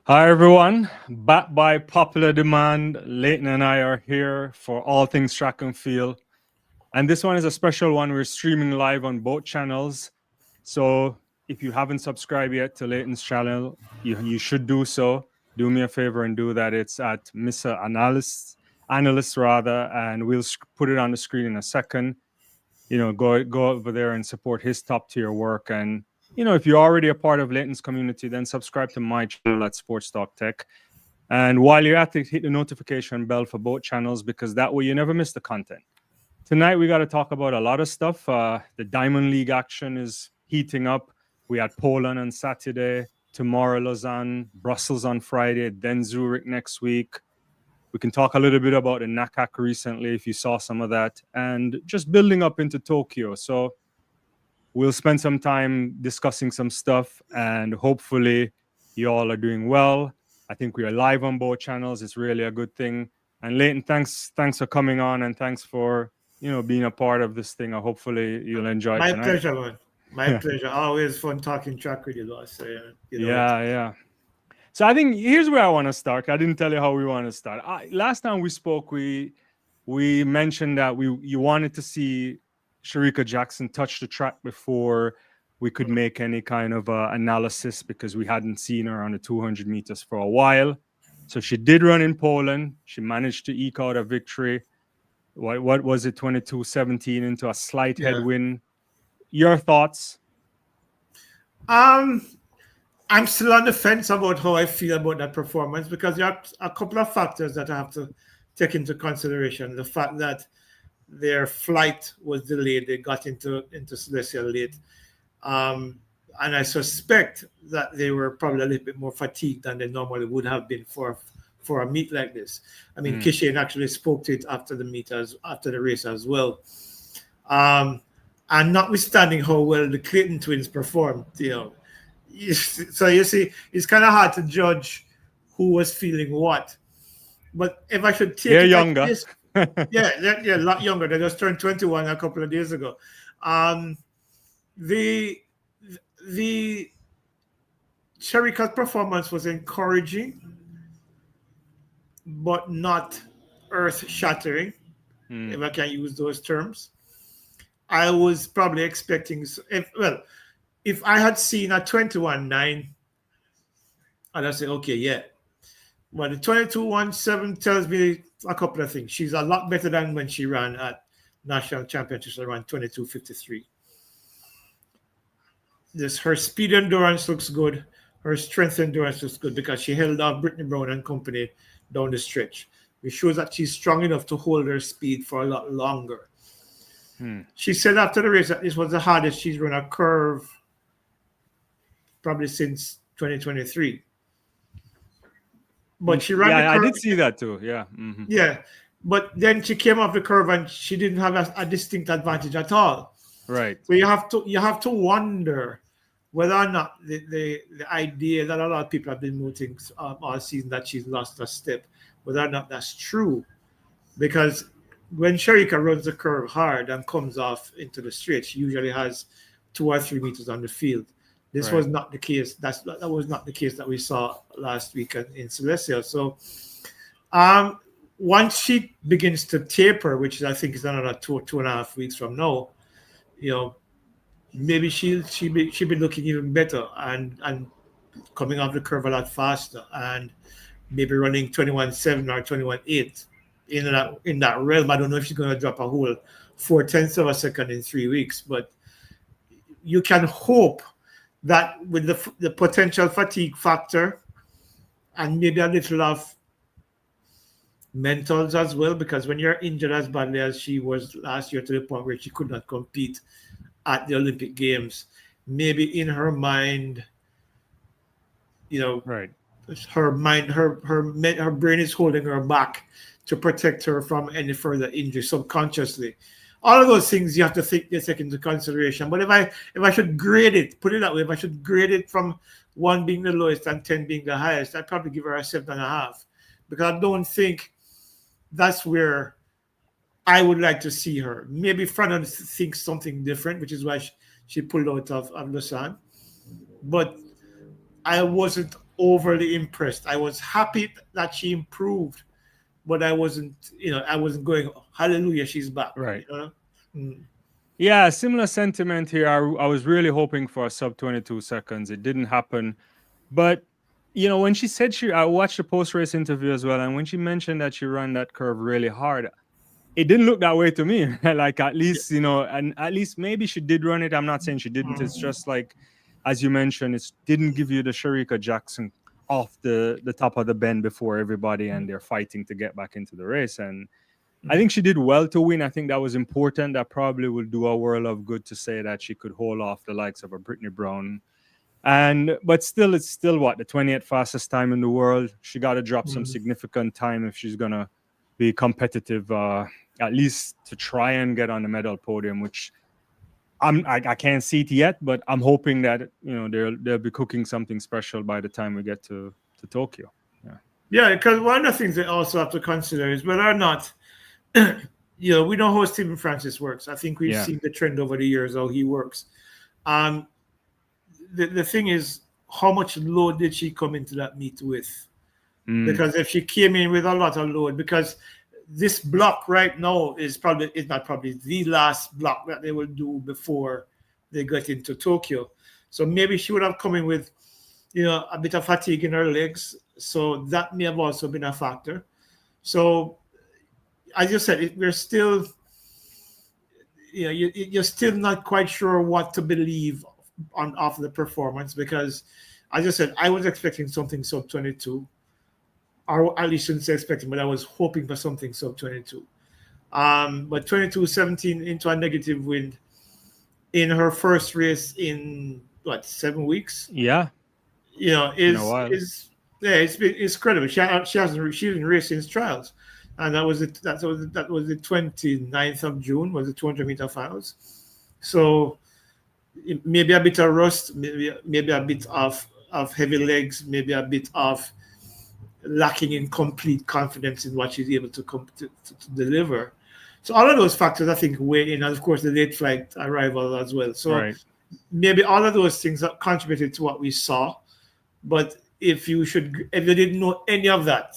Hi everyone, back by popular demand. Leighton and I are here for all things track and field. And this one is a special one. We're streaming live on both channels. So if you haven't subscribed yet to Leighton's channel, you should do so. Do me a favor and do that. It's at Mr. Analyst rather, and we'll put it on the screen in a second. Go over there and support his top tier work. And if you're already a part of Leighton's community, then subscribe to my channel at Sports Talk Tech. And while you're at it, hit the notification bell for both channels, because that way you never miss the content. Tonight, we got to talk about a lot of stuff. The Diamond League action is heating up. We had Poland on Saturday, tomorrow Lausanne, Brussels on Friday, then Zurich next week. We can talk a little bit about the NACAC recently, if you saw some of that, and just building up into Tokyo. So we'll spend some time discussing some stuff, and hopefully you all are doing well. I think we are live on both channels. It's really a good thing. And Leighton, thanks for coming on, and thanks for being a part of this thing. Hopefully you'll enjoy it tonight. My pleasure, man. My pleasure. Always fun talking track with you, guys. So, yeah. So I think here's where I want to start. I didn't tell you how we want to start. Last time we spoke, we mentioned that you wanted to see Shericka Jackson touch the track before we could make any kind of analysis, because we hadn't seen her on the 200 meters for a while. So she did run in Poland. She managed to eke out a victory. What was it, 22-17 into a slight headwind. Your thoughts? I'm still on the fence about how I feel about that performance, because there are a couple of factors that I have to take into consideration. The fact that their flight was delayed, they got into Silesia late. And I suspect that they were probably a little bit more fatigued than they normally would have been for a meet like this. I mean, Kishane actually spoke to it after the race as well. And notwithstanding how well the Clayton twins performed, so you see, it's kind of hard to judge who was feeling what. But if I should take they're younger. They're a lot younger. They just turned 21 a couple of days ago. The Shericka's performance was encouraging, but not earth-shattering, if I can use those terms. I was probably expecting, if I had seen a 21.9, I'd have said, okay, yeah. But the 22.17 tells me a couple of things. She's a lot better than when she ran at national championships around 22.53. Her speed endurance looks good. Her strength endurance looks good, because she held off Brittany Brown and company down the stretch, which shows that she's strong enough to hold her speed for a lot longer. She said after the race that this was the hardest she's run a curve probably since 2023. But she ran the curve. I did see that too. Yeah. Mm-hmm. Yeah. But then she came off the curve and she didn't have a distinct advantage at all. Right. So you have to wonder whether or not the idea that a lot of people have been mooting all season that she's lost a step, whether or not that's true. Because when Shericka runs the curve hard and comes off into the straight, she usually has 2 or 3 meters on the field. This was not the case. That was not the case that we saw last week in Silesia. So once she begins to taper, which I think is another 2.5 weeks from now, maybe she'll be looking even better and coming off the curve a lot faster, and maybe running 21.7 or 21.8 in that realm. I don't know if she's going to drop a whole 0.4 of a second in 3 weeks, but you can hope that with the potential fatigue factor and maybe a little of mentals as well, because when you're injured as badly as she was last year to the point where she could not compete at the Olympic Games, maybe in her mind, her brain is holding her back to protect her from any further injury subconsciously. All of those things you have to take into consideration. But if I should grade it, put it that way, if I should grade it from 1 being the lowest and 10 being the highest, I'd probably give her a 7.5, because I don't think that's where I would like to see her. Maybe Fernand thinks something different, which is why she pulled out of Lausanne. But I wasn't overly impressed. I was happy that she improved, but I wasn't going, hallelujah, she's back. Right. You know? Yeah, similar sentiment here. I was really hoping for a sub 22 seconds. It didn't happen. But, when she said I watched the post race interview as well. And when she mentioned that she ran that curve really hard, it didn't look that way to me. Like, at least, and at least maybe she did run it. I'm not saying she didn't. It's just like, as you mentioned, it didn't give you the Shereika Jackson off the top of the bend before everybody, and they're fighting to get back into the race. And I think she did well to win. I think that was important. That probably will do a world of good to say that she could hold off the likes of a Brittany Brown. But still, it's still what, the 20th fastest time in the world. She got to drop some significant time if she's gonna be competitive, at least to try and get on the medal podium, which I can't see it yet, but I'm hoping that they'll be cooking something special by the time we get to Tokyo. Yeah, because one of the things they also have to consider is whether or not we know how Stephen Francis works. I think we've seen the trend over the years how he works. The thing is, how much load did she come into that meet with? Because if she came in with a lot of load, because this block right now is not probably the last block that they will do before they get into Tokyo. So maybe she would have come in with, a bit of fatigue in her legs. So that may have also been a factor. So as you said, we're still, you're still not quite sure what to believe off the performance, because, as I said, I was expecting something sub 22, or at least shouldn't say expecting, but I was hoping for something sub 22. But 22-17 into a negative wind in her first race in 7 weeks? Yeah. It's credible. She hasn't raced since trials. And that was the 29th of June, was the 200 meter finals. So maybe a bit of rust, maybe a bit of heavy legs, maybe a bit of lacking in complete confidence in what she's able to deliver. So all of those factors, I think, weigh in, and of course the late flight arrival as well. So maybe all of those things that contributed to what we saw. But if you didn't know any of that,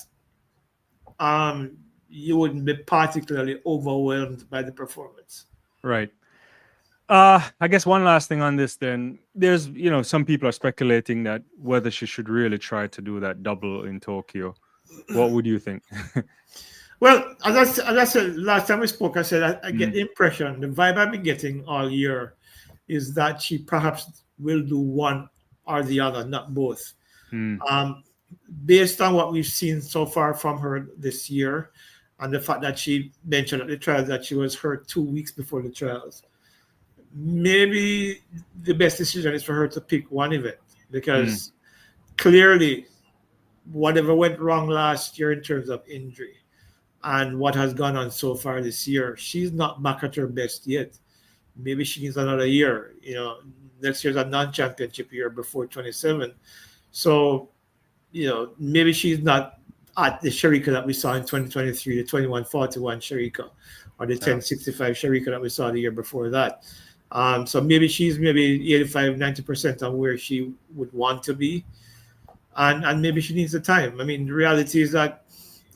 you wouldn't be particularly overwhelmed by the performance. Right. I guess one last thing on this then. There's, some people are speculating that whether she should really try to do that double in Tokyo. What would you think? Well, as I said last time we spoke, I said I get the impression, the vibe I've been getting all year is that she perhaps will do one or the other, not both. Based on what we've seen so far from her this year, and the fact that she mentioned at the trials that she was hurt 2 weeks before the trials, maybe the best decision is for her to pick one event, because clearly whatever went wrong last year in terms of injury and what has gone on so far this year, she's not back at her best yet. Maybe she needs another year. Next year's a non-championship year before 27. So, maybe she's not at the Shericka that we saw in 2023, the 21:41 Shericka, or the 10:65 Shericka that we saw the year before that. So maybe she's 85-90% on where she would want to be, and maybe she needs the time. I mean, the reality is that,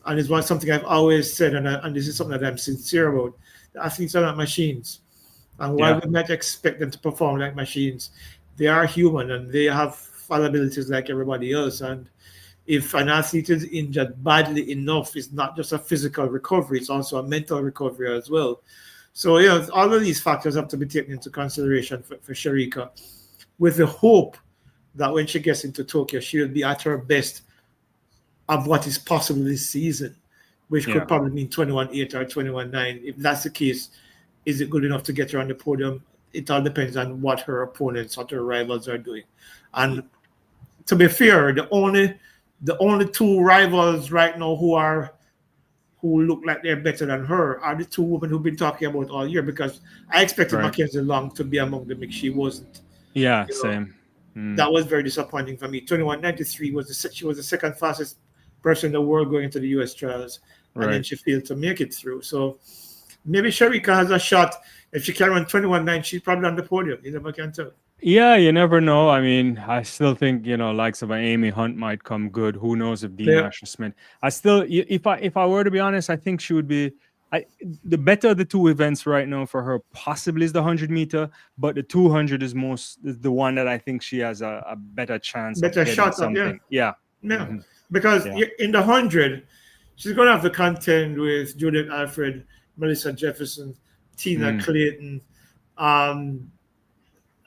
and it's something I've always said, and this is something that I'm sincere about. The athletes are not machines, and while we might expect them to perform like machines, they are human and they have fallibilities like everybody else. And if an athlete is injured badly enough, it's not just a physical recovery, it's also a mental recovery as well. So, all of these factors have to be taken into consideration for Shericka, with the hope that when she gets into Tokyo, she'll be at her best of what is possible this season, which could probably mean 21.8 or 21.9. If that's the case, is it good enough to get her on the podium? It all depends on what her opponents, what her rivals are doing. And to be fair, the only two rivals right now who look like they're better than her are the two women who've been talking about all year, because I expected Mackenzie Long to be among them if she wasn't. Yeah, same. That was very disappointing for me. 21.93 she was the second fastest person in the world going into the US trials, and then she failed to make it through. So maybe Shericka has a shot. If she can run 21.9, she's probably on the podium. You never can tell. Yeah, you never know. I mean, I still think, likes of an Amy Hunt might come good. Who knows if Dean Yeah, Asher Smith. I still, if I were to be honest, I think she would be. The better of the two events right now for her possibly is the 100 meter, but the 200 is the one that I think she has a better chance of better getting shot up. Yeah, something. Yeah. yeah, Hmm. because Yeah. in the 100, she's going to have to contend with Judith Alfred, Melissa Jefferson, Tina Mm. Clayton, um,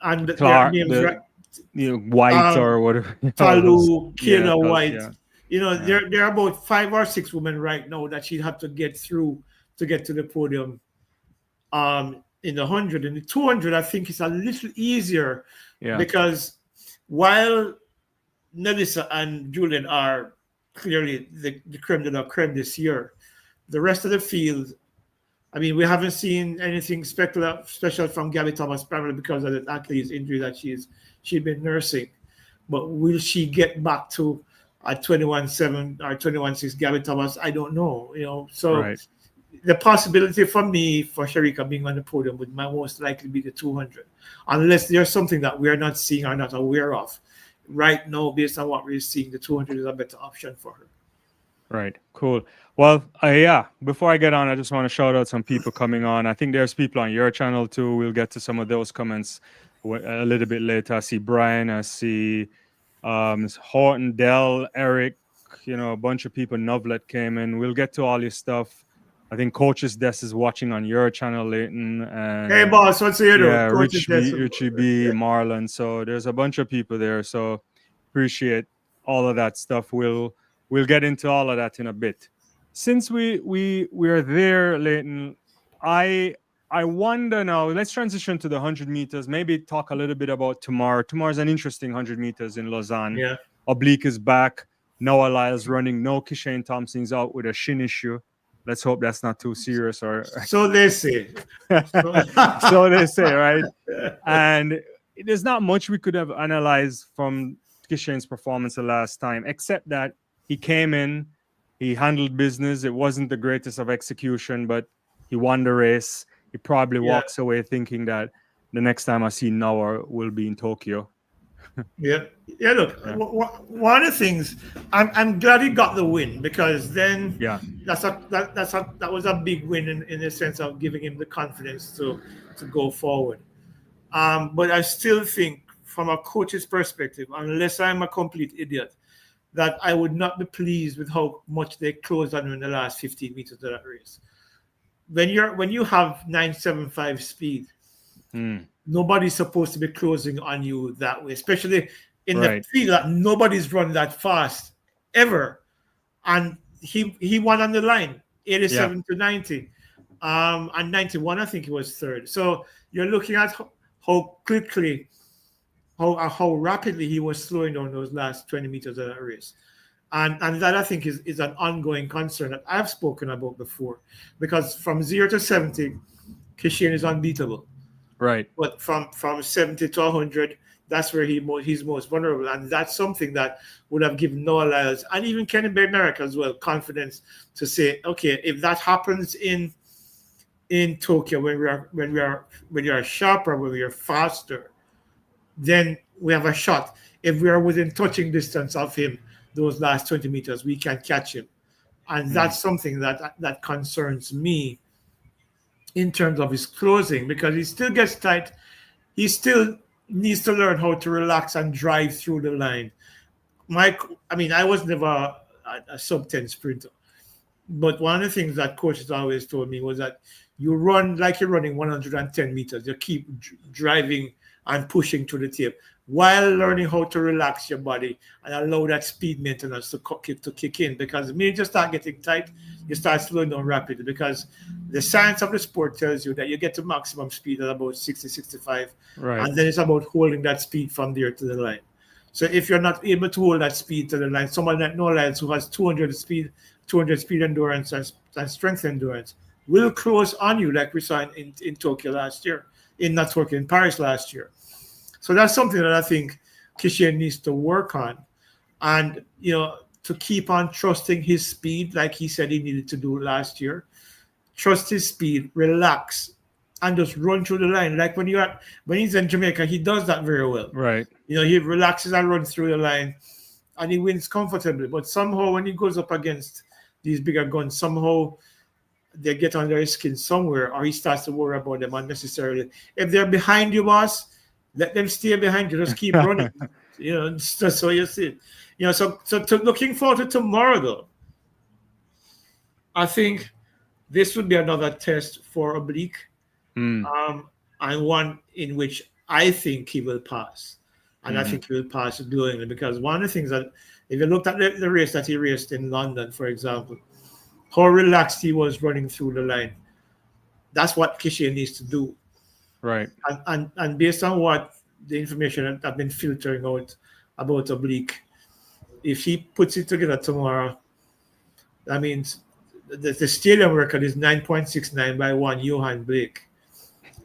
and their Clark, names right. White Um, or whatever. All those. Talu, Yeah. Kayla White. Yeah. Yeah. There are about 5 or 6 women right now that she'd have to get through to get to the podium. In the 100 and the 200, I think it's a little easier Yeah. because while Nelissa and Julian are clearly the creme de la creme this year, the rest of the field, I mean, we haven't seen anything special from Gabby Thomas, primarily because of the Achilles injury that she's been nursing. But will she get back to a 21-7 or 21-6 Gabby Thomas? I don't know. So Right. the possibility for me for Shericka being on the podium would most likely be the 200, unless there's something that we're not seeing or not aware of. Right now, based on what we're seeing, the 200 is a better option for her. Right. Cool. Well, yeah. Before I get on, I just want to shout out some people coming on. I think there's people on your channel too. We'll get to some of those comments a little bit later. I see Brian. I see Horton, Dell, Eric. A bunch of people. Novlet came in. We'll get to all your stuff. I think Coach's Desk is watching on your channel, Leighton, Hey, and boss, what's your do? yeah, Coach is there. Richie B, Marlon. So there's a bunch of people there. So appreciate all of that stuff. We'll get into all of that in a bit. Since we're there, Leighton, I wonder now. Let's transition to the 100 meters. Maybe talk a little bit about tomorrow. Tomorrow's an interesting 100 meters in Lausanne. Yeah. Oblique is back. Noah Lyles running. No, Kishane Thompson's out with a shin issue. Let's hope that's not too serious. Or So they say. so they say, right? And there's not much we could have analyzed from Kishane's performance the last time, except that he came in, he handled business. It wasn't the greatest of execution, but he won the race. He probably Yeah. walks away thinking that the next time I see Noah will be in Tokyo. Yeah. Look, Yeah. one of the things I'm glad he got the win, because then Yeah. that was a big win in the sense of giving him the confidence to go forward. But I still think, from a coach's perspective, unless I'm a complete idiot, that I would not be pleased with how much they closed on him in the last 15 meters of that race. When you have 9.75 speed, nobody's supposed to be closing on you that way, especially in Right. the field that nobody's run that fast ever. And he won on the line, 87 to 90. And 91, I think he was third. So you're looking at how quickly, how rapidly he was slowing down those last 20 meters of that race. And that, I think, is an ongoing concern that I've spoken about before, because from 0 to 70, Kishane is unbeatable. Right. But from 70 to 100, that's where he's most vulnerable. And that's something that would have given Noah Lyles and even Kenny Bednarik as well confidence to say, okay, if that happens in Tokyo, when we are sharper, when we are faster, then we have a shot. If we are within touching distance of him, those last 20 meters, we can catch him. And that's something that concerns me in terms of his closing, because he still gets tight. He still needs to learn how to relax and drive through the line. I was never a sub-10 sprinter, but one of the things that coaches always told me was that you run like you're running 110 meters. You keep driving and pushing to the tape while learning how to relax your body and allow that speed maintenance to kick in. Because the minute you start getting tight, you start slowing down rapidly, because the science of the sport tells you that you get to maximum speed at about 60, 65. Right. And then it's about holding that speed from there to the line. So if you're not able to hold that speed to the line, someone like Noah Lyles, who has 200 speed endurance and strength endurance, will close on you, like we saw in Tokyo last year, in Paris last year. So that's something that I think Kishane needs to work on, and to keep on trusting his speed, like he said he needed to do last year. Trust his speed, relax, and just run through the line. Like when he's in Jamaica, he does that very well. Right. He relaxes and runs through the line, and he wins comfortably. But somehow when he goes up against these bigger guns, somehow they get under his skin somewhere, or he starts to worry about them unnecessarily. If they're behind you, boss, let them stay behind you. Just keep running. Just so you see it. So looking forward to tomorrow, though. I think this would be another test for Oblique, and one in which I think he will pass. And I think he will pass glowingly, because one of the things that, if you looked at the race that he raced in London, for example, how relaxed he was running through the line. That's what Kishane needs to do. Right. And based on what the information that I've been filtering out about Oblique, if he puts it together tomorrow, that means the stadium record is 9.69 by one Johan Blake.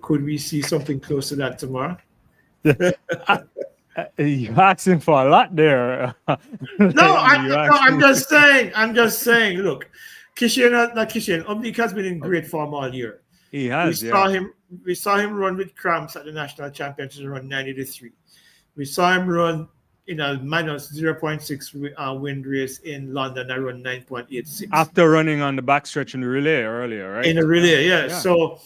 Could we see something close to that tomorrow? You're asking for a lot there. I'm just saying. Look, Kishane, Oblique has been in great form all year. He has. We saw him run with cramps at the national championships around 983. We saw him run in a minus 0.6 wind race in London around 9.86. After running on the backstretch in the relay earlier, right? In the relay, yeah. So,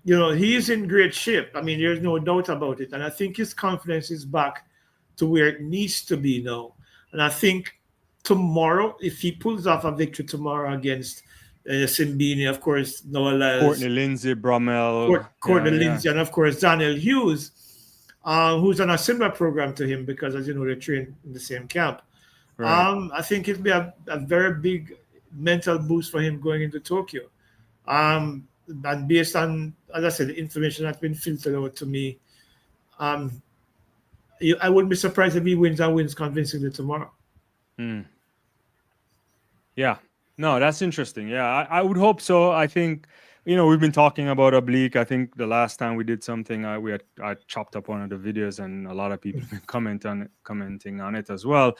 he's in great shape. I mean, there's no doubt about it. And I think his confidence is back to where it needs to be now. And I think tomorrow, if he pulls off a victory tomorrow against Simbini, of course, Noah Lyles, Courtney Lindsay, Bromell, Courtney Lindsay, and of course, Danielle Hughes, who's on a similar program to him, because, as you know, they train in the same camp. Right. I think it'll be a very big mental boost for him going into Tokyo. And based on, as I said, the information that's been filtered out to me, I wouldn't be surprised if he wins convincingly tomorrow. Yeah. No, that's interesting. Yeah, I would hope so. I think, we've been talking about Oblique. I think the last time we did something, I chopped up one of the videos, and a lot of people have been commenting on it as well.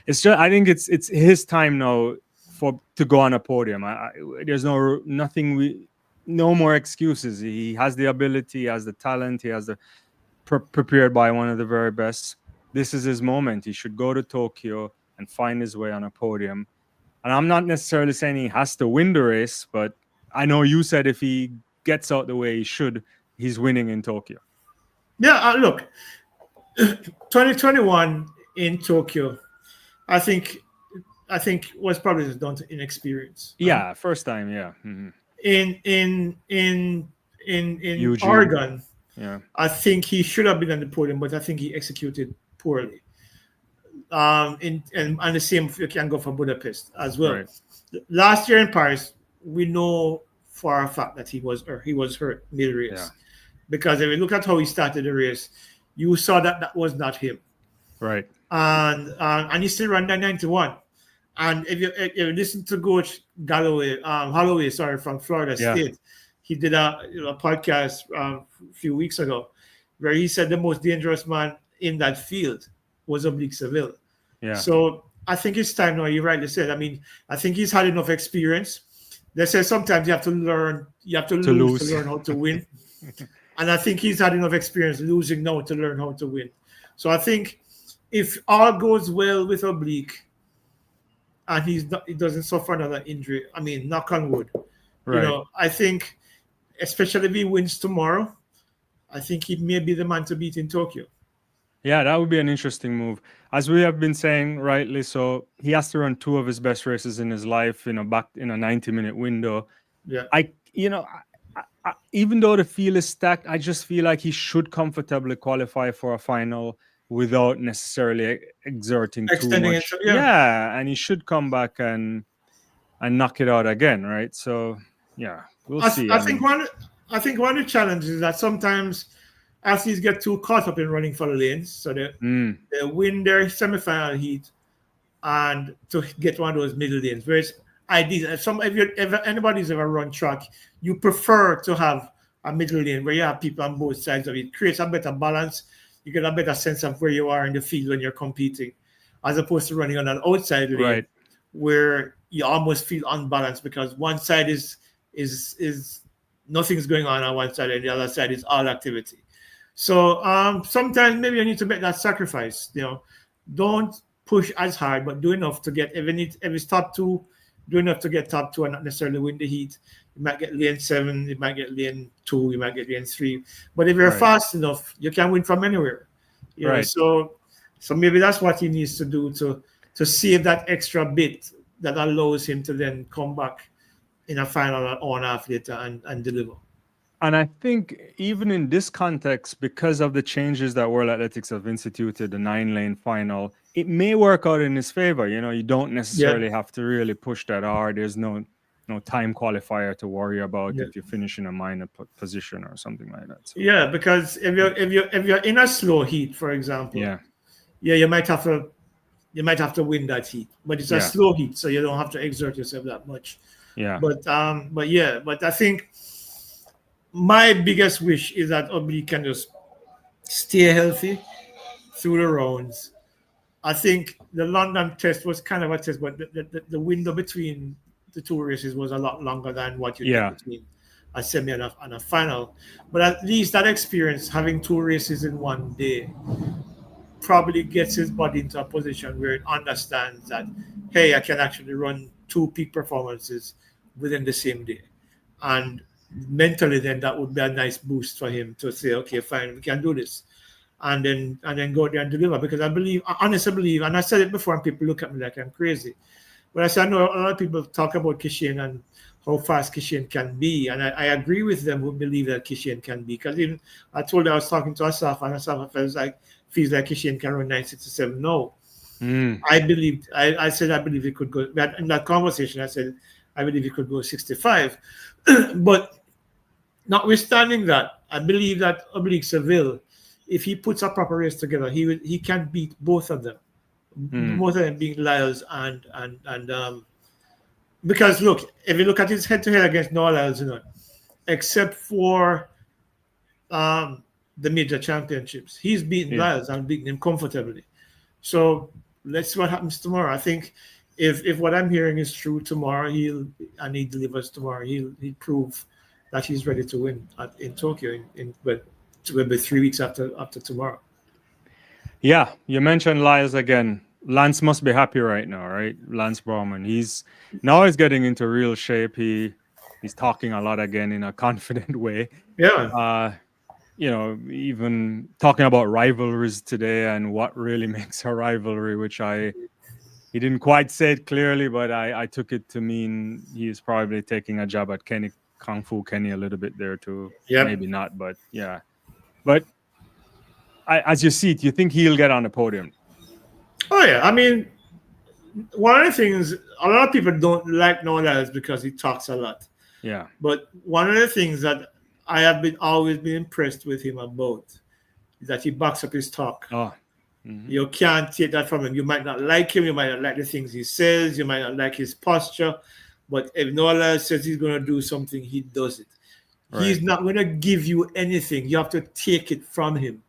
It's just, I think it's his time now to go on a podium. There's no more excuses. He has the ability, he has the talent, he has the prepared by one of the very best. This is his moment. He should go to Tokyo and find his way on a podium. And I'm not necessarily saying he has to win the race, but I know you said if he gets out the way he should, he's winning in Tokyo. Yeah, look, 2021 in Tokyo, I think was probably down to inexperience. Yeah, first time, yeah. In Oregon, yeah, I think he should have been on the podium, but I think he executed poorly. And the same you can go for Budapest as well. Right. Last year in Paris, we know for a fact that he was hurt mid-race, because if you look at how he started the race, you saw that was not him. Right. And he still ran 991. And if you listen to Coach Holloway, from Florida State, he did a podcast a few weeks ago where he said the most dangerous man in that field was Oblique Seville. Yeah. So I think it's time now. You rightly said. I mean, I think he's had enough experience. They say sometimes you have to lose to learn how to win. And I think he's had enough experience losing now to learn how to win. So I think if all goes well with Oblique and he doesn't suffer another injury, I mean, knock on wood. Right. I think, especially if he wins tomorrow, I think he may be the man to beat in Tokyo. Yeah, that would be an interesting move. As we have been saying, rightly so, he has to run two of his best races in his life, back in a 90-minute window. Yeah. I even though the field is stacked, I just feel like he should comfortably qualify for a final without necessarily exerting too much. And he should come back and knock it out again, right? So, yeah, we'll see. I think one of the challenges is that sometimes athletes get too caught up in running for the lanes, so they win their semi-final heat and to get one of those middle lanes. Whereas if anybody's ever run track, you prefer to have a middle lane where you have people on both sides of it. It creates a better balance. You get a better sense of where you are in the field when you're competing, as opposed to running on an outside lane where you almost feel unbalanced because one side is nothing's going on one side and the other side is all activity. So sometimes maybe you need to make that sacrifice. Don't push as hard, but do enough to get if it's top two, do enough to get top two and not necessarily win the heat. You might get lane 7, you might get lane 2, you might get lane 3. But if you're fast enough, you can win from anywhere. So maybe that's what he needs to do to save that extra bit that allows him to then come back in a final an hour and a half later and deliver. And I think even in this context, because of the changes that World Athletics have instituted, the 9-lane final, it may work out in his favor. You don't necessarily have to really push that hard. There's no time qualifier to worry about if you finish in a minor position or something like that. So. Because if you're in a slow heat, for example, you might have to win that heat, but it's a slow heat, so you don't have to exert yourself that much. But I think my biggest wish is that Oblique can just stay healthy through the rounds. I think the London test was kind of a test, but the window between the two races was a lot longer than what you get between a semi and a final. But at least that experience, having 2 races in one day, probably gets his body into a position where it understands that, hey, I can actually run 2 peak performances within the same day. And mentally, then that would be a nice boost for him to say, okay, fine, we can do this. And then go there and deliver. Because I honestly believe, and I said it before, and people look at me like I'm crazy. But I said, I know a lot of people talk about Kishane and how fast Kishane can be. And I agree with them who believe that Kishane can be. Because even I told her I was talking to Asaf, and Asaf feels like Kishane can run 9.67. No. I said I believe he could go. In that conversation, I said I believe he could go 65. But notwithstanding that, I believe that Oblique Seville, if he puts a proper race together, he can beat both of them. Both of them being Lyles and because look, if you look at his head-to-head against Noah Lyles, except for the major championships, he's beaten Lyles and beaten him comfortably. So let's see what happens tomorrow. I think if what I'm hearing is true tomorrow, he delivers tomorrow, he'll prove that he's ready to win in Tokyo maybe 3 weeks after tomorrow. Yeah, you mentioned Lyles again. Lance must be happy right now, right? Lance Bowman. He's getting into real shape. He's talking a lot again in a confident way. Yeah. Even talking about rivalries today and what really makes a rivalry, which he didn't quite say it clearly, but I took it to mean he's probably taking a jab at Kung Fu Kenny a little bit there too. Maybe not, but yeah. But as you see it, you think he'll get on the podium? Oh, yeah. I mean, one of the things, a lot of people don't like Noah Lyles because he talks a lot. Yeah. But one of the things that I have always been impressed with him about is that he backs up his talk. Oh. Mm-hmm. You can't take that from him. You might not like him. You might not like the things he says. You might not like his posture. But if Noah Lyles says he's going to do something, he does it. Right. He's not going to give you anything. You have to take it from him,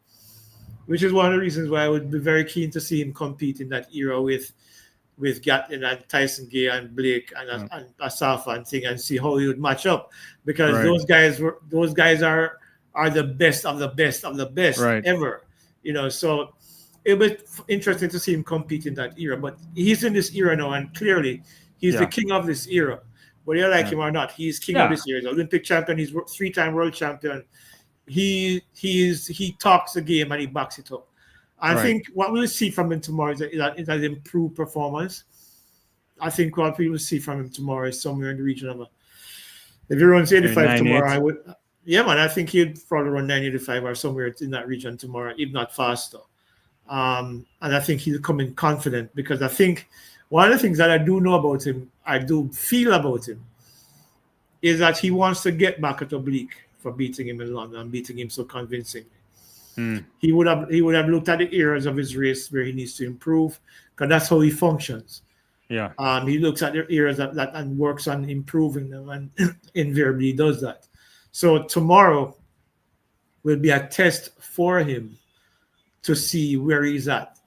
which is one of the reasons why I would be very keen to see him compete in that era with Gatlin and Tyson Gay and Blake and Asafa and thing, and see how he would match up, because those guys are the best of the best of the best ever. So it was interesting to see him compete in that era. But he's in this era now, and clearly he's the king of this era. Whether you like him or not, he's king of this era. He's Olympic champion. He's 3-time world champion. He talks the game and he backs it up. I think what we'll see from him tomorrow is an improved performance. I think what we will see from him tomorrow is somewhere in the region of if he runs 85 tomorrow, I think he'd probably run 985 or somewhere in that region tomorrow, if not faster. And I think he'll come in confident, because I think one of the things that I do know about him, I do feel about him, is that he wants to get back at Oblique for beating him in London and beating him so convincingly. He would have looked at the areas of his race where he needs to improve, because that's how he functions. Yeah. He looks at the areas that and works on improving them, and invariably does that. So tomorrow will be a test for him to see where he's at.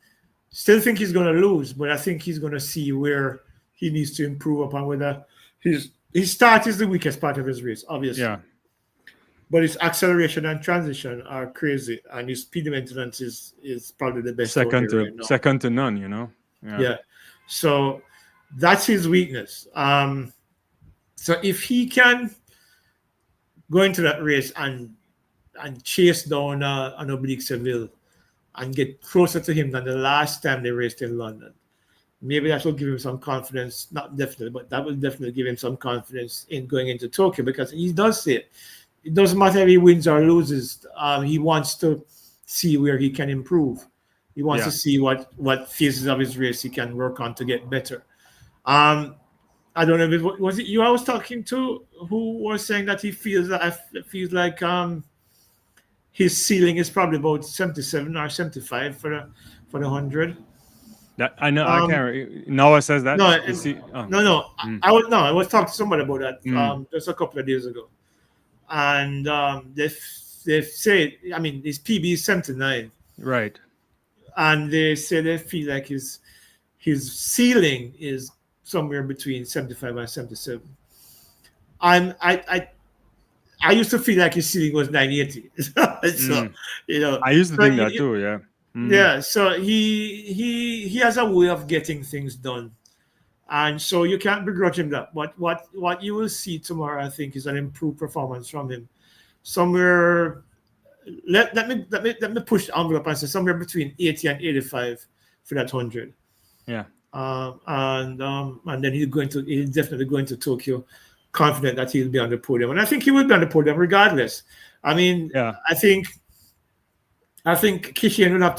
Still think he's going to lose, but I think he's going to see where he needs to improve upon, whether his start is the weakest part of his race, obviously. Yeah. but his acceleration and transition are crazy, and his speed maintenance is probably the best out there right now. Second to none, you know. Yeah. So that's his weakness. So if he can go into that race and chase down an Oblique Seville and get closer to him than the last time they raced in London, maybe that will give him some confidence. Not definitely, but that will definitely give him some confidence in going into Tokyo, because he does say it doesn't matter if he wins or loses. He wants to see where he can improve. He wants to see what phases of his race he can work on to get better. I don't know if it was it you I was talking to who was saying that he feels like his ceiling is probably about 77 or 75 for the 100. That I know. I can't. Noah said that. No, No. I was talking to somebody about that just a couple of days ago, and they say, I mean, his PB is 79, right, and they say they feel like his ceiling is somewhere between 75 and 77. I used to feel like his ceiling was 980. So, I used to think that too. Yeah. Yeah. So he has a way of getting things done, and so you can't begrudge him that. But what you will see tomorrow, I think, is an improved performance from him. Somewhere, let me push the envelope and say somewhere between 80 and 85 for that 100. Yeah. And then he's definitely going to Tokyo, confident that he'll be on the podium, and I think he will be on the podium regardless. I mean, I think Kishane will have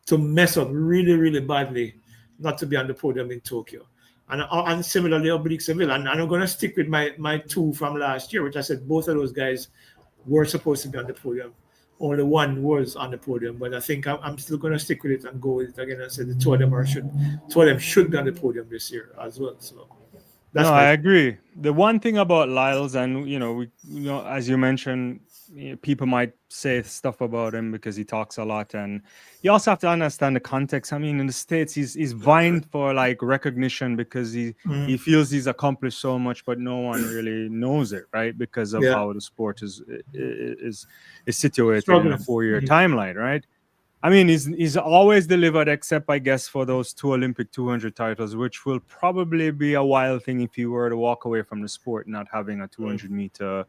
to mess up really, really badly not to be on the podium in Tokyo, and similarly Oblique Seville. And I'm going to stick with my two from last year, which I said both of those guys were supposed to be on the podium. Only one was on the podium, but I think I'm still going to stick with it and go with it again. I said the two of them should be on the podium this year as well. So I agree. The one thing about Lyles, and as you mentioned, people might say stuff about him because he talks a lot, and you also have to understand the context. I mean, in the States, he's vying for like recognition because he feels he's accomplished so much, but no one really knows it, right? Because of how the sport is situated in a 4-year timeline, right? I mean, he's always delivered, except I guess for those 2 Olympic 200 titles, which will probably be a wild thing if he were to walk away from the sport, not having a 200-meter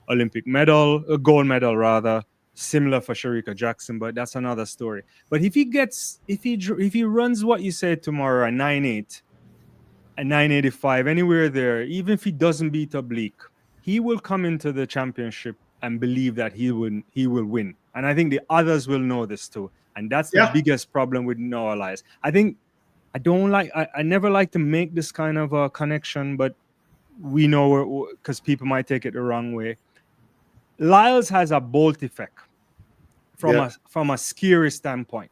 Olympic medal, a gold medal rather, similar for Shereika Jackson, but that's another story. But if he runs what you said tomorrow, a 9.8, a 9.85, anywhere there, even if he doesn't beat Oblique, he will come into the championship and believe that he will win. And I think the others will know this too. And that's the biggest problem with Noah Lyles. I never like to make this kind of a connection, but we know because people might take it the wrong way. Lyles has a bolt effect from a scary standpoint.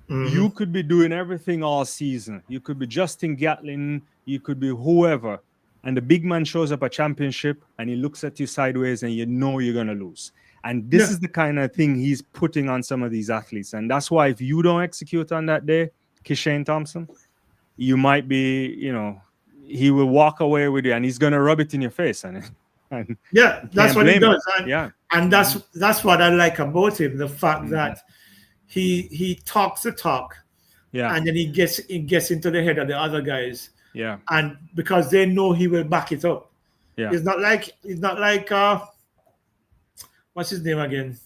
You could be doing everything all season. You could be Justin Gatlin. You could be whoever. And the big man shows up at championship and he looks at you sideways and you know you're going to lose. And this is the kind of thing he's putting on some of these athletes. And that's why if you don't execute on that day, Kishane Thompson, you might be, he will walk away with you and he's going to rub it in your face. And that's what he does. And Mm-hmm. that's what I like about him, the fact that he talks the talk, and then he gets into the head of the other guys. Yeah. And because they know he will back it up. Yeah. It's not like what's his name again?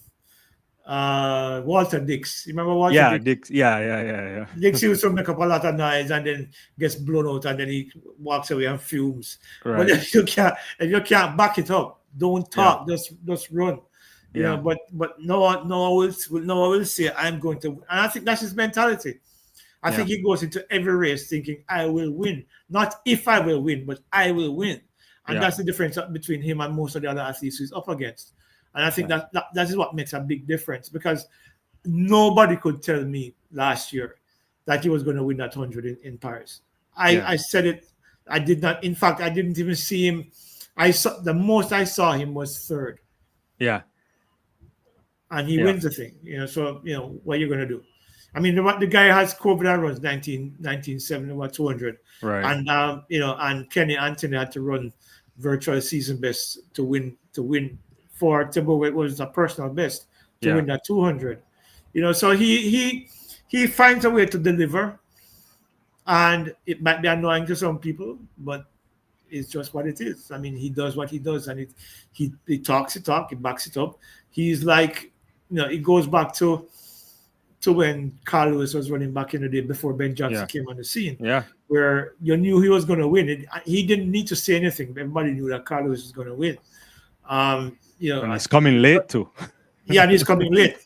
Walter Dix. You remember Walter Dix? Yeah. Dix used to make up a lot of noise and then gets blown out and then he walks away and fumes. Right. But if you can't back it up, don't talk, just run. Yeah. But Noah will say, I'm going to, and I think that's his mentality. I think he goes into every race thinking, I will win. Not if I will win, but I will win. And that's the difference between him and most of the other athletes he's up against. And I think that is what makes a big difference, because nobody could tell me last year that he was going to win that 100 in Paris. I said it. I did not. In fact, I didn't even see him. The most I saw him was third. Yeah. And he wins the thing. So, what are you going to do? I mean, the guy has COVID and runs 1970 about 200. Right. And, and Kenny Anthony had to run virtual season best to win for to go. It was a personal best to win that 200. So he finds a way to deliver, and it might be annoying to some people, but it's just what it is. I mean, he does what he does, and he talks the talk, he backs it up. He's like, it goes back to when Carl Lewis was running back in the day before Ben Johnson came on the scene. Where you knew he was going to win. He didn't need to say anything. Everybody knew that Carl Lewis was going to win. And he's coming late too. Yeah, and he's coming late.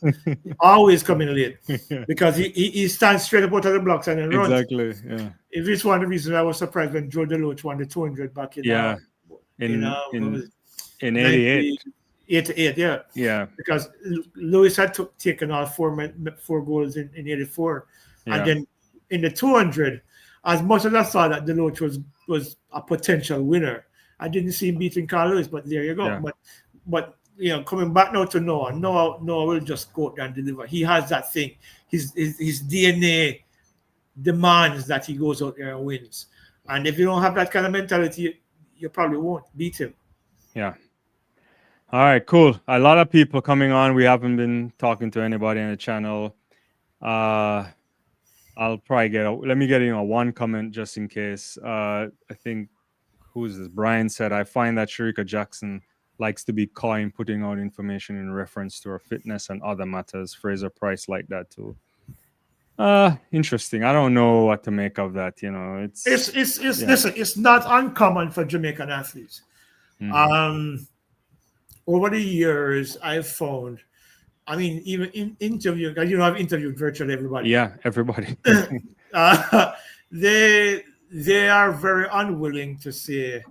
Always coming late. Because he stands straight up out of the blocks and then runs. Exactly, yeah. If it's one of the reasons I was surprised when Joe DeLoach won the 200 back in in 88. 88, yeah. Because Lewis had taken off four goals in 84. And then in the 200, as much as I saw that DeLoach was a potential winner, I didn't see him beating Carl Lewis, but there you go. Yeah. But coming back now to Noah will just go out there and deliver. He has that thing. His DNA demands that he goes out there and wins. And if you don't have that kind of mentality, you probably won't beat him. Yeah. All right, cool. A lot of people coming on. We haven't been talking to anybody on the channel. I'll probably let me get one comment just in case. I think, who's this? Brian said, I find that Shericka Jackson likes to be coy in putting out information in reference to her fitness and other matters. Fraser Price like that too. Interesting. I don't know what to make of that. Listen, it's not uncommon for Jamaican athletes. Mm-hmm. Over the years, I've found, I mean, even in interviewing, I've interviewed virtually everybody. Yeah, everybody. They are very unwilling to say,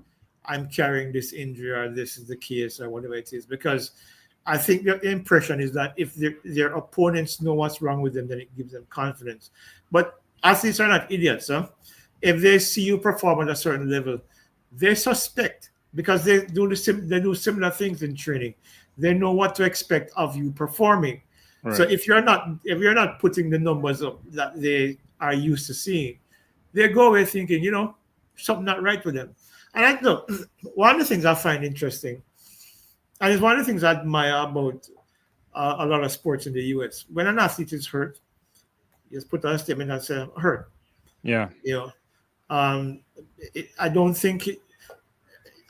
I'm carrying this injury or this is the case or whatever it is, because I think the impression is that if their opponents know what's wrong with them, then it gives them confidence. But athletes are not idiots. Huh? If they see you perform at a certain level, they suspect, because they do similar things in training. They know what to expect of you performing. Right. So if you're not putting the numbers up that they are used to seeing, they go away thinking, something not right with them. And look, one of the things I find interesting, and it's one of the things I admire about a lot of sports in the US, when an athlete is hurt, you just put out a statement and say, hurt. Yeah. I don't think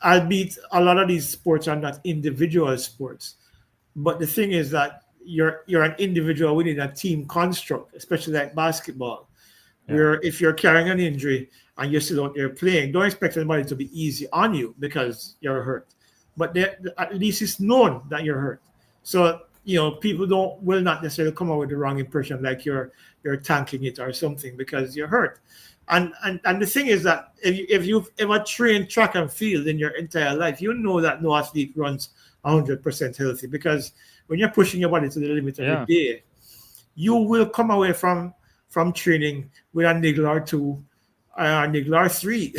albeit a lot of these sports are not individual sports, but the thing is that you're an individual within a team construct, especially like basketball, where if you're carrying an injury and you're still out there playing, don't expect anybody to be easy on you because you're hurt. But at least it's known that you're hurt. So people will not necessarily come out with the wrong impression, like you're tanking it or something because you're hurt. And the thing is that if you've ever trained track and field in your entire life, you know that no athlete runs 100% healthy, because when you're pushing your body to the limit of the day, you will come away from training with a niggle or two, a niggle or three,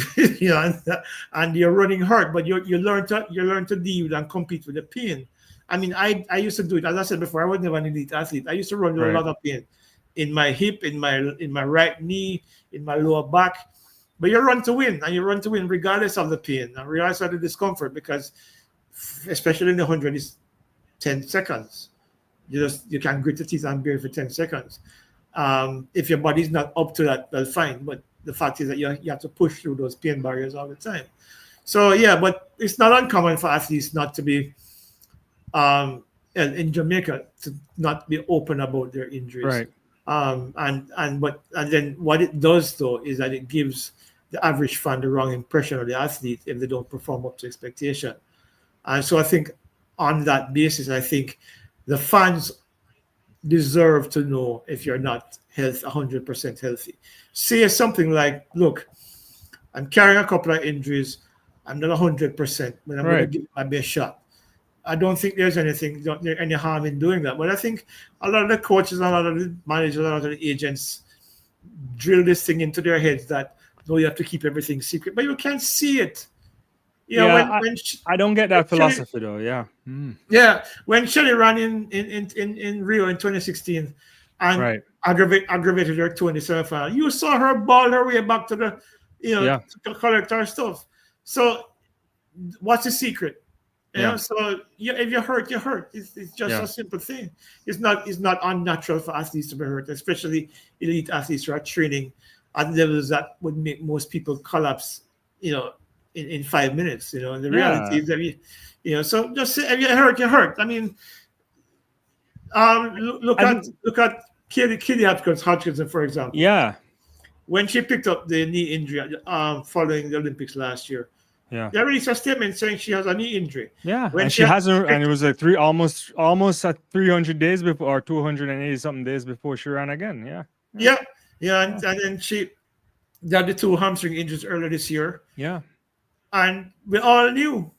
and you're running hurt, but you learn to deal with and compete with the pain. I mean, I used to do it. As I said before, I was never an elite athlete. I used to run with a lot of pain in my hip, in my right knee, in my lower back. But you run to win, and you run to win regardless of the pain and regardless of the discomfort, because especially in the 100, it's 10 seconds. You can grit your teeth and bear it for 10 seconds. If your body's not up to that, well, fine. But the fact is that you have to push through those pain barriers all the time. So but it's not uncommon for athletes not to be in Jamaica to not be open about their injuries. Right. And then what it does though is that it gives the average fan the wrong impression of the athlete if they don't perform up to expectation. And so I think on that basis, I think the fans deserve to know if you're not 100% healthy. Say something like, look, I'm carrying a couple of injuries. I'm not 100%, but I'm going to give my best shot. I don't think there's any harm in doing that. But I think a lot of the coaches, a lot of the managers, a lot of the agents drill this thing into their heads that, no, you have to keep everything secret. But you can't see it. I don't get that philosophy though. Yeah. Yeah. When Shelly ran in Rio in 2016 and aggravated her toe in the semifinal, you saw her ball her way back to to collect her stuff. So what's the secret? So if you're hurt, you're hurt. It's just a simple thing. It's not unnatural for athletes to be hurt, especially elite athletes who are training at levels that would make most people collapse, in 5 minutes. The reality is that so just say if you're hurt, you're hurt. I mean, look at Keely Hodgkinson, for example. Yeah. When she picked up the knee injury following the Olympics last year. Yeah. They released a statement saying she has a knee injury. Yeah. And she hasn't, and it was like almost at 300 days before, or 280 something days before she ran again. Yeah. And then she had the 2 hamstring injuries earlier this year. Yeah. And we all knew.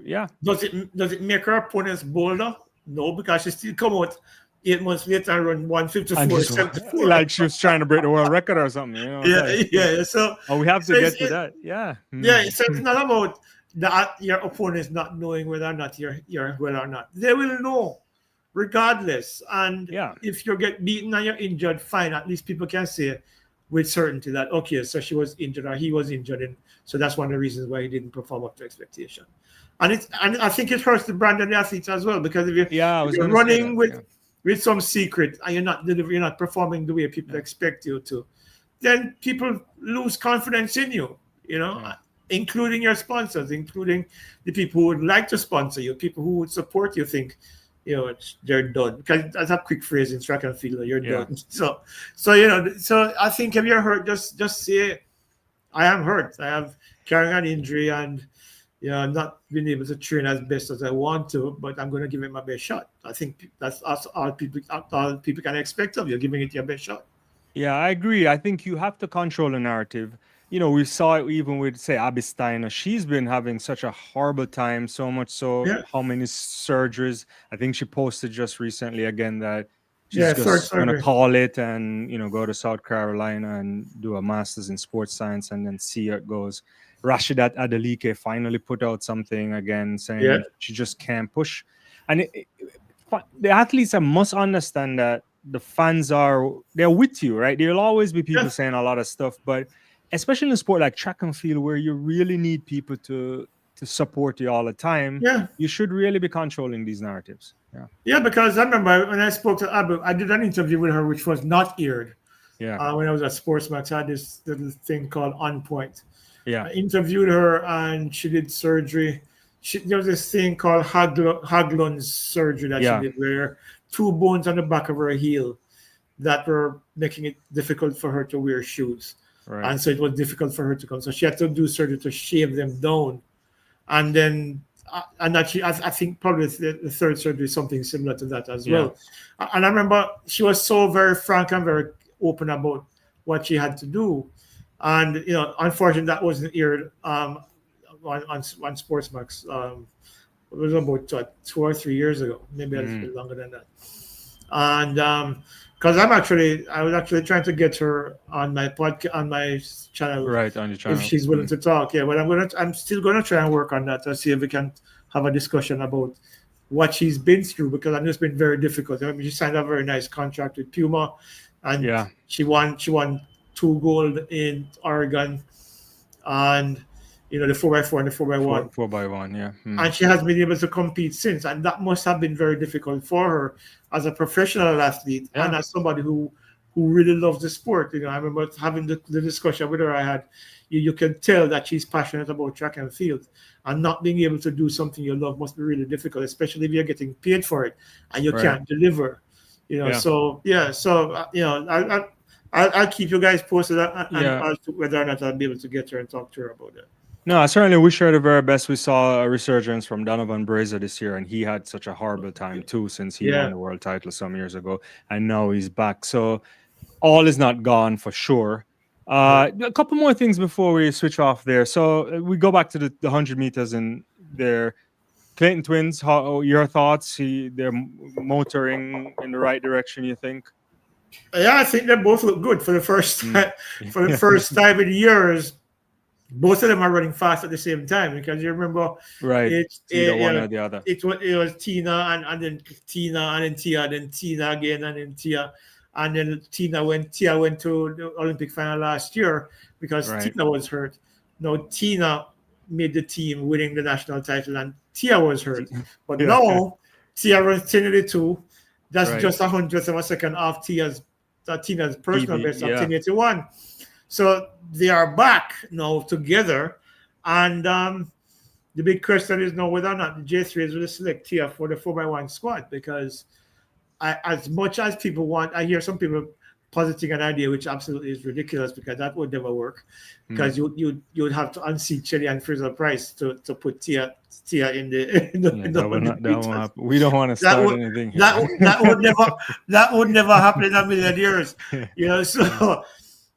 Yeah. Does it make her opponents bolder? No, because she still come out 8 months later and run 154.74. Like she was trying to break the world record or something. So we have to get to that. Yeah. So it's not about your opponents not knowing whether or not you're well or not. They will know regardless. And if you get beaten and you're injured, fine. At least people can say with certainty that, okay, so she was injured or he was injured, and so that's one of the reasons why he didn't perform up to expectation. And I think it hurts the brand of the athletes as well, because if you're running with some secret and you're not performing the way people expect you to, then people lose confidence in you, including your sponsors, including the people who would like to sponsor you, people who would support you think, they're done. Because that's a quick phrase in track and field, you're done. So I think if you're hurt, just say, I am hurt. I have carrying an injury and not being able to train as best as I want to, but I'm going to give it my best shot. I think that's all people can expect of you, giving it your best shot. Yeah, I agree. I think you have to control the narrative. We saw it even with, say, Abby Steiner. She's been having such a horrible time, so much so how many surgeries. I think she posted just recently again that she's just going to call it and, go to South Carolina and do a master's in sports science and then see how it goes. Rashidat Adeleke finally put out something again saying she just can't push. And the athletes must understand that the fans they're with you, right? There'll always be people saying a lot of stuff, but especially in a sport like track and field where you really need people to support you all the time, you should really be controlling these narratives. Because I remember when I spoke to Abu, I did an interview with her which was not aired. When I was at Sportsmax, I had this little thing called On Point. I interviewed her and she did surgery. There was this thing called Haglund's surgery that she did, where 2 bones on the back of her heel that were making it difficult for her to wear shoes. Right. And so it was difficult for her to come. So she had to do surgery to shave them down. And then, I think probably the third surgery is something similar to that as well. And I remember she was so very frank and very open about what she had to do. And, unfortunately, that wasn't aired on Sportsmax. It was about 2 or 3 years ago, maybe a little bit longer than that. And because I was actually trying to get her on my podcast, on my channel, right, on your channel, if she's willing to talk. But I'm still gonna try and work on that to see if we can have a discussion about what she's been through, because I know it's been very difficult. I mean, she signed a very nice contract with Puma, and she won 2 gold in Oregon, and the 4x4 and the 4x1. 4x1, And she has been able to compete since, and that must have been very difficult for her as a professional athlete and as somebody who really loves the sport. I remember having the discussion with her I had. You can tell that she's passionate about track and field, and not being able to do something you love must be really difficult, especially if you're getting paid for it and you can't deliver. So I'll keep you guys posted as to whether or not I'll be able to get her and talk to her about it. No, I certainly wish her the very best. We saw a resurgence from Donovan Brazier this year, and he had such a horrible time too since he won the world title some years ago, and now he's back. So all is not gone for sure. A couple more things before we switch off there. So we go back to the 100 meters in there. Clayton twins, your thoughts? They're motoring in the right direction, you think? Yeah, I think they both look good for the first time. For the first time in years, both of them are running fast at the same time, because you remember, it's either one or the other. It was Tina and then Tina and then Tia, then Tina again and then Tia, and then Tia went to the Olympic final last year because Tina was hurt. Now Tina made the team, winning the national title, and Tia was hurt. But Yeah. now Tia runs 1082. That's Right. just 100th of a second off Tina's personal PB, best of yeah. 1081. So they are back now together. And the big question is now whether or not the J3s will select Tia for the 4x1 squad, because as much as people want, I hear some people positing an idea which absolutely is ridiculous, because that would never work, because you would have to unseat Chile and Fraser Price to put Tia in the That won't happen. We don't want to that start would, anything here. that would never happen in a million years.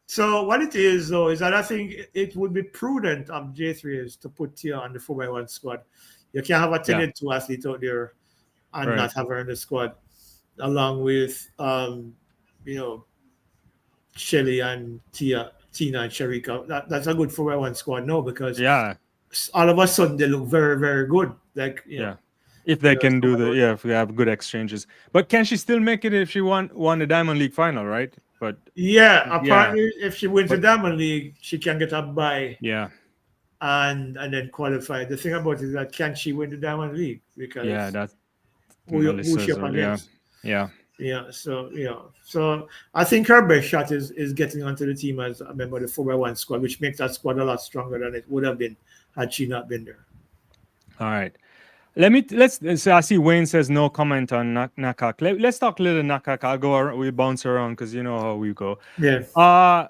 So what it is though is that I think it would be prudent of J3s to put Tia on the 4x1 squad. You can't have a 10-2 athlete out there and not have her in the squad, along with Shelly and Tina and Shericka. That's a good 4x1 squad now, because all of a sudden they look very, very good. Like if they can do if we have good exchanges. But can she still make it if she won the Diamond League final, right? But apparently if she wins the Diamond League, she can get a bye. Yeah. And then qualify. The thing about it is that can she win the Diamond League? Because that's who she up against? So So I think her best shot is getting onto the team as a member of the 4x1 squad, which makes that squad a lot stronger than it would have been had she not been there. All right. So I see Wayne says no comment on Nakak. Let's talk a little Nakak. I'll go around, we bounce around because you know how we go. Yeah.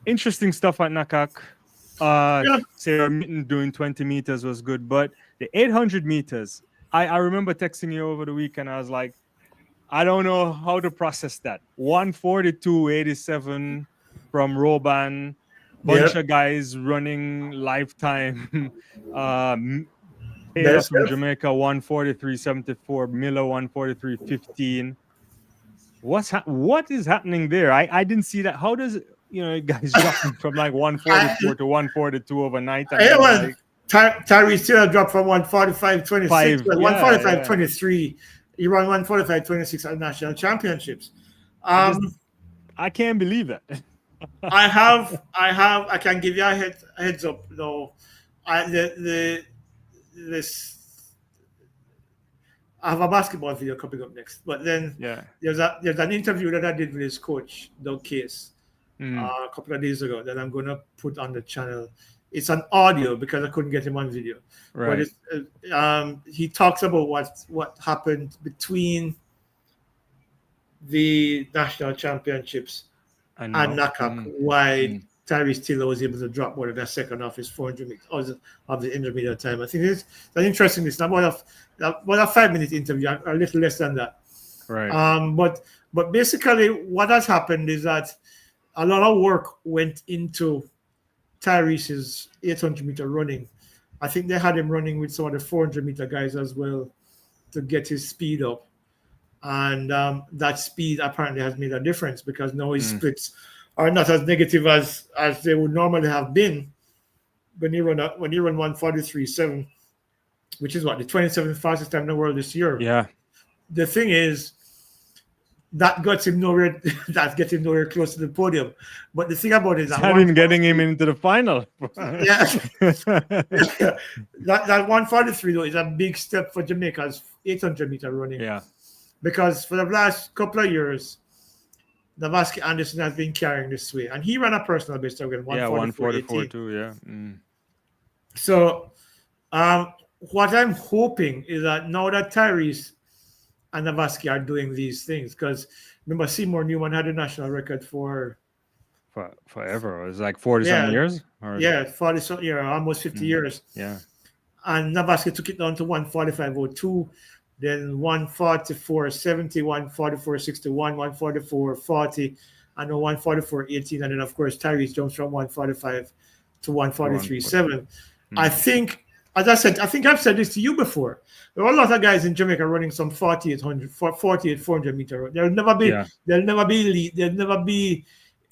Interesting stuff at Nakak. Sarah Mitten doing 20 meters was good, but the 800 meters, I remember texting you over the weekend. I was like, I don't know how to process that. 142.87 from Roban, bunch of guys running lifetime. Taylor from Jamaica 143.74, Miller 143.15. What is happening there? I didn't see that. How does guys dropping from like 144 to 142 overnight? Tyrice Taylor dropped from 145.26 to 145.23. He ran 145.26 at national championships. I can't believe that. I can give you a heads up though. I have a basketball video coming up next, but then there's an interview that I did with his coach, Doug Case, a couple of days ago that I'm going to put on the channel. It's an audio because I couldn't get him on video. Right. But he talks about what happened between the national championships and Nakak, why Tyrice Taylor was able to drop more than a second off his 400 meters of the intermediate time. I think it's an interesting. It's about a 5-minute interview, a little less than that. Right. But basically, what has happened is that a lot of work went into Tyrice's 800-meter running. I think they had him running with some of the 400-meter guys as well to get his speed up, and that speed apparently has made a difference because now his splits are not as negative as they would normally have been when you run 143.7, which is what the 27th fastest time in the world this year. Yeah. The thing is, that gets him nowhere. That gets him nowhere close to the podium. But the thing about it is that getting him into the final. That 143 though is a big step for Jamaica's 800-meter running. Yeah. Because for the last couple of years, Navaski Anderson has been carrying this way, and he ran a personal best again. 144 too. Yeah. So, what I'm hoping is that now that Tyrice and Navaski are doing these things, because remember Seymour Newman had a national record for forever. It was like 40-something years. 40 almost 50 years. Yeah. And Navaski took it down to 145.02. Then 144.70, 144.61, 144.40, and 144.18. And then, of course, Tyrice jumps from 145 to 143.7. I think, as I said, I've said this to you before. There are a lot of guys in Jamaica running some 400 meter. They'll never be elite. They'll never be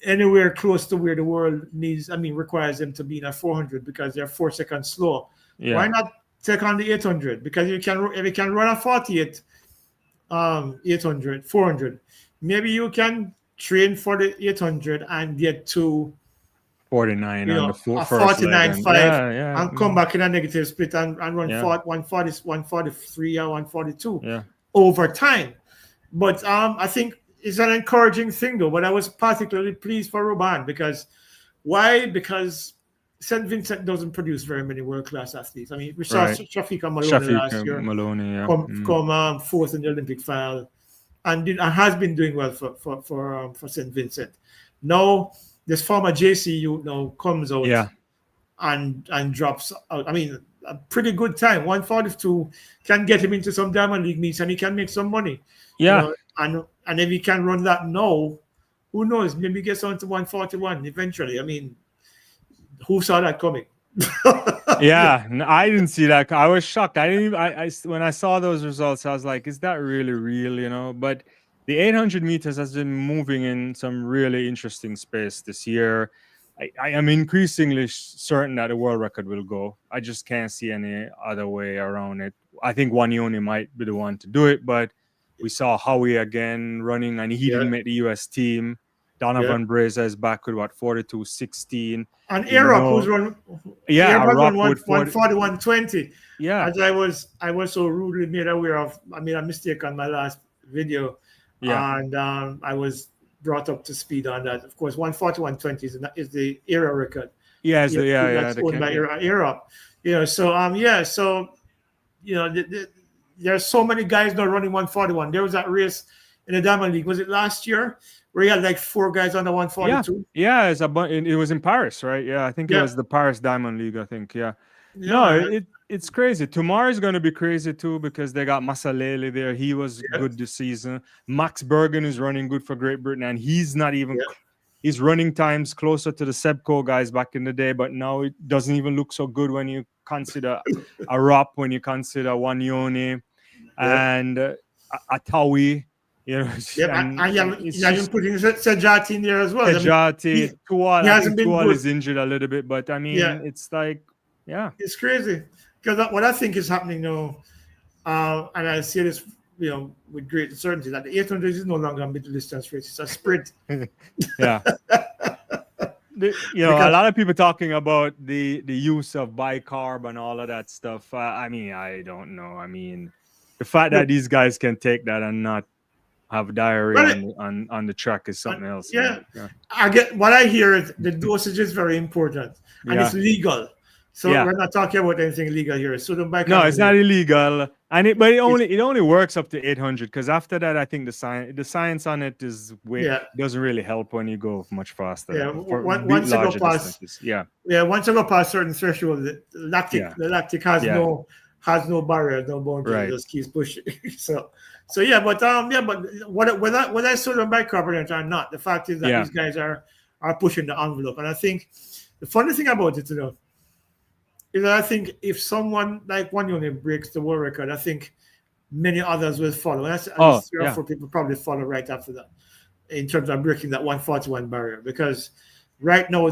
anywhere close to where the world requires them to be in a 400 because they're 4 seconds slow. Yeah. Why not take on the 800? Because if you can run a 48, 800, 400, maybe you can train for the 800 and get to 49 you on know, the a first leg. 49.5 Yeah. and come back in a negative split and run Yeah. 143 or 142 Yeah. over time. But I think it's an encouraging thing though. But I was particularly pleased for Roban because why? Because St. Vincent doesn't produce very many world-class athletes. I mean, we saw Right. Shereika Maloney last Shafika year Maloney, yeah. come fourth in the Olympic final, and has been doing well for St. Vincent. Now this former JCU now comes out Yeah. and drops out. I mean, a pretty good time. 142 can get him into some Diamond League meets, and he can make some money. Yeah. You know, and if he can run that now, who knows? Maybe he gets on to 141 eventually. I mean, who saw that coming? Yeah, I didn't see that. I was shocked. I didn't. I when I saw those results, I was like, "Is that really real?" You know. But the 800 meters has been moving in some really interesting space this year. I am increasingly certain that the world record will go. I just can't see any other way around it. I think Wanyoni might be the one to do it, but we saw Howie again running, and he didn't make the U.S. team. Donovan Brazier is back with what 42.16. And Arab who's run, Arab run with 141.20. Yeah, as I was so rudely made aware of. I made a mistake on my last video, and I was brought up to speed on that. Of course, 141.20 is the era record. Yeah, that's owned by Arab. You know, so you know, there's so many guys now running 141. There was that race in the Diamond League. Was it last year where you had like 4 guys on the 142? Yeah, it was in Paris, right? Yeah, I think it was the Paris Diamond League. I think, it's crazy. Tomorrow is going to be crazy too because they got Masalele there. He was good this season. Max Bergen is running good for Great Britain, and he's not even. He's running times closer to the Sebco guys back in the day, but now it doesn't even look so good when you consider a Rop, when you consider Wanyoni and Atawi. You know, and you're putting Sejati in there as well. Sejati, Tual, he hasn't been Tual good. is injured a little bit, but I mean, it's like, it's crazy because what I think is happening now, and I see this, you know, with great certainty that the 800 is no longer a middle distance race; it's a sprint. Yeah. A lot of people talking about the use of bicarb and all of that stuff. I mean, I don't know. I mean, the fact that these guys can take that and not have diarrhea on the track is something else. I get what I hear is the dosage is very important and it's legal. So we're not talking about anything illegal here. So no, it's not illegal, and it only works up to 800 because after that, I think the science on it is doesn't really help when you go much faster. Yeah, once you go past once you go past certain threshold, the lactic has no barrier, no boundary. It just keeps pushing. so but whether I sold them by carbonate or not, the fact is that these guys are pushing the envelope, and I think the funny thing about it, is that I think if someone like Wanyoni breaks the world record, I think many others will follow. And 3 or 4 people probably follow right after that in terms of breaking that 141 barrier. Because right now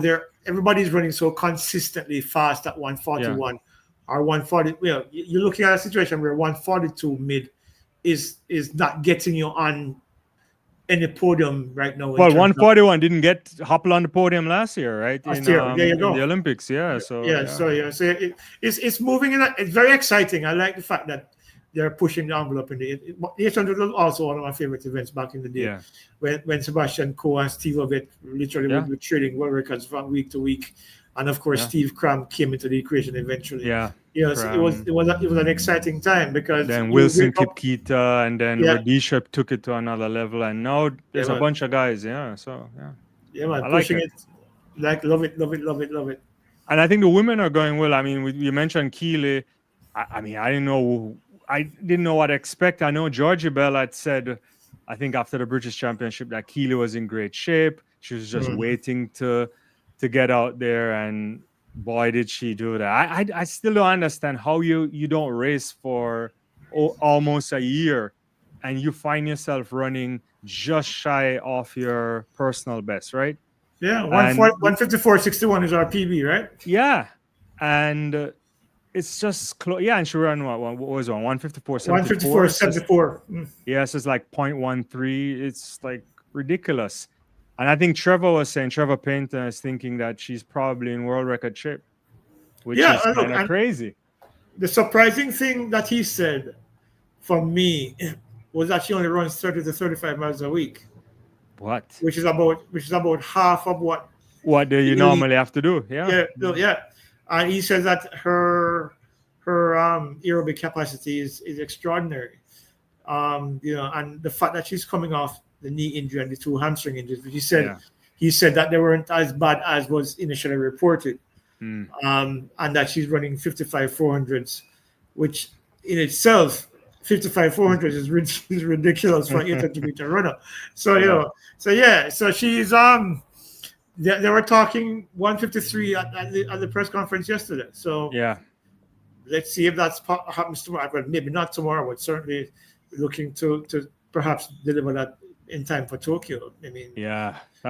everybody's running so consistently fast at 141 or 140. Well, you're looking at a situation where 142 mid is not getting you on any podium right now. Well, 141 didn't get Hoppel on the podium last year, right? In the Olympics, it's moving in. It's very exciting. I like the fact that they're pushing the envelope in the 800 was also one of my favorite events back in the day. When Sebastian Coe and Steve Ovett literally were trading world records from week to week. And of course, Steve Cram came into the equation eventually. So it was an exciting time because then Wilson Kipkeita and then Radisha took it to another level, and now there's a bunch of guys. Man, pushing it. Like love it. And I think the women are going well. I mean, you mentioned Keely. I mean, I didn't know what to expect. I know Georgie Bell had said, I think after the British Championship, that Keely was in great shape. She was just waiting to get out there, and boy, did she do that. I still don't understand how you don't race for almost a year and you find yourself running just shy of your personal best, right? Yeah, 154.61 is our PB, right? Yeah, and it's just and she ran what was on 154.74. 154.74. Yes, it's like 0.13. It's like ridiculous. And I think Trevor Painter is thinking that she's probably in world record shape, which is kind of crazy. The surprising thing that he said for me was that she only runs 30 to 35 miles a week. What? Which is about half of what do you normally have to do? Yeah. And he says that her aerobic capacity is extraordinary. And the fact that she's coming off the knee injury and the 2 hamstring injuries, which he said that they weren't as bad as was initially reported. And that she's running 55 400s, which in itself, 55 400s is ridiculous for an 800 meter runner. So so she's they were talking 153 at the press conference yesterday. So let's see if that happens tomorrow. But maybe not tomorrow, but certainly looking to perhaps deliver that in time for Tokyo. I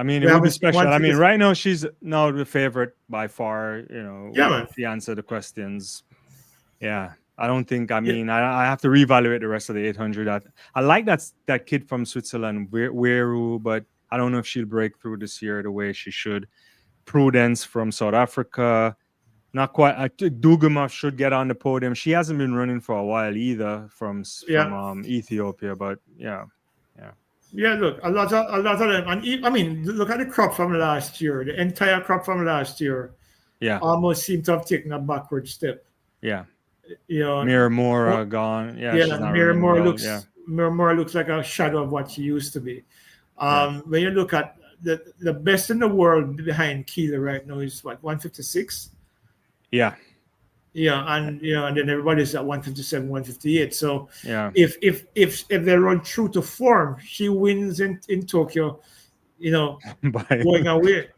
mean, it would be special. I mean, right now she's now the favorite by far. If you answer the questions, I don't think. I mean, I have to reevaluate the rest of the 800. I like that kid from Switzerland, Weru, but I don't know if she'll break through this year the way she should. Prudence from South Africa, not quite. I think Dugumov should get on the podium. She hasn't been running for a while either from Ethiopia, but look, a lot of them, and I mean, look at the crop from last year. The entire crop from last year, almost seemed to have taken a backward step. Miramora gone. Miramora looks like a shadow of what she used to be. When you look at the best in the world behind Keely right now is what, 156? And then everybody's at 157, 158. So if they run true to form, she wins in Tokyo, going away.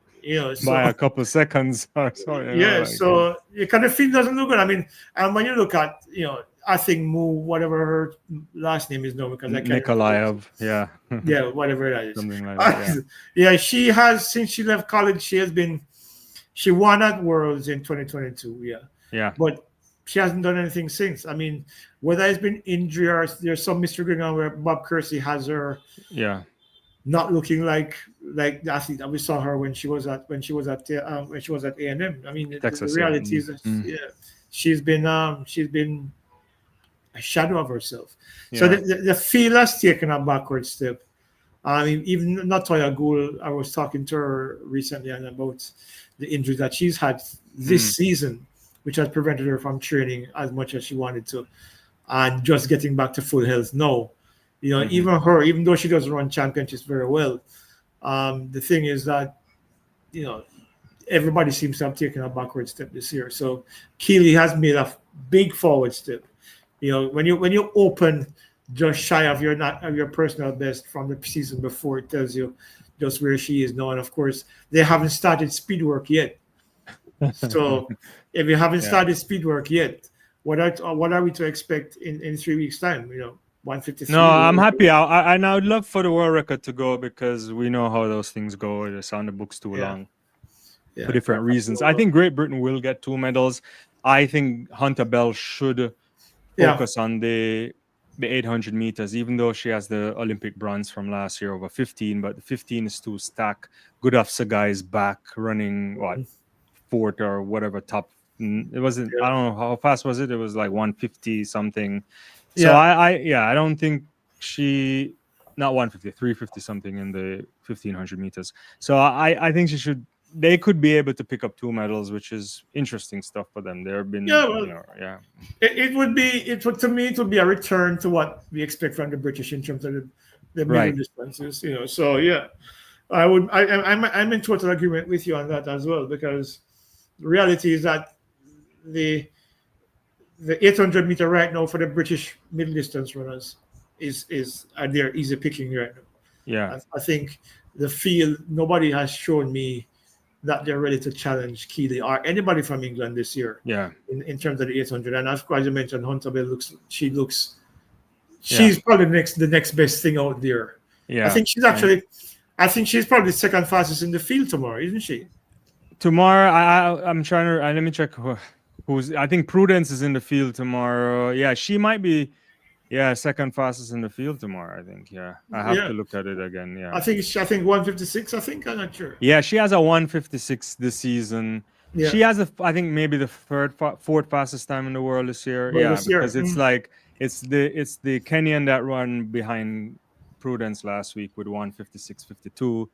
By a couple of seconds or so. So it kind of feel doesn't look good. I mean, and when you look at, I think whatever her last name is now, because I can't Nikolaev, whatever that is. Something like that. She has, since she left college, she won at Worlds in 2022. But she hasn't done anything since. I mean, whether it's been injury or there's some mystery going on where Bob Kersey has her not looking like the athlete that we saw her when she was at A&M. I mean, Texas, the reality is she's been a shadow of herself. So the field has taken a backward step. I mean, even Natoya Gould, I was talking to her recently about the injuries that she's had this season, which has prevented her from training as much as she wanted to, and just getting back to full health now. Even her, even though she doesn't run championships very well, the thing is that, everybody seems to have taken a backward step this year. So Keely has made a big forward step. When you open just shy of your personal best from the season before, it tells you just where she is now. And of course, they haven't started speed work yet. So if you haven't started speed work yet, what are we to expect in 3 weeks' time? 153. No, I'm happy. I would love for the world record to go, because we know how those things go. It's on the books too long for different reasons. I think Great Britain will get 2 medals. I think Hunter Bell should focus on the 800 meters, even though she has the Olympic bronze from last year over 15, but the 15 is too stacked. Gudaf Sagai is back running fourth or whatever top. It wasn't. I don't know how fast was it. It was like 150 something. So I don't think she, not 150, 350 something in the 1500 meters. So I think they could be able to pick up 2 medals, which is interesting stuff for them. There have been, It would be a return to what we expect from the British in terms of the middle distances. So I'm in total agreement with you on that as well, because the reality is that the 800 meter right now for the British middle distance runners is they're easy picking right now. I think the field, nobody has shown me that they're ready to challenge Keely or anybody from England this year. In terms of the 800, and as you mentioned, Hunter Bell she's probably the next best thing out there. I think she's probably the second fastest in the field tomorrow, isn't she? Tomorrow, I'm trying to let me check who's. I think Prudence is in the field tomorrow. Yeah, she might be Yeah, second fastest in the field tomorrow, I think. Yeah, I have to look at it again. Yeah, I think 156. I think I'm not sure. yeah, she has a 156 this season. Yeah. She has I think maybe the fourth fastest time in the world this year. Well, Yeah, this year, because it's like it's the Kenyan that run behind Prudence last week with 156.52,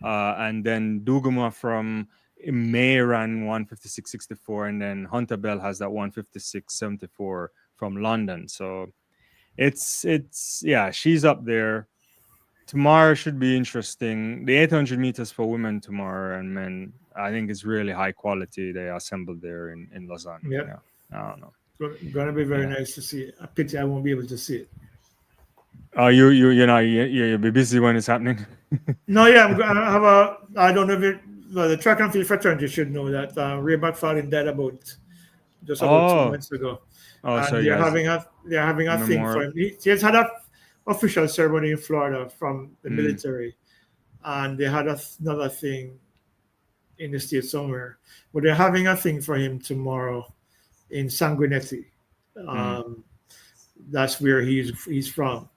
and then Duguma from May ran 156.64, and then Hunter Bell has that 156.74 from London. So it's yeah, she's up there. Tomorrow should be interesting. The 800 meters for women tomorrow and men, I think is really high quality. They assembled there in Lausanne. Yep. Yeah, I don't know. It's gonna be very nice to see. A pity I won't be able to see it. You'll be busy when it's happening. No, yeah, I'm gonna have a. I don't know if it. Well, the track and field fraternity should know that Ray McFarlane died about 2 months ago. Oh, and so they're having a thing for him. He has had a official ceremony in Florida from the military, and they had another thing in the state somewhere. But they're having a thing for him tomorrow in Sanguinetti. That's where he's from.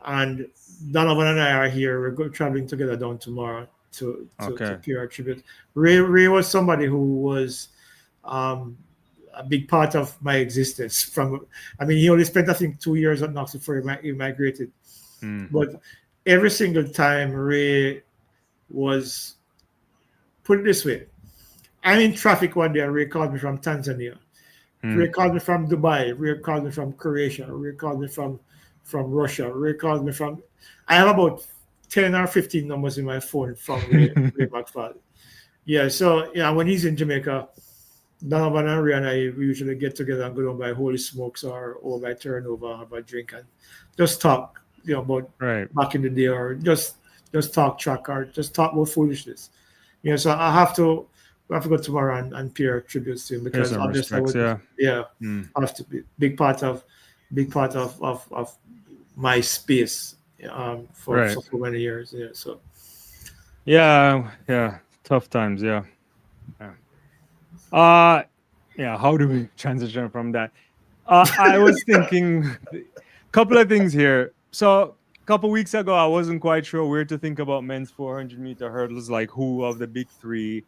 And Donovan and I are here. We're traveling together down tomorrow to pay our tribute. Ray was somebody who was a big part of my existence. He only spent, I think, 2 years at Knox before he migrated. But every single time Ray was, put it this way, I'm in traffic one day and Ray called me from Tanzania. Ray called me from Dubai. Ray called me from Croatia. Ray called me from Russia. Ray called me from... I have about 10 or 15 numbers in my phone from Ray McFarlane. Yeah, so when he's in Jamaica, Donovan and Ray and I usually get together and go down by Holy Smokes or over by Turnover, have a drink and just talk, about back in the day, or just talk track, or just talk about foolishness. So I have to go tomorrow and pay our tributes to him, because obviously have to be big part of my space for so many years. Yeah, so tough times. How do we transition from that? I was thinking a couple of things here. So a couple of weeks ago, I wasn't quite sure where to think about men's 400-meter hurdles, like who of the big three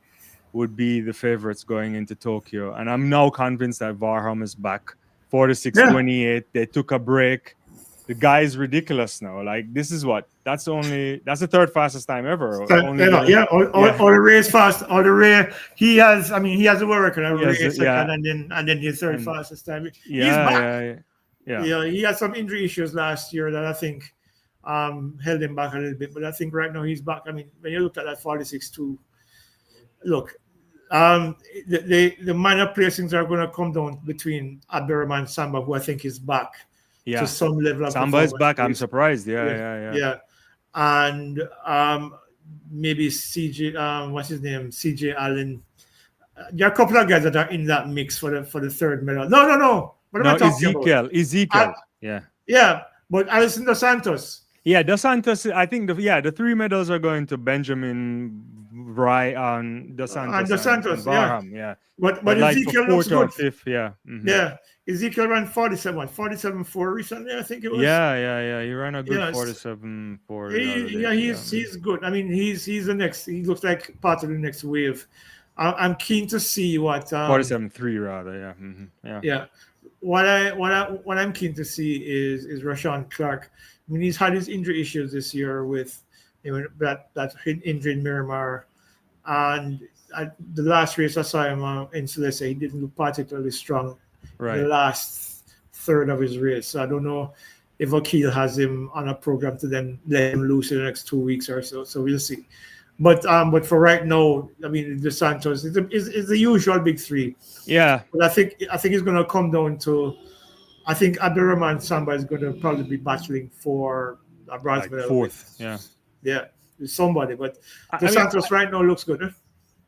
would be the favorites going into Tokyo. And I'm now convinced that Varham is back. 46.28. They took a break. The guy is ridiculous now. Like, this is that's the third fastest time ever. All the race fast. All the race. He has a work record. And then his third fastest time. He's back. He had some injury issues last year that I think held him back a little bit. But I think right now he's back. I mean, when you look at that 46.2, look, the minor placings are going to come down between Abderrahman and Samba, who I think is back to some level of Samba is back. I'm surprised. Yeah. And maybe CJ, what's his name? CJ Allen. There are a couple of guys that are in that mix for the third medal. No. What am I talking about? Ezekiel. Yeah, but Alison Dos Santos. Yeah, Dos Santos. I think the three medals are going to Benjamin, Dos Santos, and Varham. But like Ezekiel looks good. Fifth, Yeah, Ezekiel ran 47.4 recently, I think it was. Yeah. He ran a good 47.4. He's good. I mean, he's the next. He looks like part of the next wave. I'm keen to see what 47.3 rather. Yeah. What I'm keen to see is Rashawn Clark. I mean, he's had his injury issues this year with that injury in Miramar, and the last race I saw him in Silesia, he didn't look particularly strong in the last third of his race. So I don't know if Akil has him on a program to then let him loose in the next 2 weeks or so. So we'll see. But for right now, I mean, Dos Santos is the usual big three. Yeah. But I think it's going to come down to, I think Abderrahman Samba is going to probably be battling for a bronze medal. Fourth. Yeah, somebody. But Dos Santos right now looks good.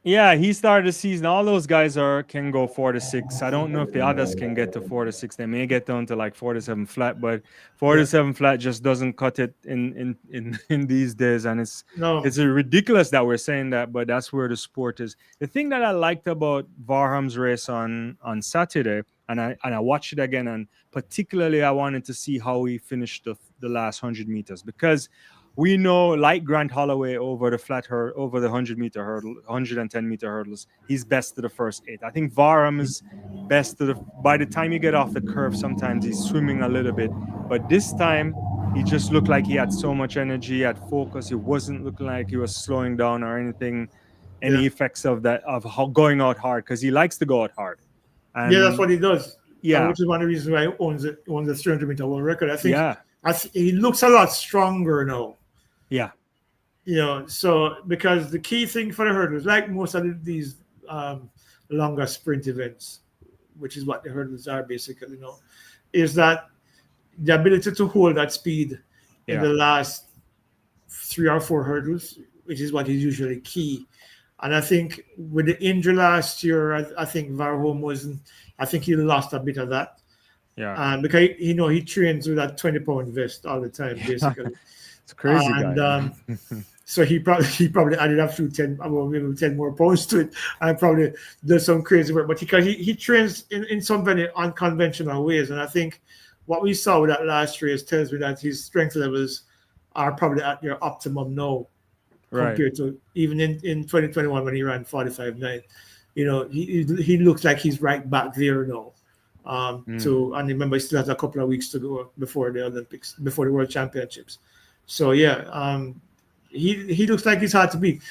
Yeah, he started the season. All those guys can go 4 to 6. I don't know if the others can get to 4 to 6. They may get down to like 4 to 7 flat, but four Yeah. to seven flat just doesn't cut it in in these days. And No. it's ridiculous that we're saying that, but that's where the sport is. The thing that I liked about Varham's race on Saturday, and I watched it again, and particularly I wanted to see how he finished the last 100 meters, because we know, like Grant Holloway over the over the 100-meter hurdle, 110-meter hurdles, he's best to the first 8. I think Varham is best to by the time you get off the curve, sometimes he's swimming a little bit. But this time, he just looked like he had so much energy, he had focus. He wasn't looking like he was slowing down or anything, Yeah. any effects of that, of how going out hard, because he likes to go out hard. Yeah, that's And what he does. yeah, Which is one of the reasons why he owns the 300-meter world record. I think yeah, he looks a lot stronger now. yeah, So because the key thing for the hurdles, like most of these longer sprint events, which is what the hurdles are basically, is that the ability to hold that speed in the last 3 or 4 hurdles, which is what is usually key. And I think with the injury last year, I think Varholm wasn't. I think he lost a bit of that. yeah. Because he trains with that 20-pound vest all the time, basically. It's a crazy And guy. so he probably added up to 10, well, maybe 10 more pounds to it, and probably does some crazy work. But because he trains in some very unconventional ways, and I think what we saw with that last race tells me that his strength levels are probably at their optimum now, compared to even in 2021 when he ran 45.9. He looks like he's right back there now. And remember, he still has a couple of weeks to go before the Olympics, before the World Championships. So he looks like he's hard to beat.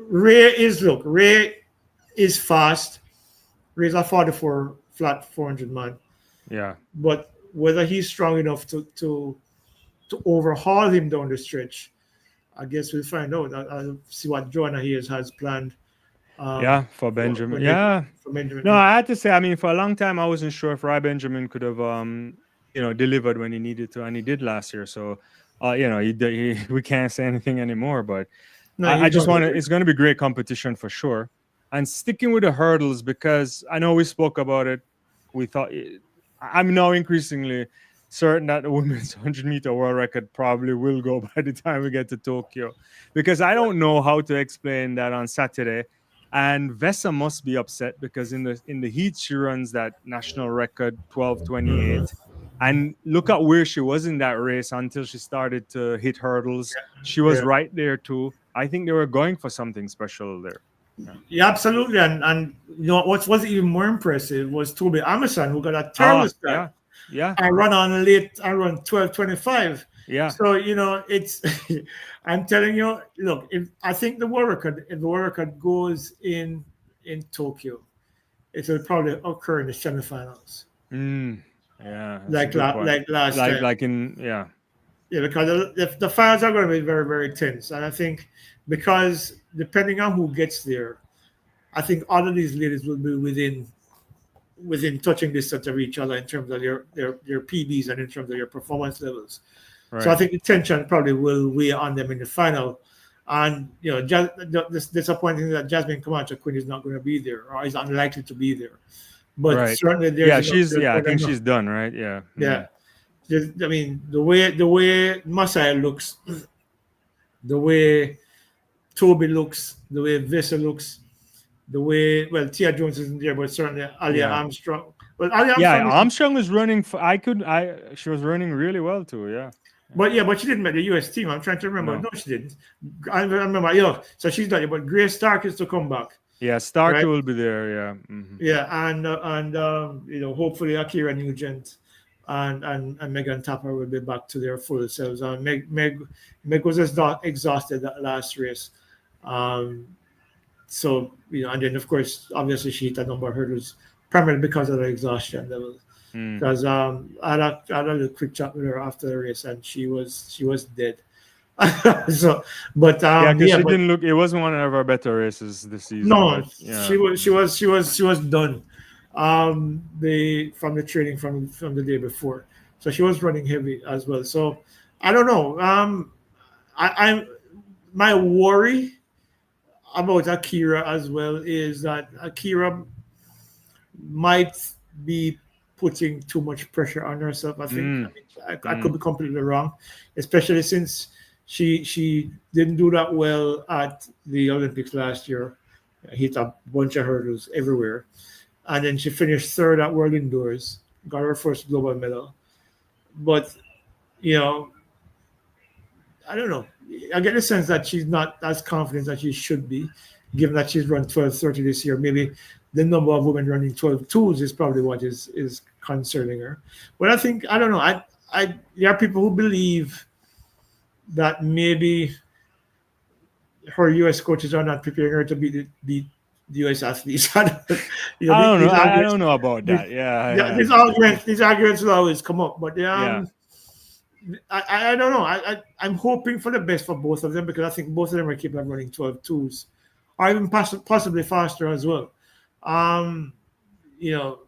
Ray is fast. Ray's a 44 flat 400 man. Yeah. But whether he's strong enough to overhaul him down the stretch, I guess we'll find out. I'll see what Joanna here has planned. For Benjamin. For Benjamin. No, I had to say, I mean, for a long time, I wasn't sure if Ry Benjamin could have, delivered when he needed to, and he did last year. So, we can't say anything anymore. But No, I just want to. It's going to be great competition for sure. And sticking with the hurdles, because I know we spoke about it. We thought I'm now increasingly certain that the women's 100-meter world record probably will go by the time we get to Tokyo, because I don't know how to explain that on Saturday. And Vesa must be upset because in the heat she runs that national record 12:28, and look at where she was in that race until she started to hit hurdles. She was right there too. I think they were going for something special there. Yeah, absolutely. And what was even more impressive was Toby Amerson, who got a terrible start. Yeah. I run 12:25. Yeah. So it's I'm telling you, look, if the world record goes in Tokyo, it will probably occur in the semifinals. Yeah. Like last time. Yeah, because the finals are going to be very, very tense. And I think because depending on who gets there, I think all of these ladies will be within touching distance of each other in terms of their PBs and in terms of their performance levels. Right. So I think the tension probably will weigh on them in the final. And this disappointing that Jasmine Camacho Quinn is not going to be there, or is unlikely to be there. But certainly there's I think she's done, right? Yeah. Yeah. I mean, the way Masai looks, the way Toby looks, the way Vesa looks, the way Tia Jones isn't there, but certainly Alia Armstrong. But Armstrong was running. She was running really well too. Yeah. But she didn't make the US team. I'm trying to remember. No, she didn't. I remember. So she's not. But Grace Stark is to come back. Yeah, Stark will be there. Yeah. Mm-hmm. Yeah, and hopefully Akira Nugent and Megan Tapper will be back to their full selves. And Meg was exhausted that last race. So and then of course, obviously she hit a number of hurdles, primarily because of the exhaustion levels. Because I had a little quick chat with her after the race, and she was dead. So, but she didn't look. It wasn't one of our better races this season. No, she was done. From the training from the day before, so she was running heavy as well. So I don't know. My worry about Akira as well is that Akira might be putting too much pressure on herself. I think. I Mm, mean, I could be completely wrong, especially since she didn't do that well at the Olympics last year. Hit a bunch of hurdles everywhere, and then she finished third at World Indoors, got her first global medal. But you know, I don't know. I get the sense that she's not as confident as she should be, given that she's run 12:30 this year. Maybe the number of women running 12:2s is probably what is concerning her. But I think I don't know. There are people who believe that maybe her U.S. coaches are not preparing her to beat the U.S. athletes. I don't know. These I arguments, don't know about these, that. Yeah, these arguments will always come up. But yeah. I don't know. I'm hoping for the best for both of them because I think both of them are capable of running 12:2s, or even possibly faster as well. Um, you know,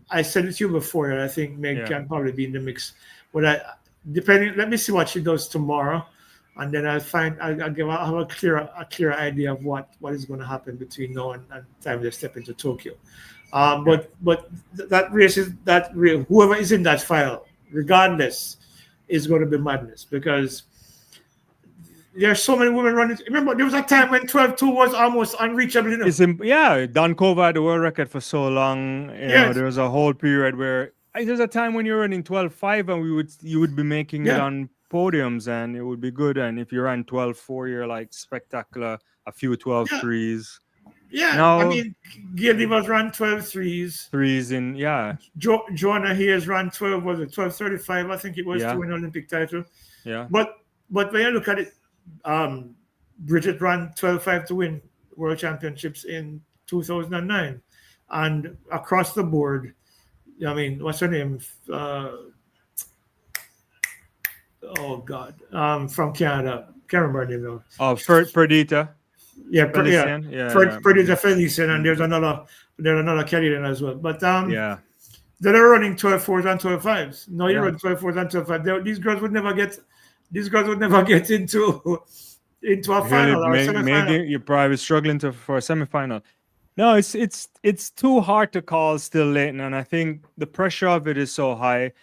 I said it to you before, and I think Meg Yeah. can probably be in the mix. But depending, let me see what she does tomorrow, and then I'll have a clear idea of what is going to happen between now and time they step into Tokyo. But that race whoever is in that final, regardless, is going to be madness because there are so many women running. Remember, there was a time when 12:2 was almost unreachable. Don Kova had the world record for so long. Yes. There was a whole period where there's a time when you're running 12:5 and you would be making it Yeah. on podiums and it would be good. And if you ran 12:4, you're like spectacular. A few 12:3s. Yeah. I Now mean, Gilly was run 12:3s. threes in Joanna Hayes ran 12:35? I think it was Yeah. to win an Olympic title. yeah. But when you look at it, Bridget ran 12:5 to win World Championships in 2009, and across the board, I mean, what's her name? Oh God, from Canada, can't remember her name now. Oh, Perdita. Yeah, Felician. Perdita Felician, and there's another Canadian as well. But Yeah. they're running 12:4s and 12:5s. No, you Yeah. run 12:4s and 12:5. These girls would never get. These girls would never get into a final or a semi-final. Maybe you're probably struggling for a semifinal. No, it's too hard to call still, Leighton, and I think the pressure of it is so high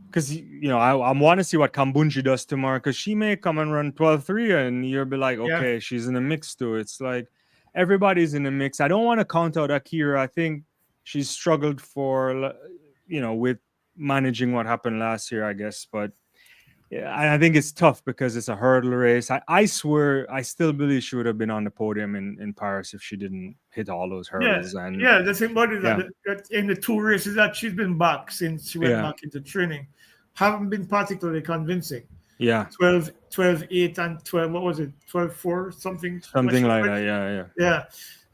because I want to see what Kambunji does tomorrow because she may come and run 12:3 and you'll be like, Yeah. okay, she's in the mix too. It's like everybody's in the mix. I don't want to count out Akira. I think she's struggled with managing what happened last year, I guess, but. Yeah, I think it's tough because it's a hurdle race. I swear, I still believe she would have been on the podium in Paris if she didn't hit all those hurdles. The thing about it is that in the two races that she's been back since she went back into training, haven't been particularly convincing. Yeah. 12:8 and 12. What was it? 12:4 something. Something like that. Yeah. Yeah.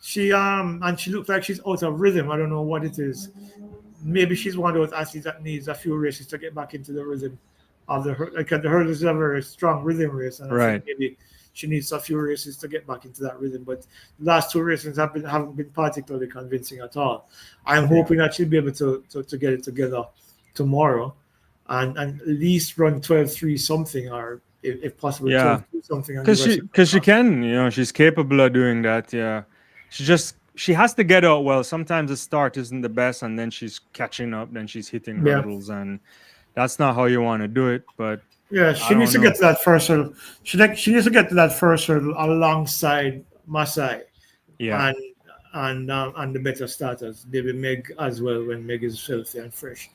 She and she looks like she's out of rhythm. I don't know what it is. Maybe she's one of those athletes that needs a few races to get back into the rhythm. The hurdles is a very strong rhythm race, and I think maybe she needs a few races to get back into that rhythm. But the last two races haven't been particularly convincing at all. I'm hoping that she'll be able to get it together tomorrow, and at least run 12:3 something, or if possible, 12:2 something. Because she can, she's capable of doing that. Yeah, she has to get out well. Sometimes the start isn't the best, and then she's catching up, then she's hitting hurdles and. That's not how you want to do it, but she needs to get to that first hurdle. She needs to get to that first hurdle alongside Masai, and the better starters, maybe Meg as well when Meg is healthy and fresh,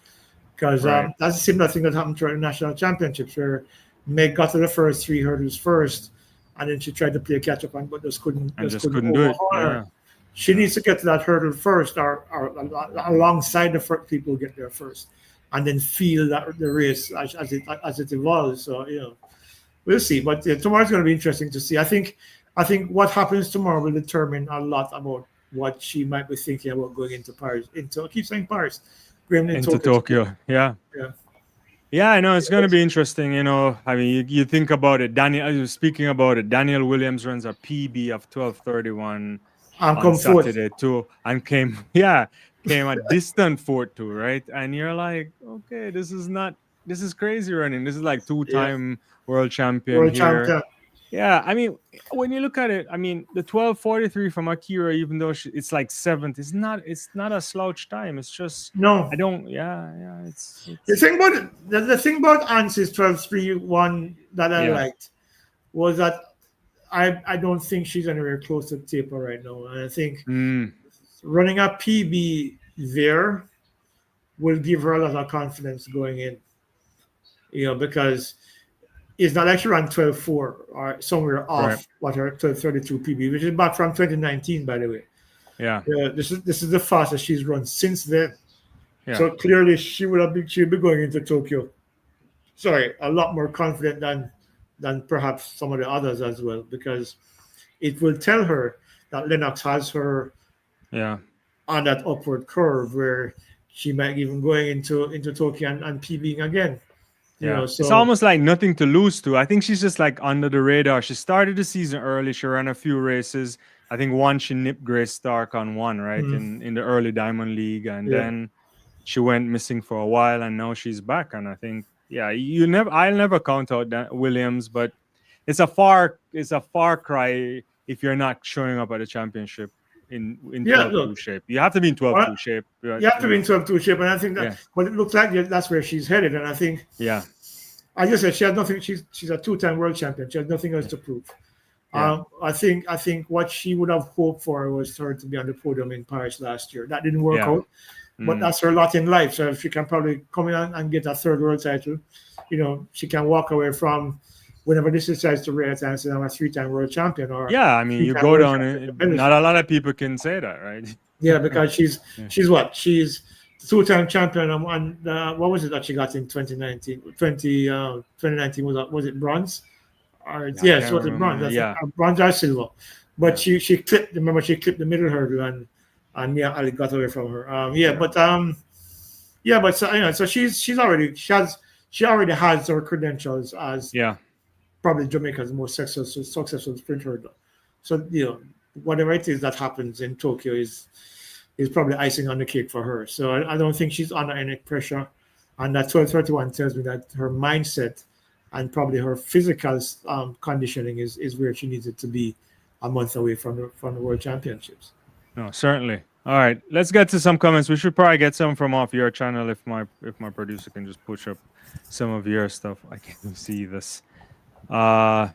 because that's a similar thing that happened to the national championships where Meg got to the first three hurdles first, and then she tried to play catch up but just couldn't do it. Yeah. She needs to get to that hurdle first, or alongside the first people who get there first. And then feel that the race as it evolves. So we'll see. But tomorrow's going to be interesting to see. I think what happens tomorrow will determine a lot about what she might be thinking about going into Paris. I keep saying Paris, going into Tokyo. Yeah. I know it's going to be interesting. I mean, you think about it. Speaking about it, Danielle Williams runs a PB of 12:31 on Saturday too, and came a distant fourth too, right? And you're like, okay, this is crazy running. This is like two-time world champion here. Yeah, I mean, when you look at it, I mean, the 12:43 from Akira, even though it's like seventh, it's not a slouch time. It's just No. I don't. Yeah, yeah. The It's thing about the thing about Ansys 12:31 that I yeah. liked was that I don't think she's anywhere close to taper right now. And I think Mm, running a PB there will give her a lot of confidence going in, because it's not like she ran 12:4 or somewhere right. off what her 12:32 PB, which is back from 2019, by the way. Yeah. Yeah, this is the fastest she's run since then. Yeah. So clearly she'll be going into Tokyo. Sorry, a lot more confident than perhaps some of the others as well, because it will tell her that Lennox has her Yeah. on that upward curve where she might even going into Tokyo and PBing again. Yeah. It's So almost like nothing to lose to. I think she's just like under the radar. She started the season early. She ran a few races. I think one she nipped Grace Stark on one, right? mm, In the early Diamond League. And yeah, then she went missing for a while and now she's back. And I think, yeah, I'll never count out Williams, but it's a far cry if you're not showing up at the championship in yeah. 12-2 Look, shape. You have to be in uh, 12-2 shape. you have to be in 12-2 shape, and I think that. Yeah. But it looks like that's where she's headed, and I think Yeah. I just said she has nothing. She's a two-time world champion. She has nothing else to prove. Yeah. I think what she would have hoped for was her to be on the podium in Paris last year. That didn't work Yeah. out, but that's her lot in life. So if she can probably come in and get a third world title, she can walk away from whenever this decides to retire and say I'm a three-time world champion or Yeah, I mean, you three-time go world down champion and not independently. a lot of people can say that, right? Yeah, because she's Yeah. she's what? She's two-time champion and what was it that she got in 2019? 2019 was it bronze? Or Yeah, I yes, can't was it bronze? remember. I think Yeah, bronze or silver. But yeah, she clipped. Remember, she clipped the middle hurdle and yeah, Ali got away from her. yeah, But so so she already has her credentials as yeah. probably Jamaica's most successful sprint hurdler. So whatever it is that happens in Tokyo is probably icing on the cake for her. So I don't think she's under any pressure. And that 12:31 tells me that her mindset and probably her physical conditioning is where she needs it to be a month away from the World Championships. No, certainly. All right, let's get to some comments. We should probably get some from off your channel if my producer can just push up some of your stuff. I can't see this. Not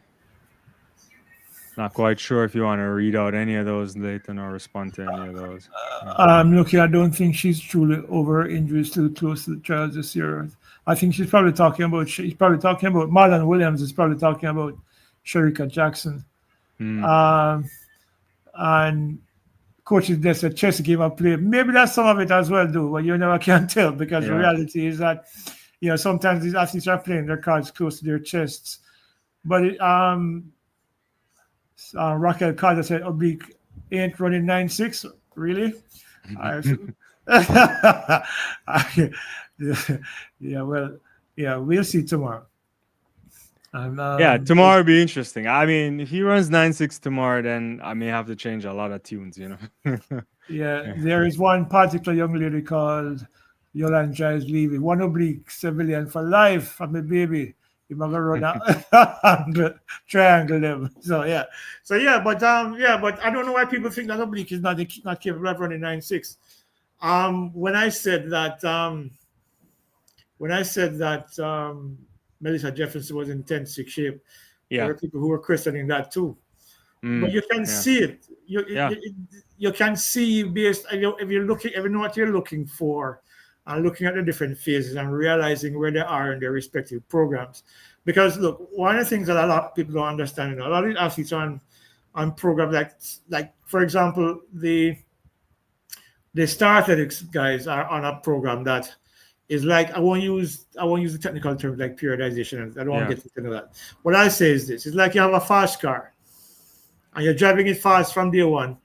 quite sure if you want to read out any of those, Leighton, or respond to any of those. Look, I don't think she's truly over. Her injury still close to the trials this year. I think she's probably talking about Marlon Williams is probably talking about Shereika Jackson. Hmm. And coaches just a chess game of play. Maybe that's some of it as well, though, but you never can tell because the Yeah. reality is that sometimes these athletes are playing their cards close to their chests. But Raquel Carter said Oblique ain't running 9.6. Really? We'll see tomorrow. And, Yeah, tomorrow will be interesting. I mean, if he runs 9.6 tomorrow, then I may have to change a lot of tunes, Yeah, there is one particular young lady called Yolanda Levy, one Oblique Seville for life from the baby. You're gonna run out triangle them. So but I don't know why people think that Oblique is not capable of running 9.6. When I said that Melissa Jefferson was in 10.6 shape, there were people who were questioning that too. But you can see it. You can see based if you're looking, if you know what you're looking for, and looking at the different phases and realizing where they are in their respective programs. Because look, one of the things that a lot of people don't understand, a lot of these athletes on programs like for example the Star Athletics guys are on a program that is like I won't use the technical terms like periodization. I don't want to get into that. What I say is this: it's like you have a fast car, and you're driving it fast from day one,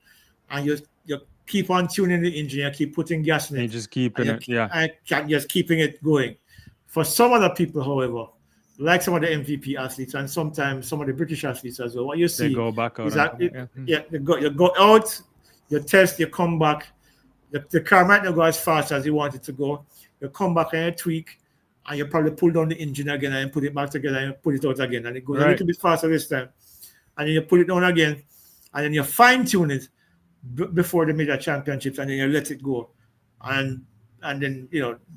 and you keep on tuning the engine, you keep putting gas in it, and just keeping it, and just keeping it going. For some other people, however, like some of the MVP athletes and sometimes some of the British athletes as well, what you see they go back out. is that you go out, you test, you come back. The car might not go as fast as you want it to go. You come back and you tweak, and you probably pull down the engine again and put it back together and put it out again, and it goes a little bit faster this time. and then you put it down again, and then you fine tune it before the major championships, and then you let it go, and then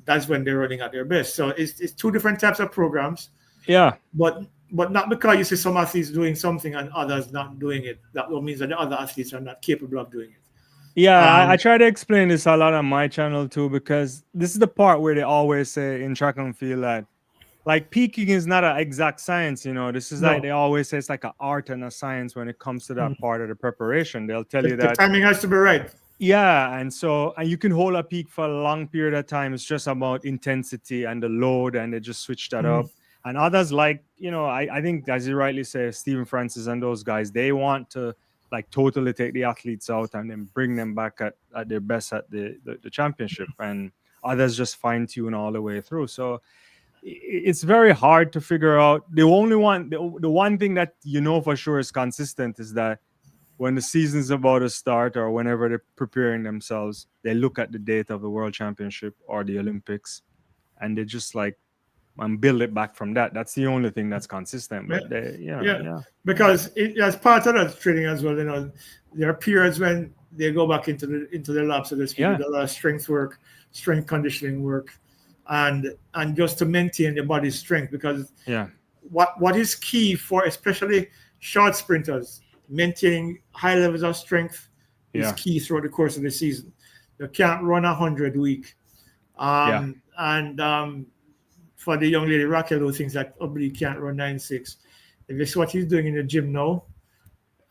that's when they're running at their best. So it's two different types of programs. Yeah. But not because you see some athletes doing something and others not doing it. That means that the other athletes are not capable of doing it. Yeah, I try to explain this a lot on my channel too, because this is the part where they always say in track and field that like peaking is not an exact science. This is like they always say it's like an art and a science when it comes to that part of the preparation. They'll tell you that the timing has to be right. Yeah, and you can hold a peak for a long period of time. It's just about intensity and the load, and they just switch that up. And others I think, as you rightly say, Stephen Francis and those guys, they want to like totally take the athletes out and then bring them back at their best at the championship. And others just fine tune all the way through. So it's very hard to figure out. The one thing that for sure is consistent is that when the season's about to start or whenever they're preparing themselves, they look at the date of the World Championship or the Olympics, and they just and build it back from that. That's the only thing that's consistent. But because as part of that training as well, there are periods when they go back into the lab, so there's a lot of strength work, strength conditioning work, and just to maintain the body's strength. Because what is key for especially short sprinters, maintaining high levels of strength is key throughout the course of the season. You can't run 100 week. And for the young lady Raquel who thinks that Oblique can't run 9.6, if you see what he's doing in the gym now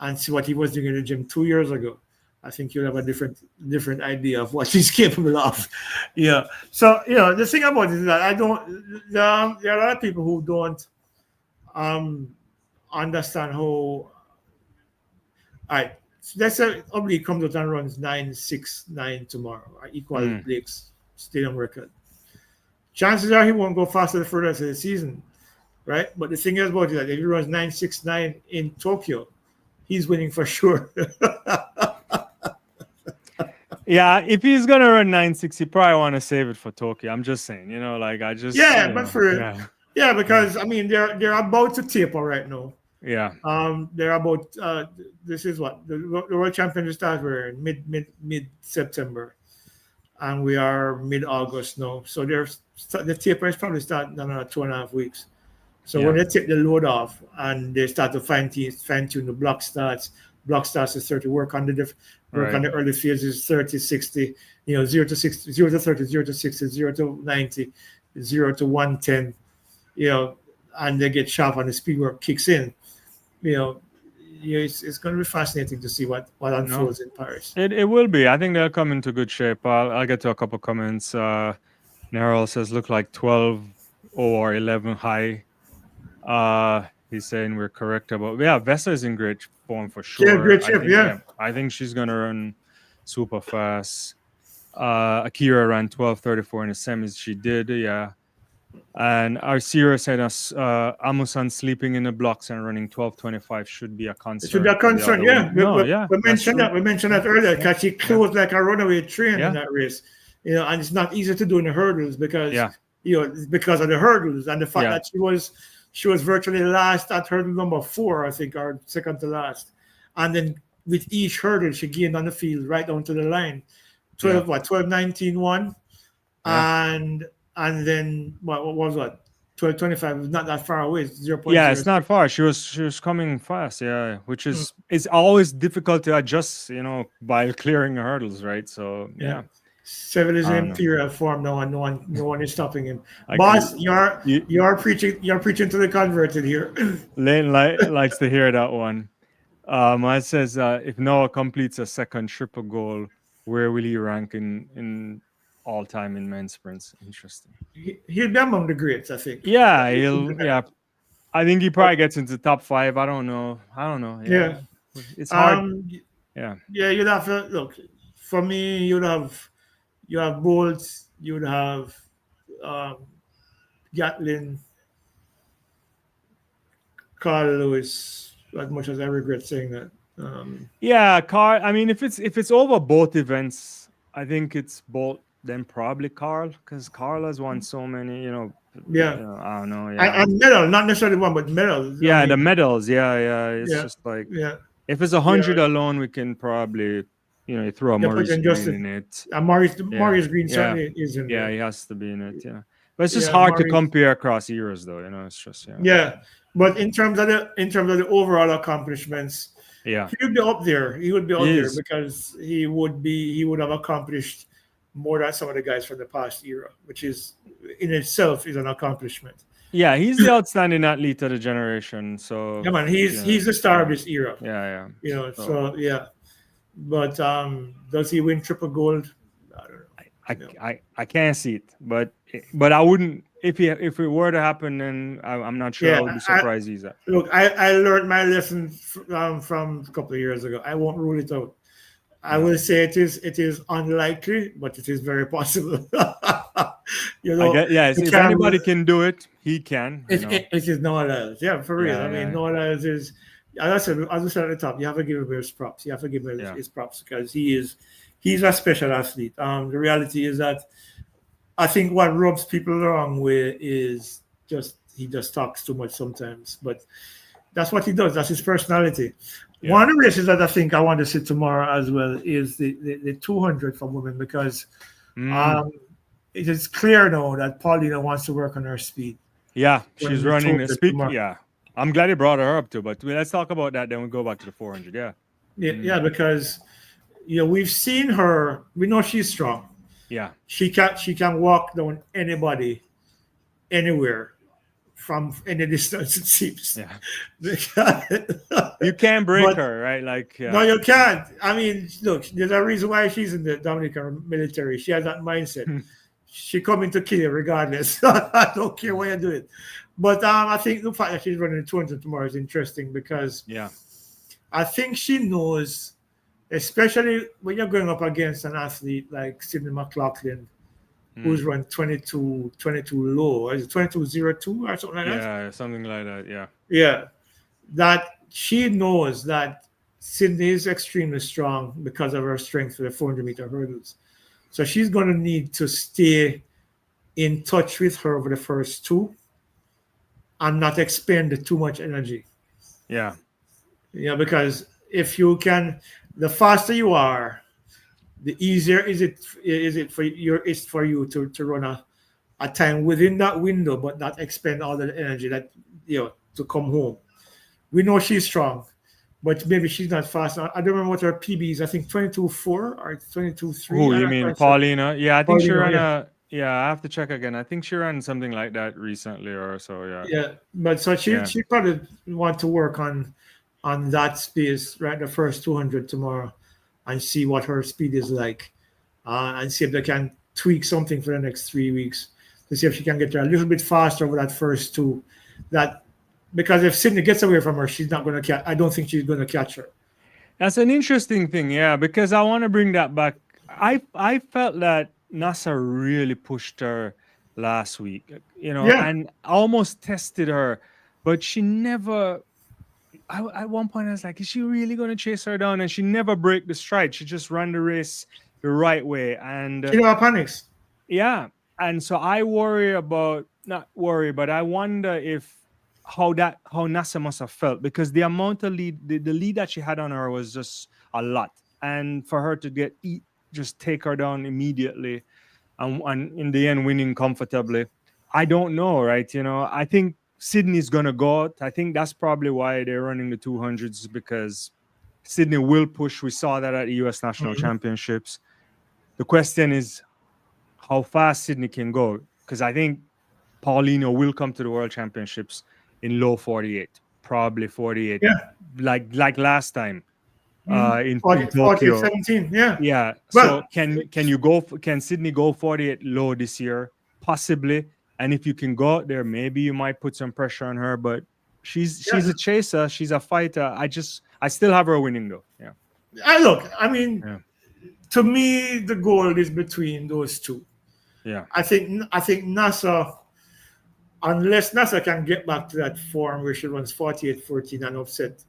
and see what he was doing in the gym 2 years ago, I think you'll have a different idea of what he's capable of. Yeah. So the thing about it is that there are a lot of people who don't understand how. All right, so let's say Oblique comes out and runs 9.69 tomorrow, equal Blake's stadium record. Chances are he won't go faster for the rest of the season, right? But the thing is about it that if he runs 9.69 in Tokyo, he's winning for sure. Yeah, if he's gonna run 9.6, he probably want to save it for Tokyo. I'm just saying, but for because I mean they're about to taper right now. Yeah. They're about this is what the World Championship starts in mid September, and we are mid-August now. So the taper is probably starting in another 2.5 weeks. So when they take the load off and they start to fine tune the block starts is 30. Work on the early phases 30, 60. 0 to 60, 0 to 30, 0 to 60, 0 to 90, 0 to 110. And they get sharp and the speed work kicks in. It's going to be fascinating to see what unfolds in Paris. It will be. I think they'll come into good shape. I'll get to a couple comments. Nerol says, look like 12 or 11 high. He's saying we're correct about. Yeah, Vesa is in great form for sure. Yeah, great shape, I think she's going to run super fast. Akira ran 12:34 in the semis. She did, yeah. And Arcira said Amusan sleeping in the blocks and running 12:25 should be a concern. It should be a concern, yeah. We mentioned that earlier because she closed like a runaway train in that race. And it's not easy to do in the hurdles because because of the hurdles and the fact that she was virtually last at hurdle number 4, I think, or second to last. And then with each hurdle she gained on the field right down to the line. 12:19.1 and then what was 12:25 is not that far away. It's 0.0. Yeah, it's not far. She was coming fast, which is it's always difficult to adjust, by clearing the hurdles, right? So Seville is in imperial form now, and no one is stopping him. Boss, you're preaching to the converted here. Leighton likes to hear that one. It says if Noah completes a second triple goal, where will he rank in all time in men's sprints? Interesting. He'll be among the greats, I think. Yeah, I think he probably gets into top 5. I don't know. Yeah. It's hard. Yeah, you'd have to look. For me, you have Bolt, you'd have Gatlin, Carl Lewis, as much as I regret saying that. Carl. I mean, if it's over both events, I think it's Bolt, then probably Carl, because Carl has won so many, Yeah. I don't know. Yeah. And medal, not necessarily one, but medals. Yeah, the medals. Yeah. It's Yeah. just like Yeah. if it's 100 alone, we can probably, you throw a Yeah, but Maurice then Green Justin, in it. Maurice Green Yeah. certainly is in Yeah, there. he has to be in it. Yeah. But it's just Yeah, hard to Maurice. compare across years, though. It's just Yeah, but in terms of the overall accomplishments, yeah. he would be up there. He would be He up there is. because he would have accomplished more than some of the guys from the past era, which is in itself is an accomplishment. Yeah, he's the outstanding athlete of the generation. So Yeah, man, he's the star of this era. yeah. So yeah. But does he win triple gold? I don't know. I can't see it, but I wouldn't if it were to happen. Then I'm not sure. I would be surprised either. Look, I learned my lesson from a couple of years ago. I won't rule it out. I will say it is unlikely, but it is very possible. If anybody can do it, he can. It is Noah Lyles. Yeah, for real. Noah Lyles is, as I said at the top, you have to give him his props. You have to give him his props because he's a special athlete. The reality is that I think what rubs people the wrong way is he just talks too much sometimes. But that's what he does. That's his personality. Yeah. One of the races that I think I want to see tomorrow as well is the 200 for women because it is clear now that Paulino wants to work on her speed. Yeah, she's running the speed. Tomorrow. Yeah, I'm glad you brought her up too. But let's talk about that. Then we'll go back to the 400. Yeah, because we've seen her. We know she's strong. Yeah, she can walk down anybody, anywhere. From any distance, it seems. Yeah. You can't break her, right? No, you can't. I mean, look, there's a reason why she's in the Dominican military. She has that mindset. She coming to kill you regardless. I don't care what you do it. But I think the fact that she's running 200 tomorrow is interesting because I think she knows, especially when you're going up against an athlete like Sydney McLaughlin, who's run 22 low. Is it 22.02 or something like that? Yeah, something like that, yeah. Yeah. That she knows that Sydney is extremely strong because of her strength for the 400-meter hurdles. So she's going to need to stay in touch with her over the first two and not expend too much energy. Yeah. Yeah, because if you can, the faster you are, the easier is it for you to run a time within that window, but not expend all the energy that to come home. We know she's strong, but maybe she's not fast. I don't remember what her PB is. I think 22.4 or 22.3. Who you mean, Paulina? Yeah, I think she ran I have to check again. I think she ran something like that recently or so. Yeah. Yeah, but so she probably want to work on that space right the first 200 tomorrow. And see what her speed is like, and see if they can tweak something for the next 3 weeks to see if she can get there a little bit faster over that first two. Because if Sydney gets away from her, she's not going to catch. I don't think she's going to catch her. That's an interesting thing, because I want to bring that back. I felt that NASA really pushed her last week, and almost tested her, but she never. At one point, I was like, is she really going to chase her down? And she never broke the stride. She just ran the race the right way. And she never panics. Yeah. And so I not worry, but I wonder how NASA must have felt, because the amount of lead, the lead that she had on her was just a lot. And for her to just take her down immediately and in the end winning comfortably, I don't know, right? I think Sydney's going to go out. I think that's probably why they're running the 200s, because Sydney will push. We saw that at the U.S. National Championships. The question is how fast Sydney can go, because I think Paulino will come to the World Championships in low 48, probably 48, like last time in Tokyo. 17, yeah. So can Sydney go 48 low this year? Possibly. And if you can go out there, maybe you might put some pressure on her. But she's a chaser. She's a fighter. I still have her winning though. Yeah. To me, the goal is between those two. Yeah. I think NASA, unless NASA can get back to that form where she runs 48-14 and upset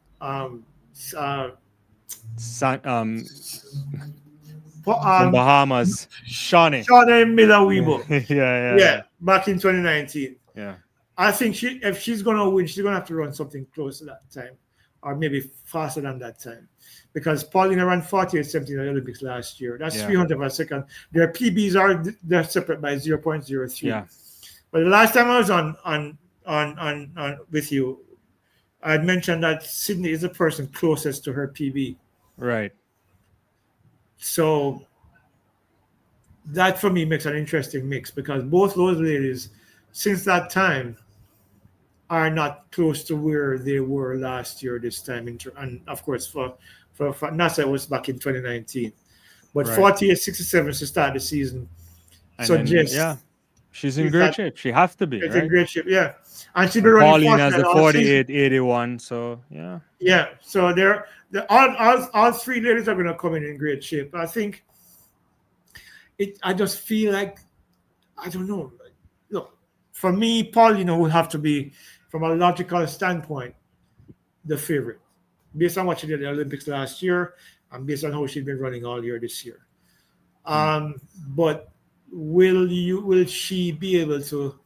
From Bahamas, Shawnee. Miller-Weibo. Yeah. Back in 2019. Yeah. I think if she's gonna win, she's gonna have to run something close to that time, or maybe faster than that time, because Paulino ran 48.17 in the Olympics last year. That's 300 per second. Their PBs they're separate by 0.03. Yeah. But the last time I was on with you, I had mentioned that Sydney is the person closest to her PB. Right. So that for me makes an interesting mix, because both those ladies, since that time, are not close to where they were last year this time. And of course, for NASA, it was back in 2019. But 48.67 to start the season. She's in great shape. She has to be. She's right? in great shape, yeah. And she's been running Pauline has a 48.81, so yeah. Yeah, so all three ladies are going to come in great shape. I think I just feel like, I don't know. Look, for me, Paulino would have to be, from a logical standpoint, the favorite, based on what she did at the Olympics last year and based on how she's been running all year this year. But will she be able to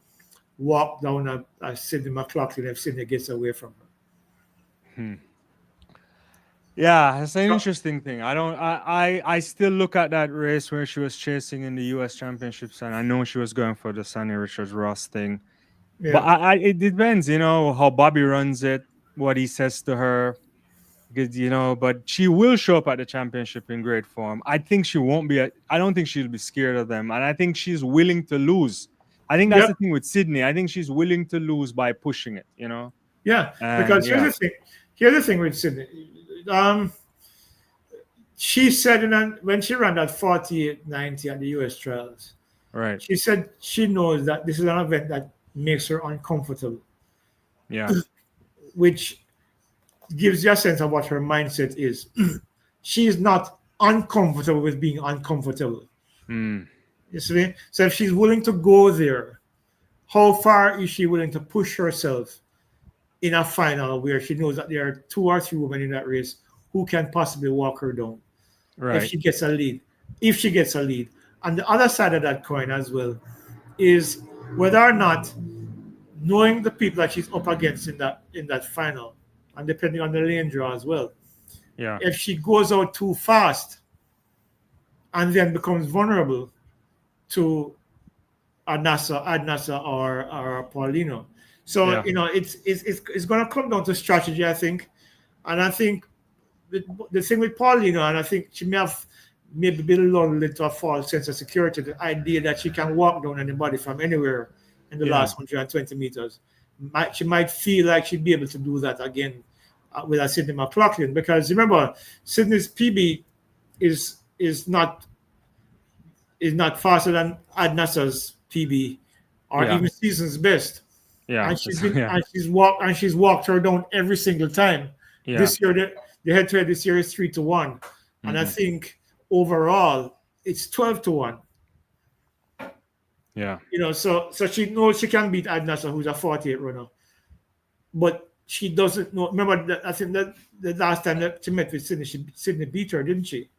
walk down a Sydney McLaughlin if Sydney gets away from her? Yeah, it's an interesting thing. I still look at that race where she was chasing in the US Championships, and I know she was going for the Sonny Richards-Ross thing. Yeah. But it depends, how Bobby runs it, what he says to her. Because, but she will show up at the championship in great form. I think she won't be. I don't think she'll be scared of them, and I think she's willing to lose. I think that's the thing with Sydney. I think she's willing to lose by pushing it. Yeah, because here's the thing with Sydney. She said when she ran that 48.90 at the US trials, right? She said she knows that this is an event that makes her uncomfortable. Yeah, which gives you a sense of what her mindset is. She is not uncomfortable with being uncomfortable. You see? So if she's willing to go there, how far is she willing to push herself in a final where she knows that there are 2 or 3 women in that race who can possibly walk her down if she gets a lead? And the other side of that coin as well is whether or not, knowing the people that she's up against in that final, and depending on the lane draw as well. Yeah. If she goes out too fast and then becomes vulnerable to Adnasa or Paulino. So, it's going to come down to strategy, I think. And I think the thing with Paulino, and I think she may have maybe lulled into a false sense of security, the idea that she can walk down anybody from anywhere in the last 120 meters. She might feel like she'd be able to do that again with a Sydney McLaughlin, because remember, Sydney's PB is not faster than Adnasa's PB or even season's best. Yeah, and she's walked her down every single time. Yeah. This year, the head-to-head this year is 3-1, and I think overall it's 12-1. Yeah. So she knows she can beat Adnasa, who's a 48 runner. But she doesn't know. Remember, I think that the last time that she met with Sydney, Sydney beat her, didn't she?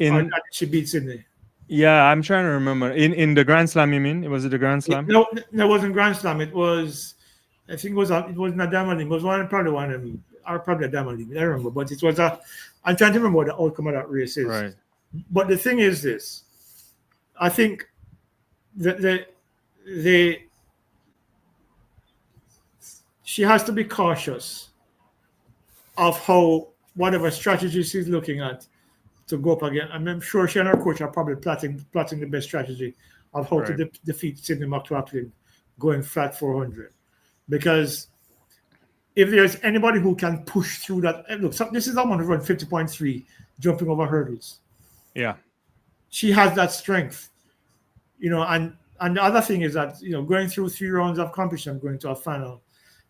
Or did she beat Sydney? Yeah, I'm trying to remember. In the Grand Slam, you mean? Was it the Grand Slam? No, it wasn't Grand Slam. It was, I think it was a Diamond League. It was probably a Diamond League. I don't remember. But it was I'm trying to remember what the outcome of that race is. Right. But the thing is this. I think she has to be cautious of how whatever strategy she's looking at to go up again. I'm sure she and her coach are probably plotting the best strategy of how to defeat Sydney McLaughlin going flat 400. Because if there's anybody who can push through that, look, this is someone who run 50.3 jumping over hurdles. Yeah. She has that strength, and the other thing is that, going through 3 rounds of competition, going to a final,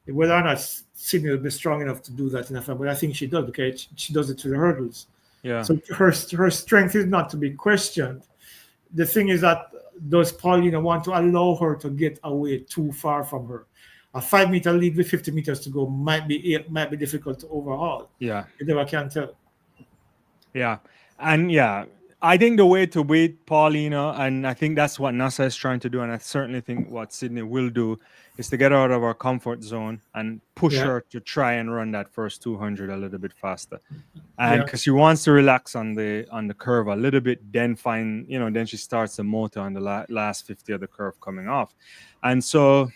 whether or not Sydney will be strong enough to do that in a final, but I think she does, because she does it through the hurdles. Yeah. So her strength is not to be questioned. The thing is that, does Paulino want to allow her to get away too far from her? A 5-meter lead with 50 meters to go might be difficult to overhaul. Yeah. You never can tell. Yeah. And I think the way to beat Paulino, and I think that's what NASA is trying to do, and I certainly think what Sydney will do, is to get her out of her comfort zone and push her to try and run that first 200 a little bit faster. And because she wants to relax on the curve a little bit, then then she starts the motor on the last 50 of the curve coming off. And so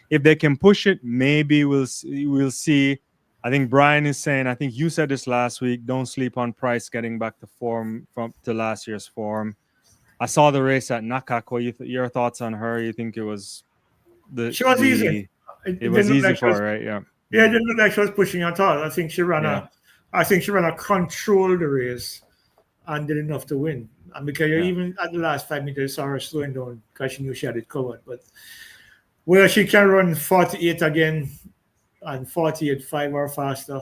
if they can push it, maybe we'll see. I think Brian is saying, I think you said this last week, don't sleep on Price getting back to form to last year's form. I saw the race at Nakak. Your thoughts on her? You think it was she was easy. It was easy for her, right? Yeah. Yeah, it didn't look like she was pushing at all. I think she ran a controlled race and did enough to win. And because even at the last 5 meters, you saw her slowing down because she knew she had it covered. But whether she can run 48 again and 48.5 or faster,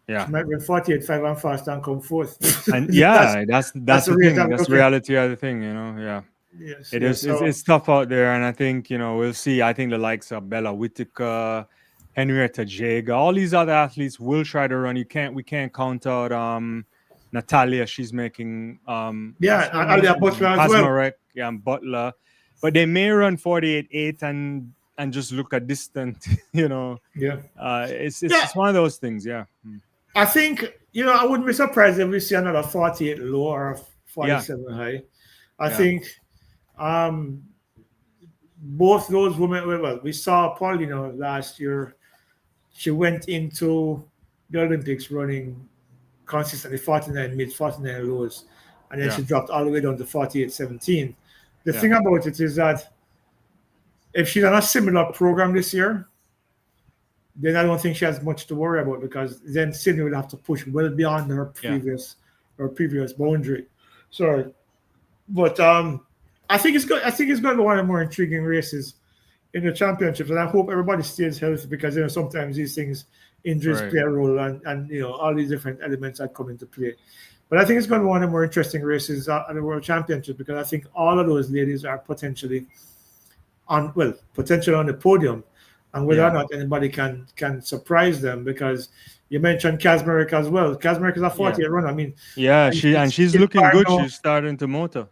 she might run 48.5 and faster and come fourth. And that's the thing. That's the reality of the thing, Yeah. Yes, it is. It's tough out there, and I think we'll see. I think the likes of Bella Whittaker, Henrietta Jager, all these other athletes will try to run. We can't count out Natalia. She's making Alia Butler as well. And Butler, but they may run 48.8 and just look at distant. It's one of those things. Yeah. I think I wouldn't be surprised if we see another 48 low or 47 high. I think. Both those women, well, we saw Paulino last year. She went into the Olympics running consistently 49 mids, 49 lows, and then she dropped all the way down to 48.17. The thing about it is that if she's on a similar program this year, then I don't think she has much to worry about, because then Sydney will have to push well beyond her previous boundary. Sorry, but I think it's good. I think it's going to be one of the more intriguing races in the championships, and I hope everybody stays healthy, because sometimes these things, injuries play a role, and all these different elements that come into play. But I think it's going to be one of the more interesting races at the World Championships, because I think all of those ladies are potentially on the podium, and whether or not anybody can surprise them, because you mentioned Kazmarek as well. Kazmarek is a 48 runner. I mean, she's looking good. She's starting to motor.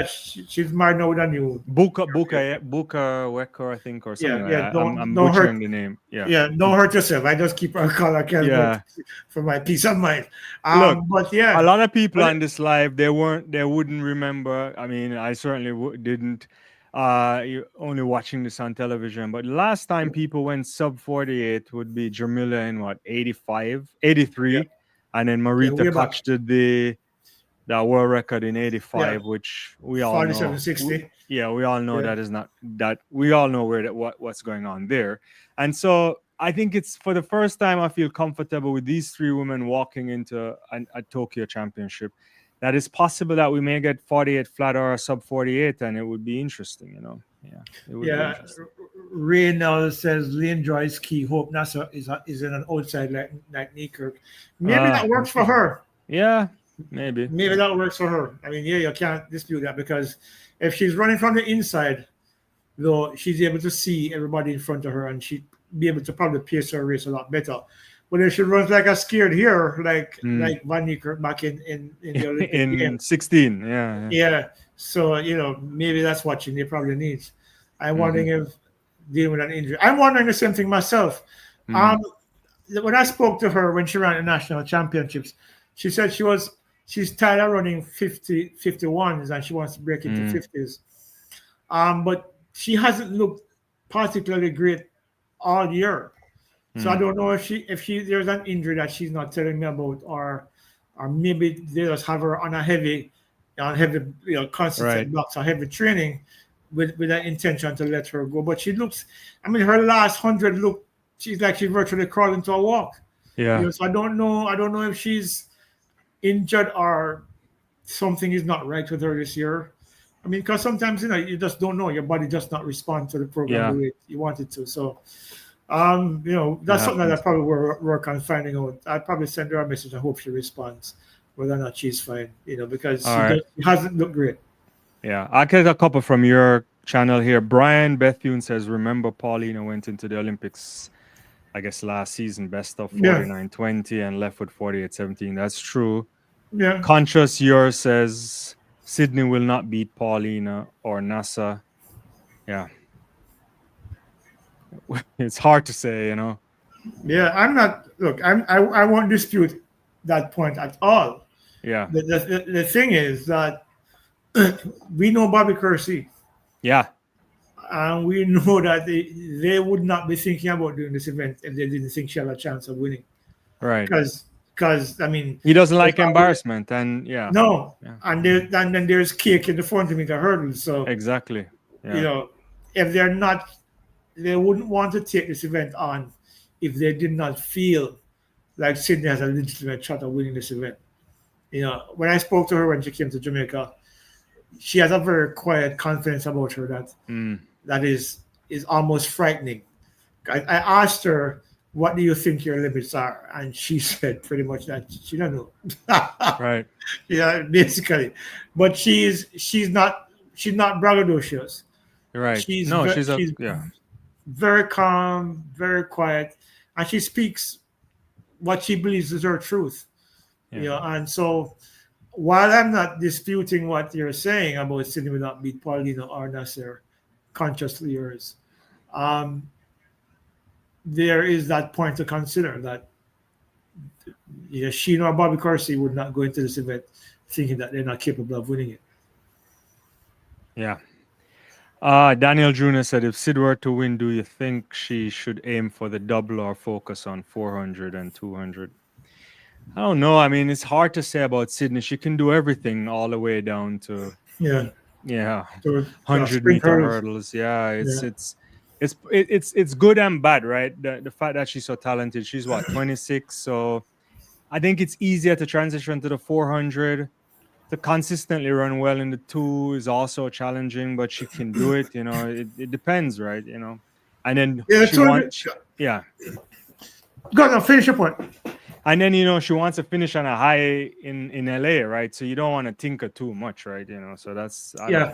She's married now with a new Buka Wecker, I think, or something. I'm butchering the name. Don't hurt yourself. I just keep her calling Kazmarek for my peace of mind. But a lot of people on this live, they wouldn't remember. I mean, I certainly didn't. You're only watching this on television, but last time people went sub 48 would be Jamila in 83, and then Marita Koch did the world record in 85, which we all know. 47.60. We all know that is not that. We all know what's going on there, and so I think it's for the first time I feel comfortable with these three women walking into a Tokyo Championship. That it's possible that we may get 48 flat or a sub 48, and it would be interesting, It would be interesting. Ray now says Lane Joyce key hope NASA is in an outside like Newkirk. Maybe that works for her. Yeah, maybe. Maybe that works for her. I mean, you can't dispute that, because if she's running from the inside, though, she's able to see everybody in front of her, and she'd be able to probably pace her race a lot better. But if she runs like a scared here, like Van Niekerk back in the Olympic in 16, So maybe that's what she probably needs. I'm wondering if dealing with an injury. I'm wondering the same thing myself. When I spoke to her when she ran the national championships, she said she's tired of running 51s and she wants to break into 50s. But she hasn't looked particularly great all year. So I don't know if there's an injury that she's not telling me about, or maybe they just have her on heavy constant blocks or heavy training with that intention to let her go. But she looks, I mean, her last 100 she's like she virtually crawled into a walk. Yeah. So I don't know if she's injured or something is not right with her this year. I mean, because sometimes you just don't know, your body just not respond to the program the way you want it to. So. That's something that I probably work on finding out. I'd probably send her a message. I hope she responds, whether or not she's fine. Because she hasn't looked great. Yeah, I get a couple from your channel here. Brian Bethune says, "Remember, Paulino went into the Olympics, I guess last season, best of 49.20 and left with 48.17. That's true. Yeah. Conscious Yours says Sydney will not beat Paulina or NASA. Yeah. It's hard to say, you know. Yeah. I'm not. Look, I won't dispute that point at all. Yeah. The thing is that we know Bobby Kersey, Yeah. and we know that they would not be thinking about doing this event if they didn't think she had a chance of winning. Right. Because I mean, He doesn't there's like embarrassment, and yeah. no, Yeah. and then there's cake in the 400-meter hurdle. So Exactly. Yeah. you know, if they're not, they wouldn't want to take this event on if they did not feel like Sydney has a legitimate shot of winning this event. You know, when I spoke to her when she came to Jamaica, she has a very quiet confidence about her that is almost frightening. I asked her, "What do you think your limits are?" And she said pretty much that she don't know. Right. Yeah, basically, but she's not braggadocious. Right. She's No, ve- she's a she's yeah. very calm, very quiet, and she speaks what she believes is her truth. You know, and so while I'm not disputing what you're saying about Sydney will not beat Paulino or Nasser, consciously yours, um, there is that point to consider that she nor Bobby Kersey would not go into this event thinking that they're not capable of winning it. Yeah. Daniel Jr. said, if Sid were to win, do you think she should aim for the double or focus on 400 and 200? I don't know. I mean, it's hard to say about Sydney. She can do everything all the way down to Yeah. So, 100-meter hurdles. Yeah, it's good and bad, right? The fact that she's so talented. She's what, 26? So I think it's easier to transition to the 400. To consistently run well in the 2 is also challenging, but she can do it. You know, it depends, right? You know, and then she wants, yeah. Go on, finish your point. And then she wants to finish on a high in LA, right? So you don't want to tinker too much, right? You know, so that's yeah.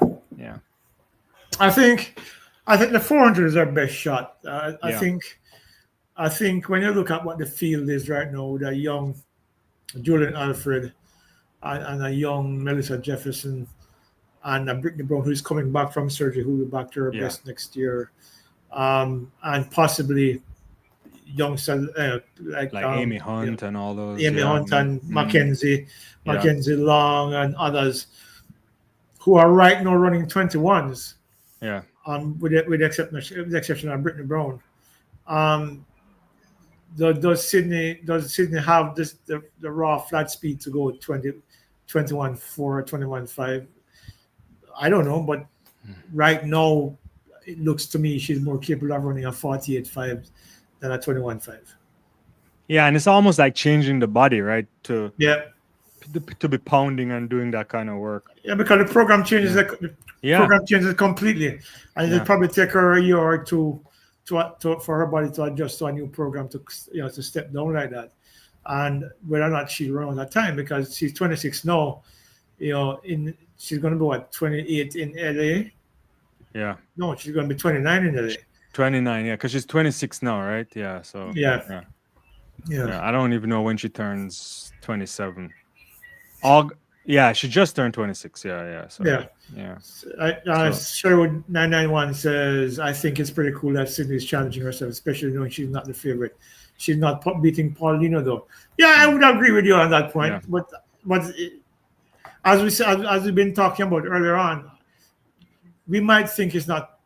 I think the 400 is our best shot. I think when you look at what the field is right now, with a young Julian Alfred and a young Melissa Jefferson and a Brittany Brown who's coming back from surgery, who will be back to her best next year, and possibly youngsters like Amy Hunt and all those. Amy Hunt and Mackenzie Long and others who are right now running 21s. Yeah. With the exception of Brittany Brown. Does Sydney have the raw flat speed to go 21.4, 21.5? I don't know, but right now it looks to me she's more capable of running a 48.5 than a 21.5. Yeah, and it's almost like changing the body, right? To be pounding and doing that kind of work. Yeah, because the program changes. Program changes completely, and it'll probably take her a year or two for her body to adjust to a new program to step down like that. And whether or not she'll run that time, because she's 26 now, she's going to be what, 28 in LA? Yeah. No, she's going to be 29 in LA. 29, yeah, because she's 26 now, right? Yeah, so yeah. I don't even know when she turns 27. She just turned 26. So Sherwood 991 says, I think it's pretty cool that Sydney is challenging herself, especially knowing she's not the favorite. She's not beating Paulino though. Yeah, I would agree with you on that point. Yeah. But as we've been talking about earlier on, we might think she's not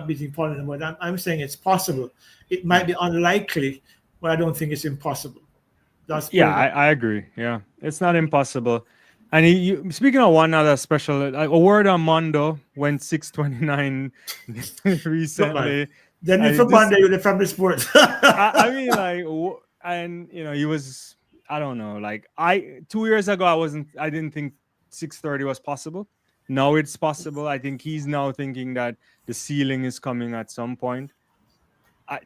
beating Paulino, but I'm saying it's possible. It might be unlikely, but I don't think it's impossible. I agree. Yeah, it's not impossible. And speaking of one other special, a word on Mondo went 6:29 recently. Then it's from Monday, you're from the sports. I mean, he was, I don't know, 2 years ago, I didn't think 6:30 was possible. Now it's possible. I think he's now thinking that the ceiling is coming at some point.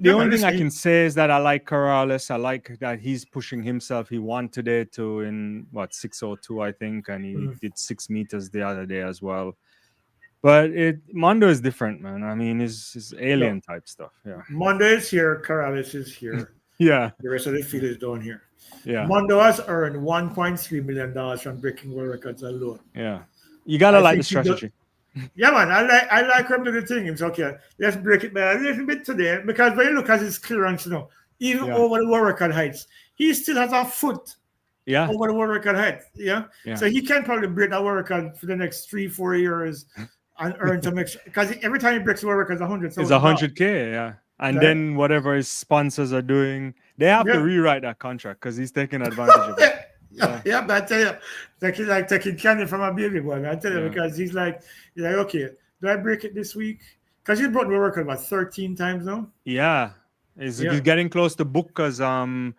The only thing I can say is that I like Corrales. I like that he's pushing himself. He won today in 6:02, I think, and he did 6 meters the other day as well. But Mondo is different, man. I mean, it's alien type stuff. Yeah. Mondo is here. Corrales is here. Yeah. The rest of the field is down here. Yeah. Mondo has earned $1.3 million from breaking world records alone. Yeah. You gotta I like the think he does- strategy. Yeah, man, I like him to the thing. It's okay. Let's break it down a little bit today because when you look at his clearance, even Yeah. over the world record heights, he still has a foot Yeah. over the world record height. Yeah? Yeah. So he can probably break that world record for the next 3-4 years and earn some extra. Because every time he breaks the world record, it's 100. It's 100K, yeah. And Right. then whatever his sponsors are doing, they have to Yeah. rewrite that contract because he's taking advantage of it. Yeah, but I tell you, taking candy from a baby boy. Man. I tell you, Yeah. because he's like, okay, do I break it this week? Because he's broken the world record about 13 times now. Yeah. He's Yeah. getting close to Booker's Yeah.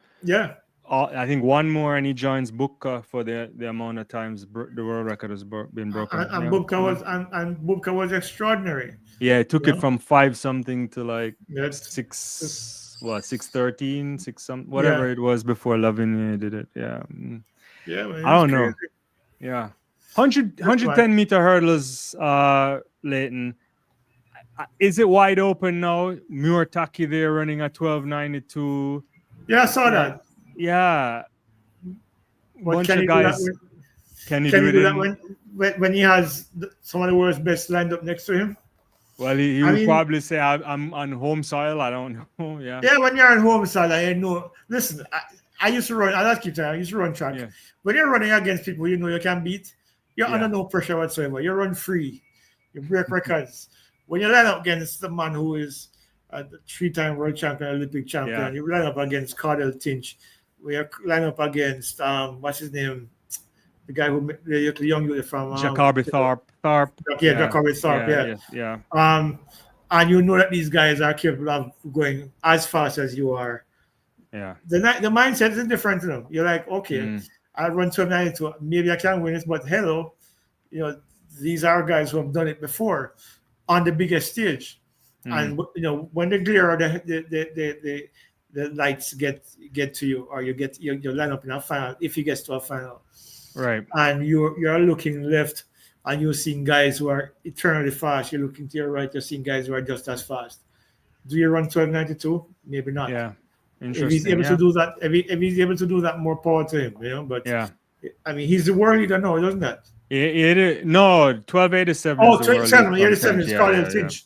I think one more and he joins Booker for the amount of times the world record has been broken. And Yeah. Bubka was extraordinary. Yeah, it took Yeah. it from 5 something to like Yes. 613, 6 some whatever it was before Lavigne did it. Yeah. Yeah, man, I don't know. crazy. Yeah. 110-meter hurdles, Leighton. Is it wide open now? Murataki there running at 12:92. Yeah, I saw that. Yeah. But Bunch can of he guys. do that Can he Can do you it do that in- when he has some of the world's best lined up next to him? Well, he I would mean- probably say, I'm on home soil. I don't know. Yeah. Yeah, when you're on home side, I know. Listen, I used to run. I like you to. I used to run track. Yeah. When you're running against people you know you can beat, you're Yeah. under no pressure whatsoever. You run free. You break records. When you line up against the man who is a 3-time world champion, Olympic champion, Yeah. you line up against Cardell Tinch. We line up against what's his name, the guy who the young youth from Jacoby Thorpe. Jacoby Thorpe. Yeah. And you know that these guys are capable of going as fast as you are. Yeah. The mindset is different to them. You're like, okay, Mm. I run 1292, maybe I can win this, but hello, these are guys who have done it before on the biggest stage. And when the glare or the lights get to you, or you line up in a final, if you get to a final, Right. and you're looking left and you're seeing guys who are eternally fast, you're looking to your right, you're seeing guys who are just as fast. Do you run 1292? Maybe not. Yeah. If he's Interesting. able Yeah. to do that, if he's able to do that, more power to him, But Yeah. I mean, he's the world leader now, doesn't that? No, 1287. Oh, is the world 27, league 87 is content. Cardell Yeah. Tinch.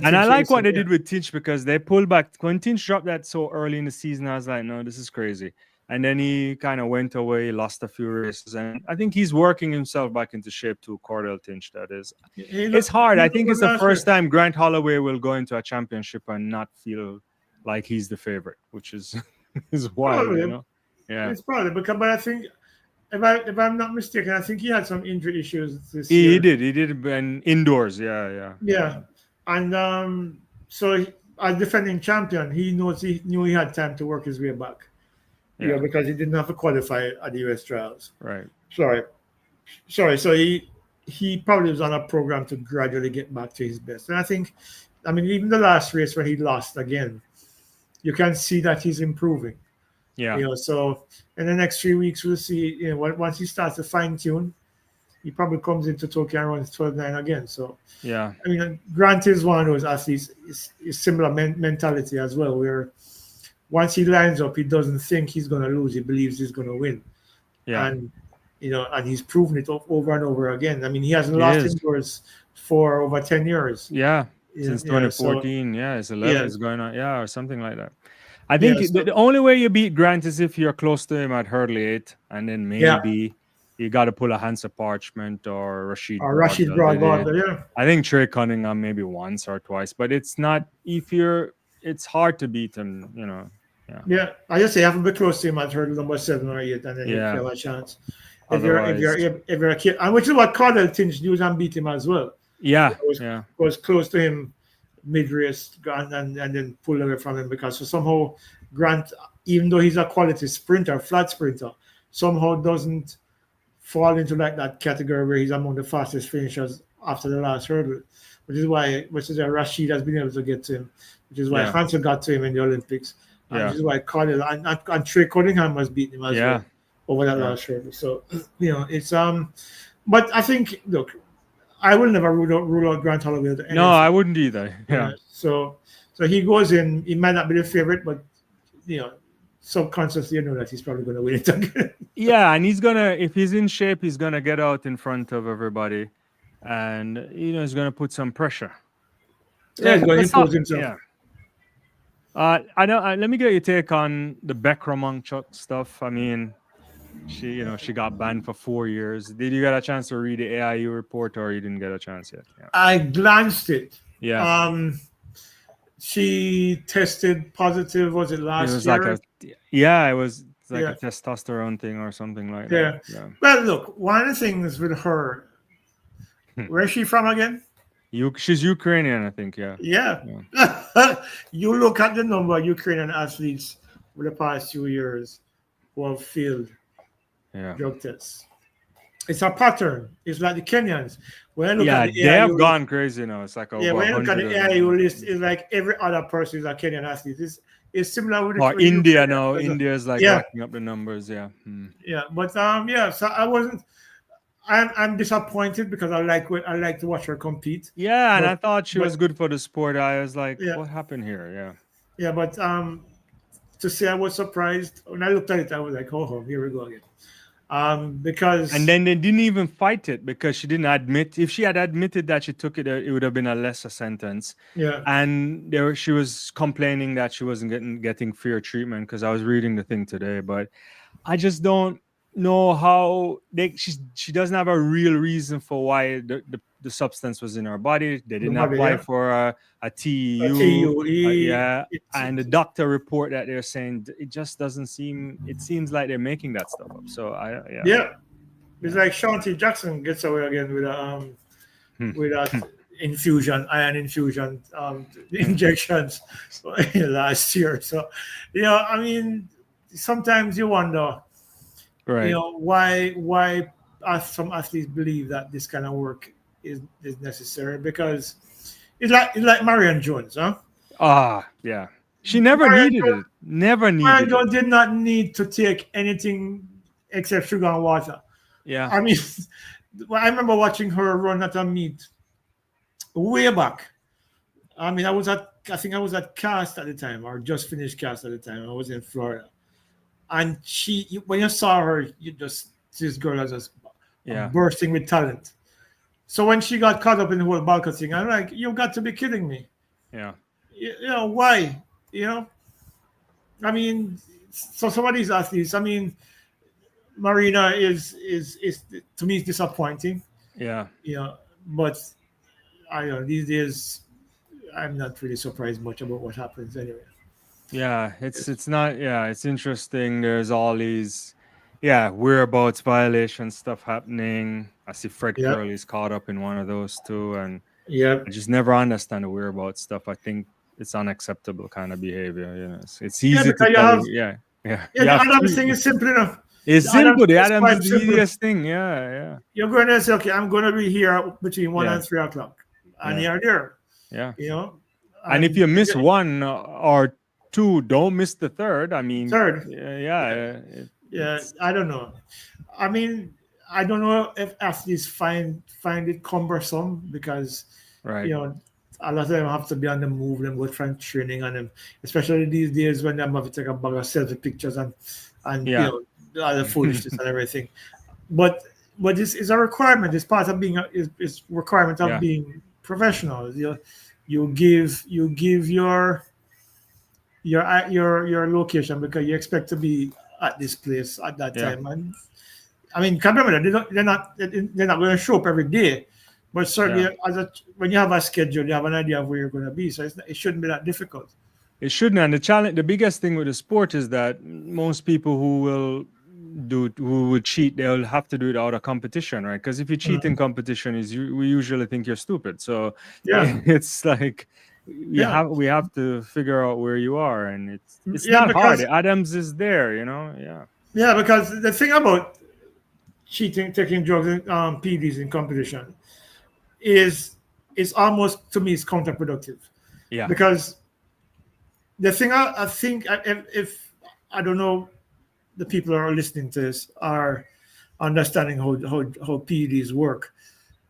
And I like what they did with Tinch because they pulled back. When Tinch dropped that so early in the season, I was like, no, this is crazy. And then he kind of went away, lost a few races. And I think he's working himself back into shape too, Cardell Tinch, that is. It's hard. I think it's the first time Grant Holloway will go into a championship and not feel like he's the favorite, which is wild, Probably. Yeah. It's probably because, but I think if I'm not mistaken, I think he had some injury issues this He year. did, and indoors, yeah. Yeah, and so as defending champion, he knew he had time to work his way back. Yeah. Because he didn't have to qualify at the US trials. Right. Sorry. So he probably was on a program to gradually get back to his best. And I mean, even the last race when he lost again, you can see that he's improving. Yeah. So in the next 3 weeks, we'll see, once he starts to fine tune, he probably comes into Tokyo and runs 12.9 again. So, Yeah. I mean, Grant is one of those athletes, is similar mentality as well, where once he lines up, he doesn't think he's going to lose. He believes he's going to win. Yeah. And, and he's proven it over and over again. I mean, he hasn't lost indoors for over 10 years. Yeah. Since 2014. It's 11 is going on. Yeah. Or something like that. I think the only way you beat Grant is if you're close to him at hurdle 8, and then maybe you got to pull a Hansa Parchment or Rashid Broadwater, yeah. I think Trey Cunningham maybe once or twice, but it's not, it's hard to beat him, Yeah, I just say you have to be close to him at hurdle number 7 or 8, and then you have a chance. If you're a kid, and which is what Cardell Tinch used and beat him as well. Yeah, was close to him mid-race and then pulled away from him because somehow Grant, even though he's a quality sprinter, flat sprinter, somehow doesn't fall into like that category where he's among the fastest finishers after the last hurdle, which is why Rashid has been able to get to him, which is why Hansa got to him in the Olympics, and which is why Cardell and Trey Cunningham has beaten him as well over that last hurdle. So it's but I think, look, I will never rule out Grant Holloway. No, I wouldn't either. Yeah. So he goes in. He might not be the favorite, but subconsciously you know that he's probably going to win it again. Yeah, and if he's in shape, he's gonna get out in front of everybody, and he's gonna put some pressure. Yeah, he's going to Let's talk- impose himself. Yeah. I know. Let me get your take on the Chuck stuff. I mean, she got banned for 4 years. Did you get a chance to read the AIU report, or you didn't get a chance yet? Yeah. I glanced it. Yeah. She tested positive. Was it last It was year? it was like Yeah. a testosterone thing or something like Yeah. that. Yeah. Well, look, one of the things with her, where's she from again? She's Ukrainian, I think. Yeah. Yeah. You look at the number of Ukrainian athletes for the past 2 years who have failed Yeah. drug tests. It's a pattern. It's like the Kenyans. When I look Yeah, at the they have AIU gone crazy now. It's like when you look at the AIU list, it's like every other person is a Kenyan athlete. It's similar with or with India Ukraine. now. Because, India is like yeah. racking up the numbers. Yeah. Yeah, but so I wasn't. I'm disappointed because I like to watch her compete. Yeah, and But- I thought she was good for the sport. I was like, Yeah. what happened here? Yeah. Yeah, but to say I was surprised when I looked at it, I was like, oh, here we go again. Because And then they didn't even fight it because she didn't admit. If she had admitted that she took it, it would have been a lesser sentence. yeah, And she was complaining that she wasn't getting fair treatment because I was reading the thing today. But I just don't know how she doesn't have a real reason for why the substance was in her body. They didn't body, apply yeah. for a TEU. TUE, Yeah, it's- and the doctor report that they're saying it just doesn't seem. It seems like they're making that stuff up. So yeah. It's like Shereika Jackson gets away again with that iron infusion injections last year. So I mean, sometimes you wonder, right. why some athletes believe that this kind of work is necessary, because it's like Marion Jones, huh? Yeah. She never Marion needed Jones- it. Never needed Marion it. Jones did not need to take anything except sugar and water. Yeah. I mean, I remember watching her run at a meet way back. I mean, I think I was at Cast at the time, or just finished Cast at the time. I was in Florida. And when you saw her, this girl was just bursting with talent. So when she got caught up in the whole Balkan thing, I'm like, you've got to be kidding me. Yeah. Why? I mean, so some of these athletes, I mean, Marina is to me is disappointing. Yeah. But I don't know, these days I'm not really surprised much about what happens anyway. Yeah, it's not. Yeah, it's interesting. There's all these, whereabouts violation stuff happening. I see Fred Curley's caught up in one of those too, and Yeah. I just never understand the whereabouts stuff. I think it's unacceptable kind of behavior. It's easy to because you tell. have- Yeah. The Adams thing is simple enough. It's the simple. The Adams is Adams quite is the simple. easiest thing. Yeah. You're going to say, okay, I'm going to be here between 1 Yeah. and 3 o'clock. And Yeah. you're there. Yeah. And if you miss one or two, don't miss the third. I mean, Third. Yeah. I don't know. I mean, I don't know if athletes find it cumbersome because Right. a lot of them have to be on the move and go from training on them, especially these days when they have to take a bag of selfie pictures and all the foolishness and everything. But this is a requirement. It's part of being it's requirement of being professional. You give your location because you expect to be at this place at that time. And I mean, can't remember they're not going to show up every day, but certainly when you have a schedule, you have an idea of where you're going to be. So it shouldn't be that difficult. It shouldn't. And the biggest thing with the sport is that most people who would cheat, they'll have to do it out of competition, right? Because if you cheat in competition, we usually think you're stupid. So it's like we have to figure out where you are, and it's not hard. Adams is there, Yeah, because the thing about cheating, taking drugs, and PDs in competition is almost, to me, it's counterproductive. Yeah. Because the thing I think, if I don't know, the people who are listening to this are understanding how PEDs work.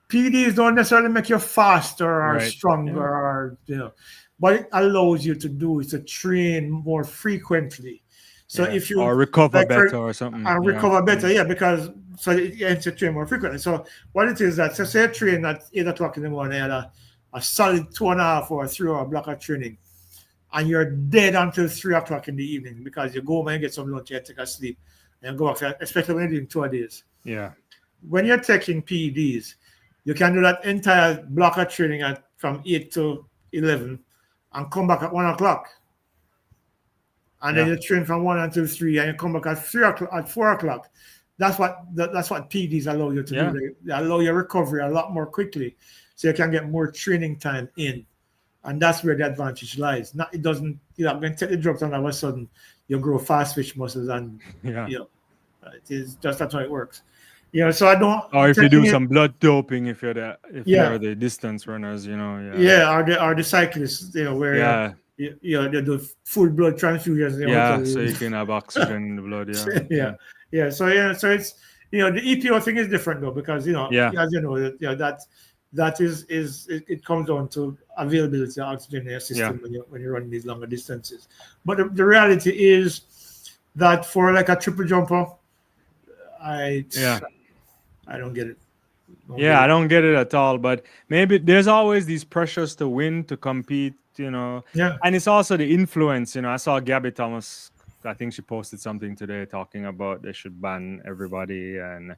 PEDs don't necessarily make you faster or stronger, or but it allows you to train more frequently. So if you or recover like better or something, and recover better, because so you have to train more frequently. So what it is that, so say you train at 8 o'clock in the morning, and a solid 2.5 or 3 hour block of training, and you're dead until 3 o'clock in the evening because you go home and get some lunch and take a sleep and go back, especially when you're doing 2 days. Yeah. When you're taking PEDs, you can do that entire block of training from 8 to 11 and come back at 1 o'clock. And then you train from 1 until 3 and you come back at 3 o'clock, at 4 o'clock. That's what PEDs allow you to do. They allow your recovery a lot more quickly, so you can get more training time in. And that's where the advantage lies. It doesn't, I'm going to take the drugs and all of a sudden you grow fast twitch muscles and, it is just that's how it works. So I don't. Or if you do some blood doping, if you're the distance runners, or the cyclists, where they do full blood transfusions. So you can have oxygen in the blood. So it's the EPO thing is different though, because as you know that is it comes down to availability of oxygen in your system when you're running these longer distances. But the reality is that for like a triple jumper, I don't get it. I don't get it at all. But maybe there's always these pressures to win, to compete, and it's also the influence. I saw Gabby Thomas, I think she posted something today talking about they should ban everybody, and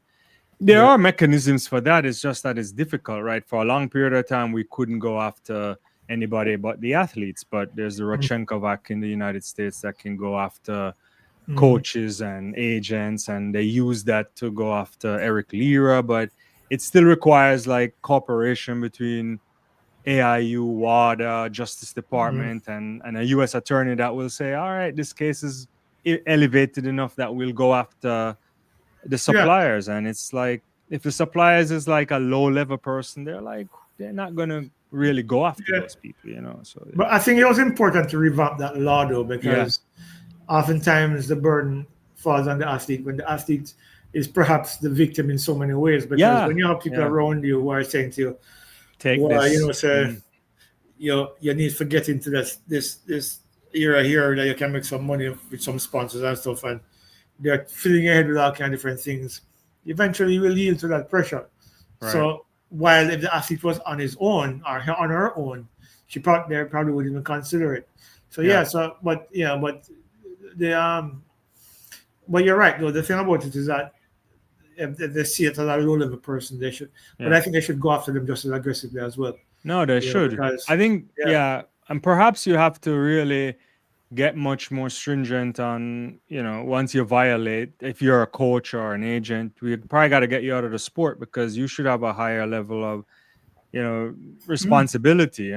there are mechanisms for that. It's just that it's difficult, right? For a long period of time, we couldn't go after anybody but the athletes. But there's the Rodchenkov Act in the United States that can go after coaches and agents, and they use that to go after Eric Lira. But it still requires like cooperation between AIU, WADA, Justice Department, and a U.S. attorney that will say, all right, this case is elevated enough that we'll go after the suppliers. And it's like, if the suppliers is like a low-level person, they're not going to really go after those people, So, but I think it was important to revamp that law, though, because oftentimes the burden falls on the athlete when the athlete is perhaps the victim in so many ways. Because when you have people around you who are saying to you, you need to get into this era here that you can make some money with some sponsors and stuff, and they're filling your head with all kind of different things. Eventually, you will yield to that pressure. Right. So while if the athlete was on his own or on her own, she probably wouldn't even consider it. So but you're right though. The thing about it is that if they see it as a low-level person, they should. But I think they should go after them just as aggressively as well. No, they should. Because, I think, and perhaps you have to really get much more stringent on, once you violate, if you're a coach or an agent, we probably got to get you out of the sport, because you should have a higher level of, responsibility,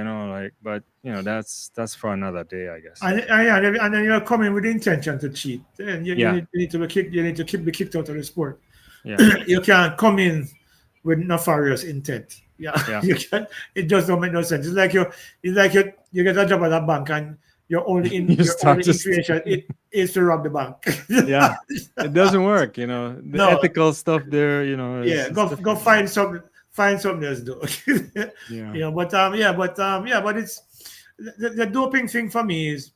but that's for another day, I guess. And then you're coming with the intention to cheat. And you need to be kicked out of the sport. Yeah. You can't come in with nefarious intent. You can't. It just don't make no sense. It's like you get a job at a bank and your only intention is to rob the bank. It doesn't work. The ethical stuff there. Go find something. Find something else to do. But it's the doping thing for me is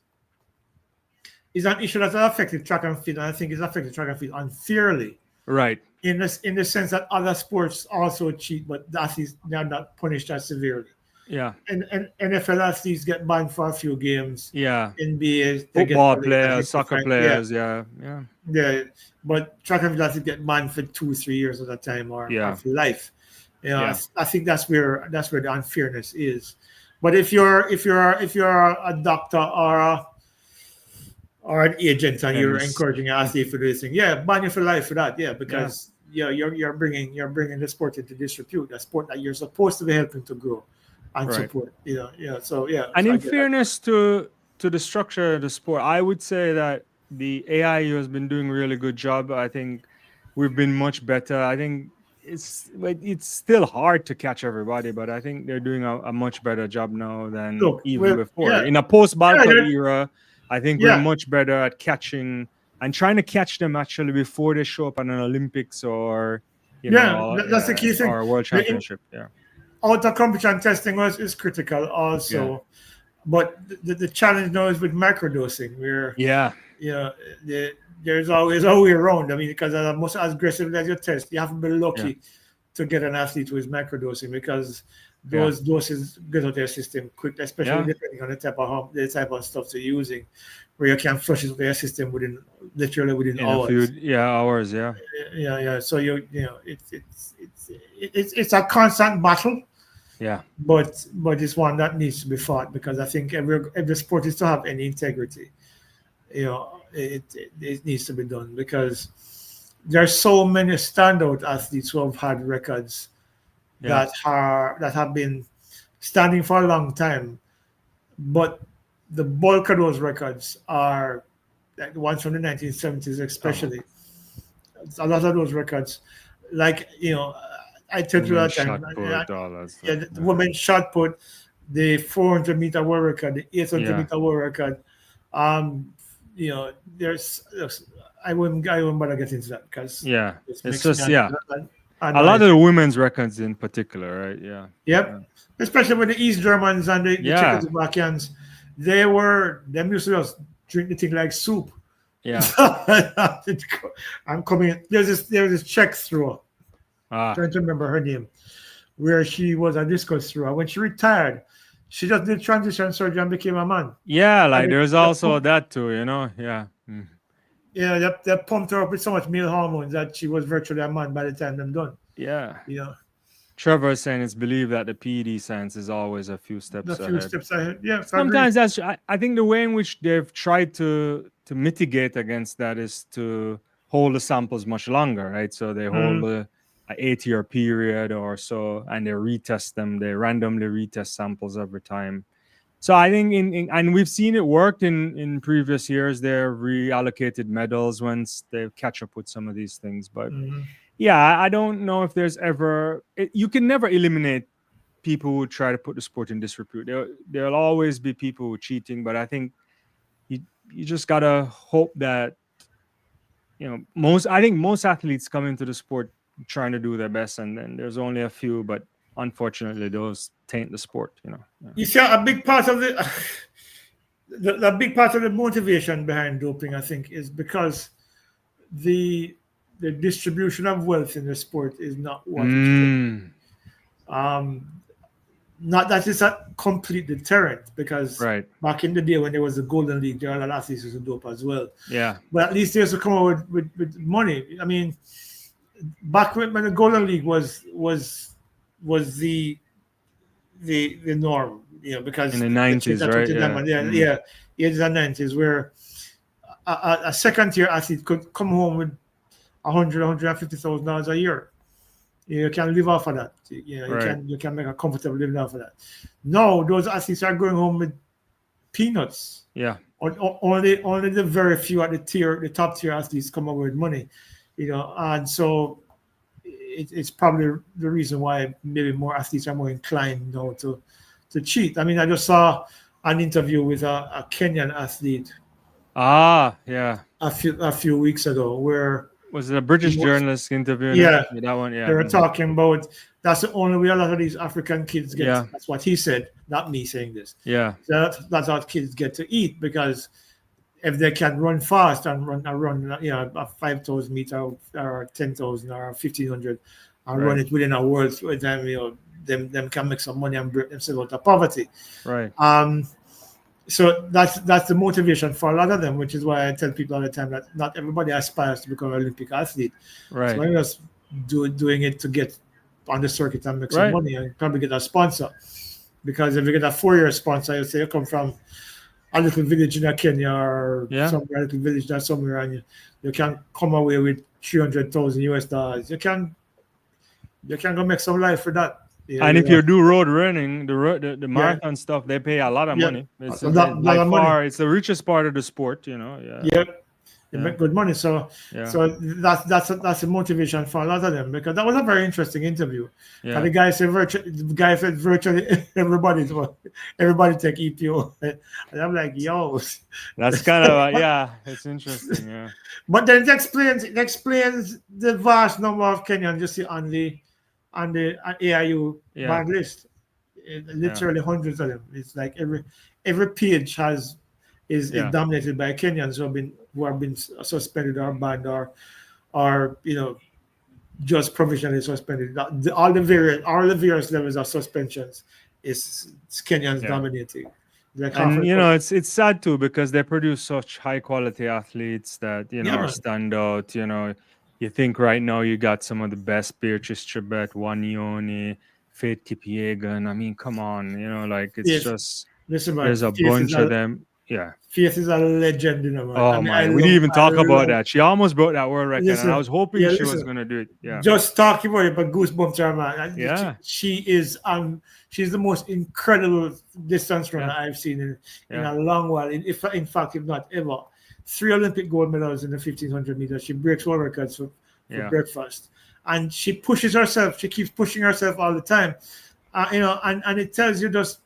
an issue that affected track and field, and I think it's affected track and field unfairly. Right. In the sense that other sports also cheat, but the athletes are not punished as severely. Yeah. And NFL athletes get banned for a few games. Yeah. NBA football players, soccer players. Yeah. But track and field athletes get banned for 2-3 years at a time or for life. I think that's where the unfairness is. But if you're a doctor or an agent and you're encouraging an athlete for this thing, ban you for life for that, because you're bringing the sport into disrepute, a sport that you're supposed to be helping to grow and support. And in fairness to the structure of the sport, I would say that the AIU has been doing a really good job. I think we've been much better. I think it's still hard to catch everybody, but I think they're doing a much better job now than before. In a post-Balkan era, I think we're much better at catching and trying to catch them actually before they show up on an Olympics or that's the key thing, or a World Championship. Out of competition testing is critical also, but the challenge now is with microdosing, where you know, there's always a way around. I mean, because as most as aggressive as you test, you have to be lucky to get an athlete who is microdosing, because those doses get out of your system quick, especially depending on the type of stuff they're using, where you can flush it out of your system literally within hours. Hours. Yeah. So it's a constant battle. Yeah. But it's one that needs to be fought, because I think every sport is to have any integrity. It needs to be done, because there are so many standout athletes who have had records that have been standing for a long time, but the bulk of those records are like the ones from the 1970s, especially. A lot of those records, like I tell you all the time. The women's shot put, the 400-meter world record, the 800-meter world record. There's I wouldn't bother getting into that, because it's just a lot of the women's records in particular, right? Yep. Especially with the East Germans and the Czechoslovakians, them used to just drink the thing like soup. Yeah. I'm coming. There's this Czech thrower. Trying to remember her name, where she was a discus thrower. When she retired, she just did transition surgery and became a man. Yeah, there's also that too, Yeah, they pumped her up with so much male hormones that she was virtually a man by the time they're done. Yeah. Trevor is saying it's believed that the PED science is always a few steps ahead. Yeah. Sometimes I think the way in which they've tried to mitigate against that is to hold the samples much longer, right? So they hold an 8-year period or so, and they retest them. They randomly retest samples every time. So I think and we've seen it worked in previous years. They're reallocated medals once they catch up with some of these things. But I don't know if there's ever you can never eliminate people who try to put the sport in disrepute. There'll always be people who are cheating, but I think you just gotta hope that most athletes come into the sport trying to do their best, and then there's only a few, but unfortunately those taint the sport. You see, a big part of the big part of the motivation behind doping, I think, is because the distribution of wealth in the sport is not what it should be. Not that it's a complete deterrent, because back in the day when there was the Golden League, there were a lot of athletes who dope as well. Yeah. But at least they used to come out with money. I mean, back when the Golden League was the norm, because in the 90s, right? The 90s, where a second-tier athlete could come home with $150,000 a year. You can live off of that. You can make a comfortable living off of that. No, those athletes are going home with peanuts. Yeah. Only the very few at the top tier athletes come over with money. And so it's probably the reason why maybe more athletes are more inclined now to cheat. I mean, I just saw an interview with a Kenyan athlete. A few weeks ago, where was it a British journalist interview? Yeah, that one. Yeah, they were talking about that's the only way a lot of these African kids get. Yeah. That's what he said, not me saying this. Yeah, that's how kids get to eat, because if they can run fast and run a 5,000 meter or 10,000 or 1,500 and run it within a world, then them can make some money and break themselves out of poverty. Right. So that's the motivation for a lot of them, which is why I tell people all the time that not everybody aspires to become an Olympic athlete. Right. So I'm just doing it to get on the circuit and make some money and probably get a sponsor. Because if you get a 4-year sponsor, you say you come from a little village in Kenya or somewhere, a little village there somewhere, and you can come away with $300,000 US. You can go make some life for that. And if you do road running, the marathon stuff, they pay a lot of money. It's it's the richest part of the sport, They make good money. So that's a motivation for a lot of them, because that was a very interesting interview. Yeah. And the guy said virtually everybody take EPO. And I'm like, yo. That's kind of it's interesting, yeah. But then it explains the vast number of Kenyans you see on the AIU banned list. Literally hundreds of them. It's like every page is dominated by Kenyans who have been who have been suspended or banned or just provisionally suspended. All the various levels of suspensions is Kenyans dominating. Like and it's sad too because they produce such high quality athletes that are stand out. You think right now you got some of the best: Beatrice Chebet, Wanyoni, Faith Kipyegon. I mean, come on, it's just listen, man, there's a bunch of them. Yeah. Faith is a legend, man. Oh man, we didn't even talk about that. She almost broke that world record, and I was hoping she was gonna do it. Yeah. Just talking about it, but goosebumps are, man. Yeah. She is she's the most incredible distance runner I've seen in a long while. In fact, if not ever. 3 Olympic gold medals in the 1500 meters. She breaks world records for breakfast, and she pushes herself. She keeps pushing herself all the time. And it tells you just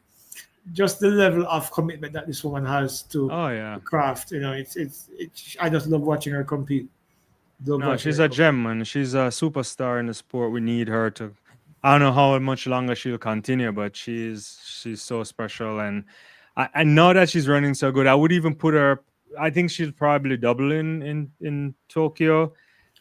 the level of commitment that this woman has to the craft. I just love watching her compete. She's a gem, man. She's a superstar in the sport. We need her to. I don't know how much longer she'll continue, but she's so special. And I know that she's running so good. I would even put her. I think she'll probably double in Tokyo.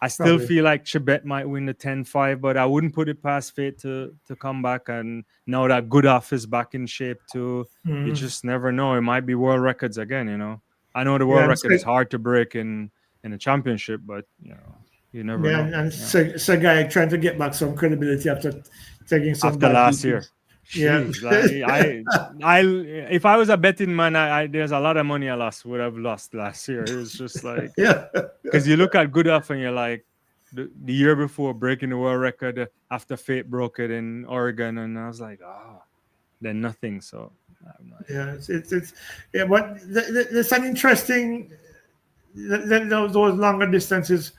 I still feel like Chebet might win the 10-5, but I wouldn't put it past Faith to come back. And now that Goodoff is back in shape too, you just never know. It might be world records again, I know the world record is hard to break in a championship, but you never know. And Segai trying to get back some credibility after taking some after last year. Jeez, if I was a betting man, there's a lot of money would have lost last year. It was just like because you look at Goodoff and you're like the year before breaking the world record after Faith broke it in Oregon, and I was like, then nothing. So but it's an interesting. Those longer distances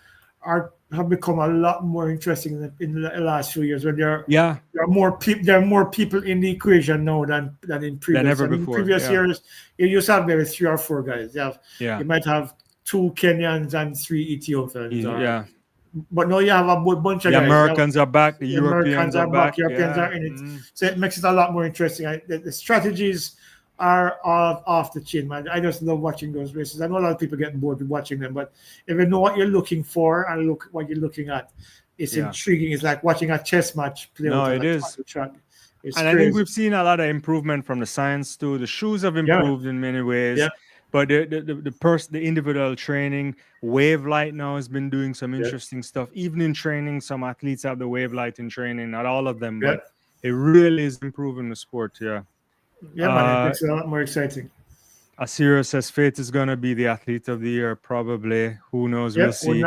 have become a lot more interesting in the last few years when there are more people in the equation now than in previous. Than ever before. In previous years, you used to have maybe 3 or 4 guys. You might have 2 Kenyans and 3 Ethiopians. But now you have a bunch of guys. The Americans are back. The Europeans are back. Europeans are in it. So it makes it a lot more interesting. The strategies are off the chain, man. I just love watching those races. I know a lot of people get bored with watching them, but if you know what you're looking for and what you're looking at, it's intriguing. It's like watching a chess match play out it is. The track. It's and crazy. I think we've seen a lot of improvement from the science too. The shoes have improved in many ways. But the individual training, Wave Light now has been doing some interesting stuff. Even in training, some athletes have the Wave Light in training. Not all of them, but it really is improving the sport. Man, it makes it a lot more exciting. Asira says Faith is going to be the athlete of the year, probably. Who knows? We'll see.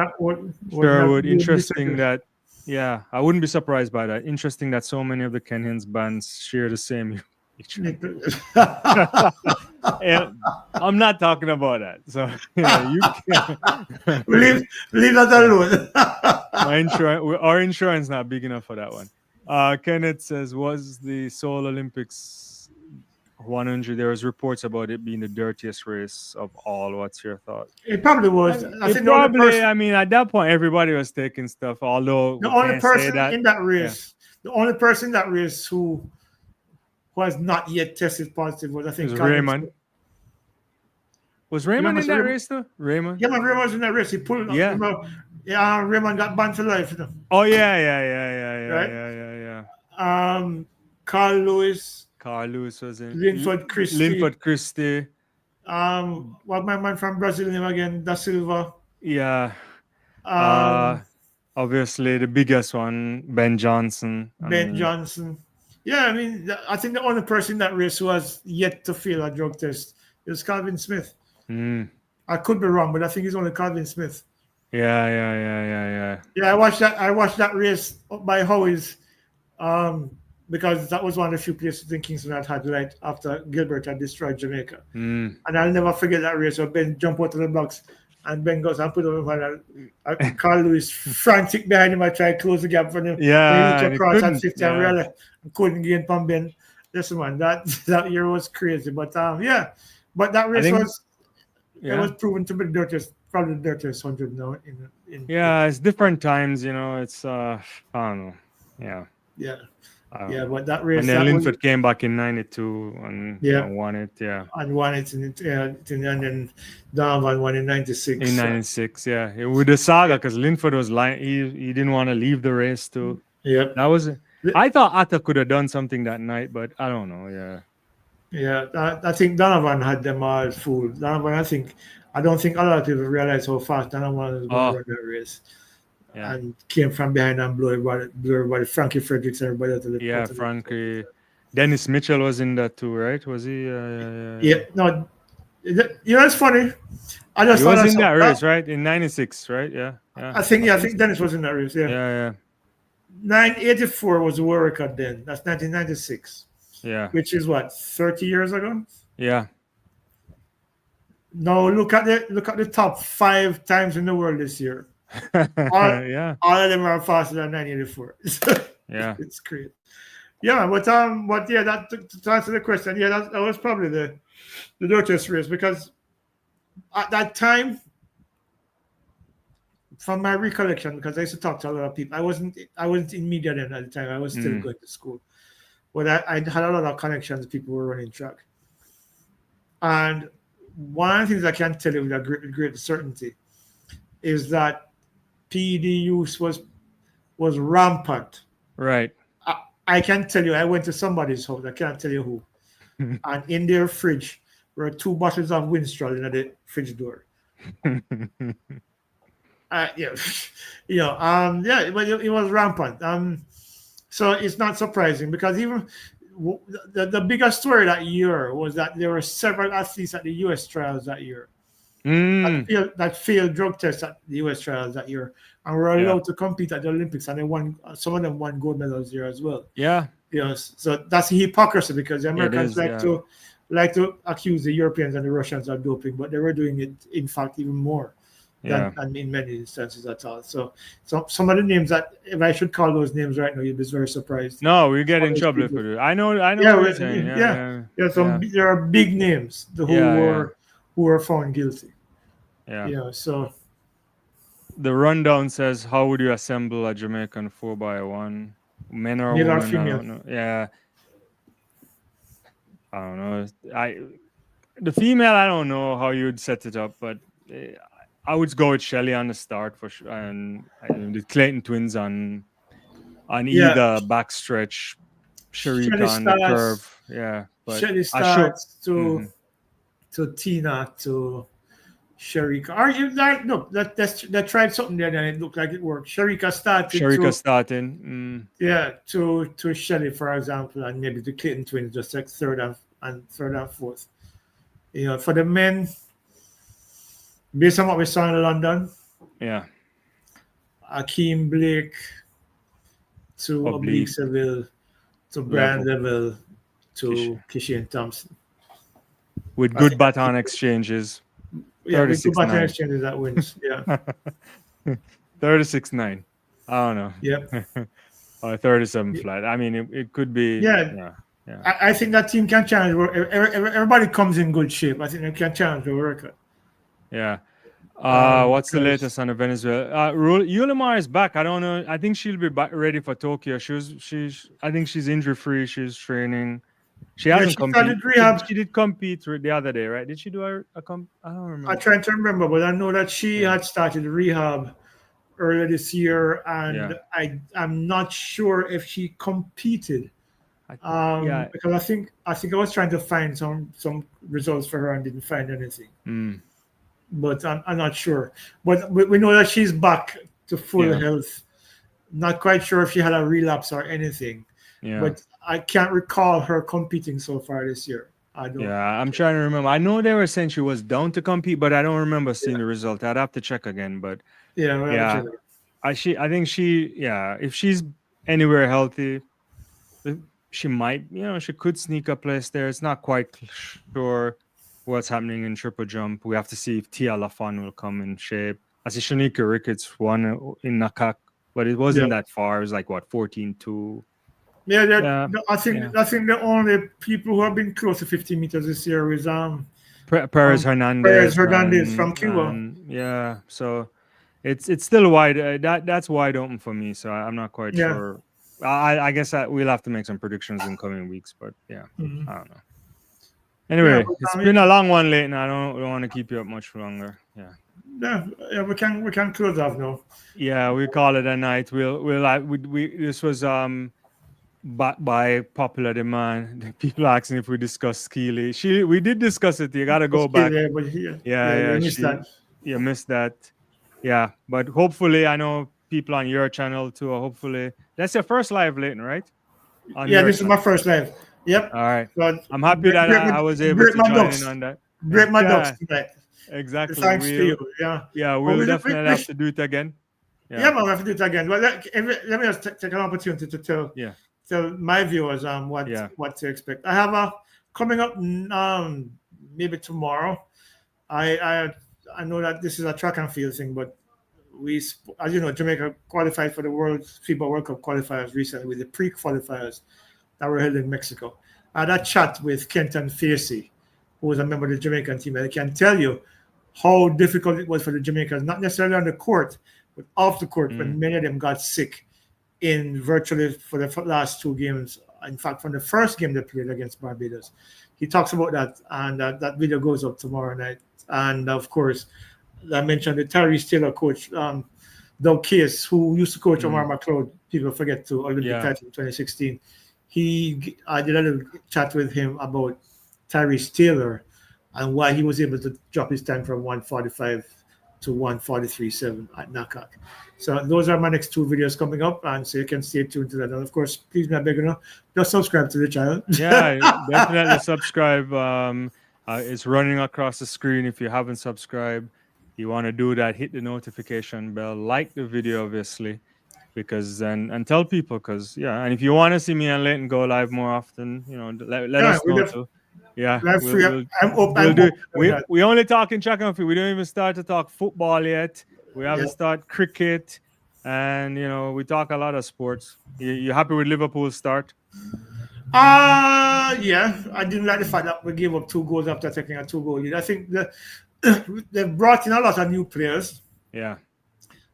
Sherwood, interesting that. Yeah, I wouldn't be surprised by that. Interesting that so many of the Kenyans bands share the same. I'm not talking about that. So you can leave that alone. Our insurance not big enough for that one. Kenneth says, was the Seoul Olympics 100? There was reports about it being the dirtiest race of all. What's your thought? It probably was. I mean, at that point, everybody was taking stuff. Although the only person in that race, the only person in that race who has not yet tested positive was, I think, Raymond. Was Raymond in that race though? Raymond? Yeah, Raymond was in that race. He pulled. Raymond got banned for life. Oh yeah. Carl Lewis was in. Linford Christie. What my man from Brazil name again? Da Silva. Yeah. Obviously the biggest one, Ben Johnson. Johnson. Yeah, I mean, I think the only person in that race who has yet to fail a drug test is Calvin Smith. I could be wrong, but I think it's only Calvin Smith. Yeah. I watched that race up by Howie's, because that was one of the few places in Kingston that had light after Gilbert had destroyed Jamaica. And I'll never forget that race where Ben jumped out of the box and Ben goes and put him on Carl Lewis frantic behind him. I tried to close the gap for him. Yeah, he across at 50 and really couldn't gain from Ben. Listen, man, that year was crazy. But but that race was proven to be the dirtiest, probably the dirtiest 100 now. It's different times, It's I don't know. Yeah. But that race. And then that Linford was, came back in '92 and won it. Yeah. And won it, and then Donovan won in '96. In '96, yeah, with the saga, because Linford was lying. He didn't want to leave the race too. Yep. That was. I thought Atta could have done something that night, but I don't know. Yeah. Yeah, I think Donovan had them all fooled. Donovan, I don't think a lot of people realized how fast Donovan was going to run that race. Yeah. And came from behind and blew everybody. Frankie Fredericks, everybody out of the Yeah, Frankie. Dennis Mitchell was in that too, right? Was he? Yeah, no. It's funny. I just he was in that race, right? In '96, right? Yeah. I think Dennis was in that race. Yeah. Yeah. 984 was the world record then. That's 1996. Yeah. Which is what, 30 years ago? Yeah. Now look at the top 5 times in the world this year. All of them are faster than 984. Yeah. It's great. Yeah, but that to answer the question, that was probably the dirtiest race, because at that time, from my recollection, because I used to talk to a lot of people, I wasn't in media then at the time. I was still going to school, but I had a lot of connections. People were running track, and one of the things I can tell you with a great certainty is that PED use was rampant. Right. I can tell you, I went to somebody's house, I can't tell you who, and in their fridge were 2 bottles of Winstrol in the fridge door. But it was rampant. So it's not surprising, because even the biggest story that year was that there were several athletes at the U.S. trials that year that failed drug tests at the U.S. trials that year, and were allowed to compete at the Olympics, and they won. Some of them won gold medals there as well. Yeah. So that's hypocrisy, because the Americans like to accuse the Europeans and the Russians of doping, but they were doing it, in fact, even more than in many instances at all. So some of the names that, if I should call those names right now, you'd be very surprised. No, we get in trouble for it. I know. What you're saying. There are big names who were found guilty. Yeah. So the rundown says, how would you assemble a Jamaican 4x1? Men or women? Female? Yeah. I don't know. The female, I don't know how you'd set it up, but I would go with Shelly on the start for sure, and the Clayton twins on either backstretch, Shereika on the curve. Yeah, but Shelly starts to Tina to Shereika. Are you like, look, they tried something there and it looked like it worked. Shereika starting. To Shelly, for example, and maybe the Clayton twins just like third and fourth. For the men, based on what we saw in London, Akeem Blake to Oblique Seville to Brian Level to Kishane Thompson. With good baton exchanges. Yeah, with good baton exchanges that wins. Yeah. 36-9. I don't know. Yep. Or 37 flat. I mean, it could be. Yeah. I think that team can challenge. Everybody comes in good shape. I think they can challenge the record. Yeah. What's the latest on the Venezuela? Yulimar is back. I don't know. I think she'll be back ready for Tokyo. I think she's injury free. She's training. She hasn't competed. She did compete the other day, right? Did she do a comp? I don't remember. I'm trying to remember, but I know that she had started rehab earlier this year, and I'm not sure if she competed. Because I think I was trying to find some results for her and didn't find anything. But I'm not sure. But we know that she's back to full health. Not quite sure if she had a relapse or anything. Yeah. But I can't recall her competing so far this year. I don't. Yeah, I'm trying to remember. I know they were saying she was down to compete, but I don't remember seeing the result. I'd have to check again. But I think if she's anywhere healthy, she might, she could sneak a place there. It's not quite sure what's happening in triple jump. We have to see if Tia Lafon will come in shape. I see Shanika Ricketts won in Nakak, but it wasn't that far. It was like 14-2. I think the only people who have been close to 50 meters this year is Perez Hernandez. Perez Hernandez from Cuba. So it's still wide. That's wide open for me. So I'm not quite sure. I guess we'll have to make some predictions in coming weeks, but yeah, Mhm. I don't know. Anyway, but, it's been a long one, Leighton. I don't want to keep you up much longer. yeah, we can close off now. Yeah, we call it a night. We this was by popular demand. The people asking if we discussed Keely. We did discuss it. You gotta go back. Yeah, but Yeah, you missed that. you missed that. Yeah, but hopefully I know people on your channel too. Hopefully that's your first live, Leighton, right? On Yeah, your this is channel. my first live. Yep. All right. But I'm happy that I was able break to my join ducks. in on that. Break my ducks Yeah, tonight. exactly. Thanks to you. Yeah. Yeah, But we'll definitely have to do it again. Yeah, man, we have to do it again. Well, let me just take an opportunity to tell my viewers what to expect. I have coming up maybe tomorrow. I know that this is a track and field thing, but as you know, Jamaica qualified for the FIBA World Cup qualifiers recently with the pre-qualifiers that were held in Mexico. I had a chat with Kenton Facey, who was a member of the Jamaican team, and I can tell you how difficult it was for the Jamaicans, not necessarily on the court, but off the court, when many of them got sick in virtually for the last two games. In fact, from the first game they played against Barbados. He talks about that, and that video goes up tomorrow night. And of course, I mentioned the Tyrice Taylor coach, Doug Case, who used to coach Omar McLeod. People forget to Olympic title in 2016. I did a little chat with him about Tyrice Taylor and why he was able to drop his time from 145 to 143.7 at knockout. So those are my next two videos coming up, and so you can stay tuned to that. And of course, please, my beg you, just subscribe to the channel. Yeah, definitely subscribe. It's running across the screen. If you haven't subscribed, you want to do that, hit the notification bell, like the video, obviously, because and tell people, and if you want to see me and Leighton go live more often, let us know too. Yeah, we only talk in track and field. We don't even start to talk football yet. We haven't started cricket, and we talk a lot of sports. You happy with Liverpool's start? Yeah, I didn't like the fact that we gave up 2 goals after taking a 2-goal lead. I think they've brought in a lot of new players. Yeah,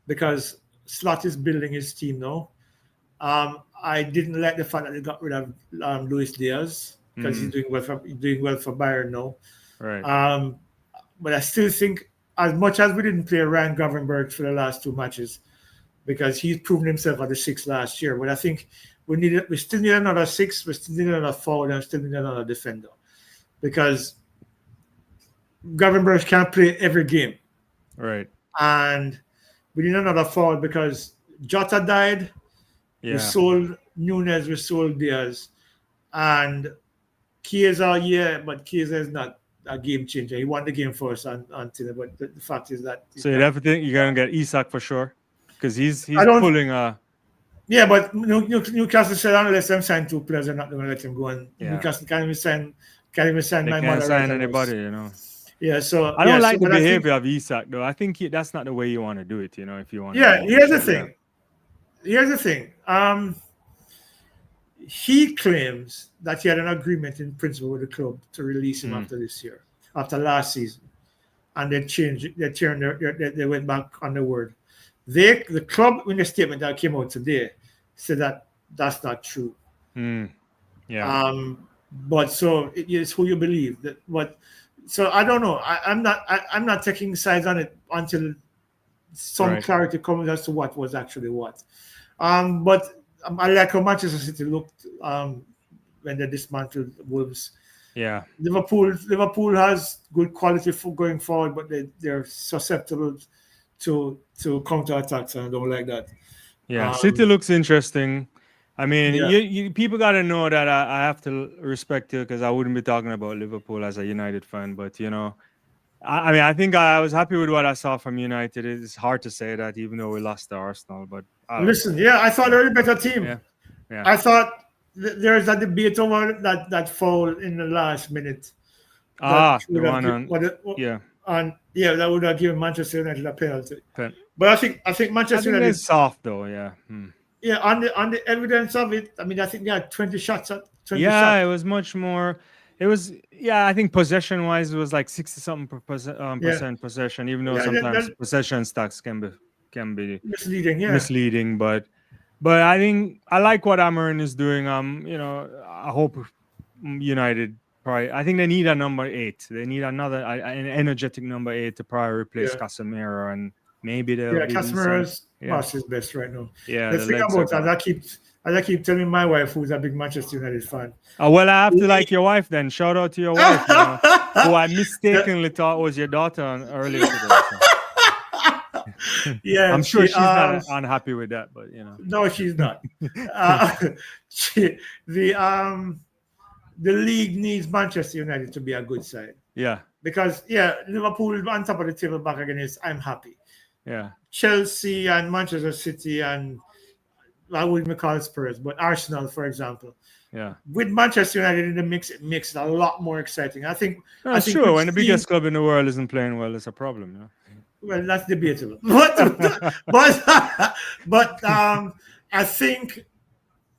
because Slot is building his team now. I didn't like the fact that they got rid of Luis Diaz because he's doing well for Bayern now. Right. But I still think, as much as we didn't play Ryan Gravenberch for the last 2 matches, because he's proven himself at the 6 last year, but I think we still need another 6, we still need another forward, and still need another defender, because Gravenberch can't play every game. Right. And we need another forward because Jota died. Yeah. We sold Nunez, we sold Diaz. And Chiesa, but Chiesa is not a game changer. He won the game for us until, but the fact is that. So you definitely think you're going to get Isak for sure? Because he's pulling a. Yeah, but Newcastle said unless them sign 2 players, they're not going to let him go. And Newcastle can't even sign they my can't mother. Sign anybody, Yeah, so I don't like the behavior of Isak though. I think that's not the way you want to do it. If you want. Yeah, here's the thing. Here's the thing. He claims that he had an agreement in principle with the club to release him after this year, after last season, and they changed. They went back on the word. The club, in the statement that came out today, said that that's not true. Yeah. But so it's who you believe. So I don't know. I'm not taking sides on it until some clarity comes as to what was actually what. But I like how Manchester City looked when they dismantled Wolves. Yeah. Liverpool has good quality for going forward, but they're susceptible to counter-attacks, and I don't like that. Yeah, City looks interesting. I mean, you people got to know that I have to respect you, because I wouldn't be talking about Liverpool as a United fan. But, I think I was happy with what I saw from United. It's hard to say that, even though we lost to Arsenal. But listen, I thought they were a better team. Yeah. I thought there's a debate over that foul in the last minute. The one on, and that would have given Manchester United a penalty. But I think Manchester United is soft though. Yeah. Yeah, on the evidence of it, I mean, I think they had 20 shots. It was much more. It was, I think possession-wise, it was like 60-something percent possession, even though sometimes possession stats can be misleading. But But I think I like what Amarin is doing. I hope United probably. I think they need a number 8. They need another an energetic number 8 to probably replace Yeah. Casemiro, and maybe they'll Yeah, give him Casemiro's some. past his best right now. Yeah, The the thing legs are about that, gone. as I keep telling my wife, who's a big Manchester United fan. Well, I have to like your wife then. Shout out to your wife, who I mistakenly thought was your daughter earlier today. So. Yeah, I'm sure she's not unhappy with that, but No, she's not. The league needs Manchester United to be a good side. Yeah. Because Liverpool on top of the table back against. I'm happy. Yeah. Chelsea and Manchester City and I wouldn't call it Spurs, but Arsenal, for example. Yeah. With Manchester United in the mix, it makes it a lot more exciting. I think that's true. When the biggest club in the world isn't playing well, it's a problem. Well, that's debatable. But I think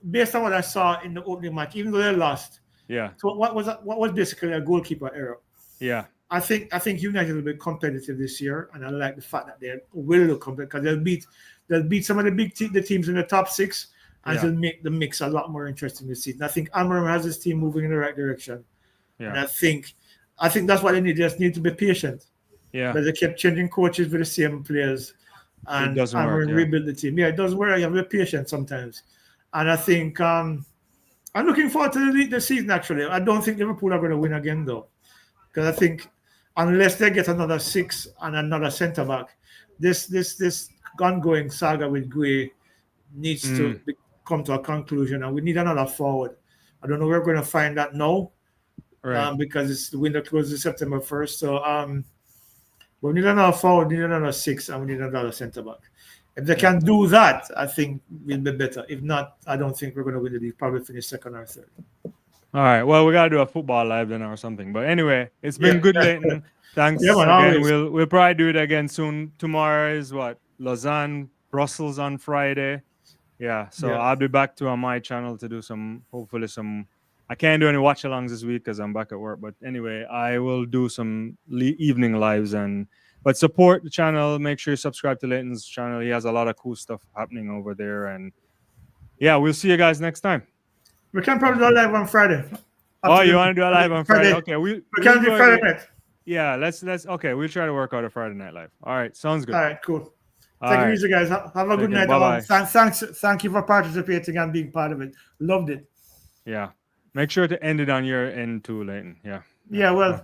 based on what I saw in the opening match, even though they lost, so what was basically a goalkeeper error. Yeah. I think United will be competitive this year, and I like the fact that they will look competitive because they'll beat some of the teams in the top 6, and it'll make the mix a lot more interesting this season. I think Amarim has his team moving in the right direction, and I think that's what they need. They just need to be patient. Yeah, but they kept changing coaches with the same players, and Amarim rebuilt the team. Yeah, it doesn't work. You have to be patient sometimes, and I think I'm looking forward to the season. Actually, I don't think Liverpool are going to win again though, because I think unless they get another 6 and another centre back, this ongoing saga with Gueye needs to come to a conclusion, and we need another forward. I don't know where we're going to find that now, because it's the window closes September 1st. So we need another forward, we need another 6, and we need another centre back. If they can do that, I think we'll be better. If not, I don't think we're going to win the league. Probably finish 2nd or 3rd. All right. Well, we gotta do a football live then or something. But anyway, it's been good, Leighton. Thanks again. Always. We'll probably do it again soon. Tomorrow is what? Lausanne, Brussels on Friday. Yeah. So I'll be back on my channel to do hopefully some. I can't do any watch-alongs this week because I'm back at work. But anyway, I will do some evening lives but support the channel. Make sure you subscribe to Leighton's channel. He has a lot of cool stuff happening over there. And yeah, we'll see you guys next time. We can probably do a live on Friday. You want to do a live on Friday? Okay, we can do Friday night. Yeah, let's. Okay, we'll try to work out a Friday night live. All right, sounds good. All right, cool. Take it easy, guys. Have a good night. Bye-bye. Thank you for participating and being part of it. Loved it. Yeah. Make sure to end it on your end too, Leighton. Yeah. Yeah, well,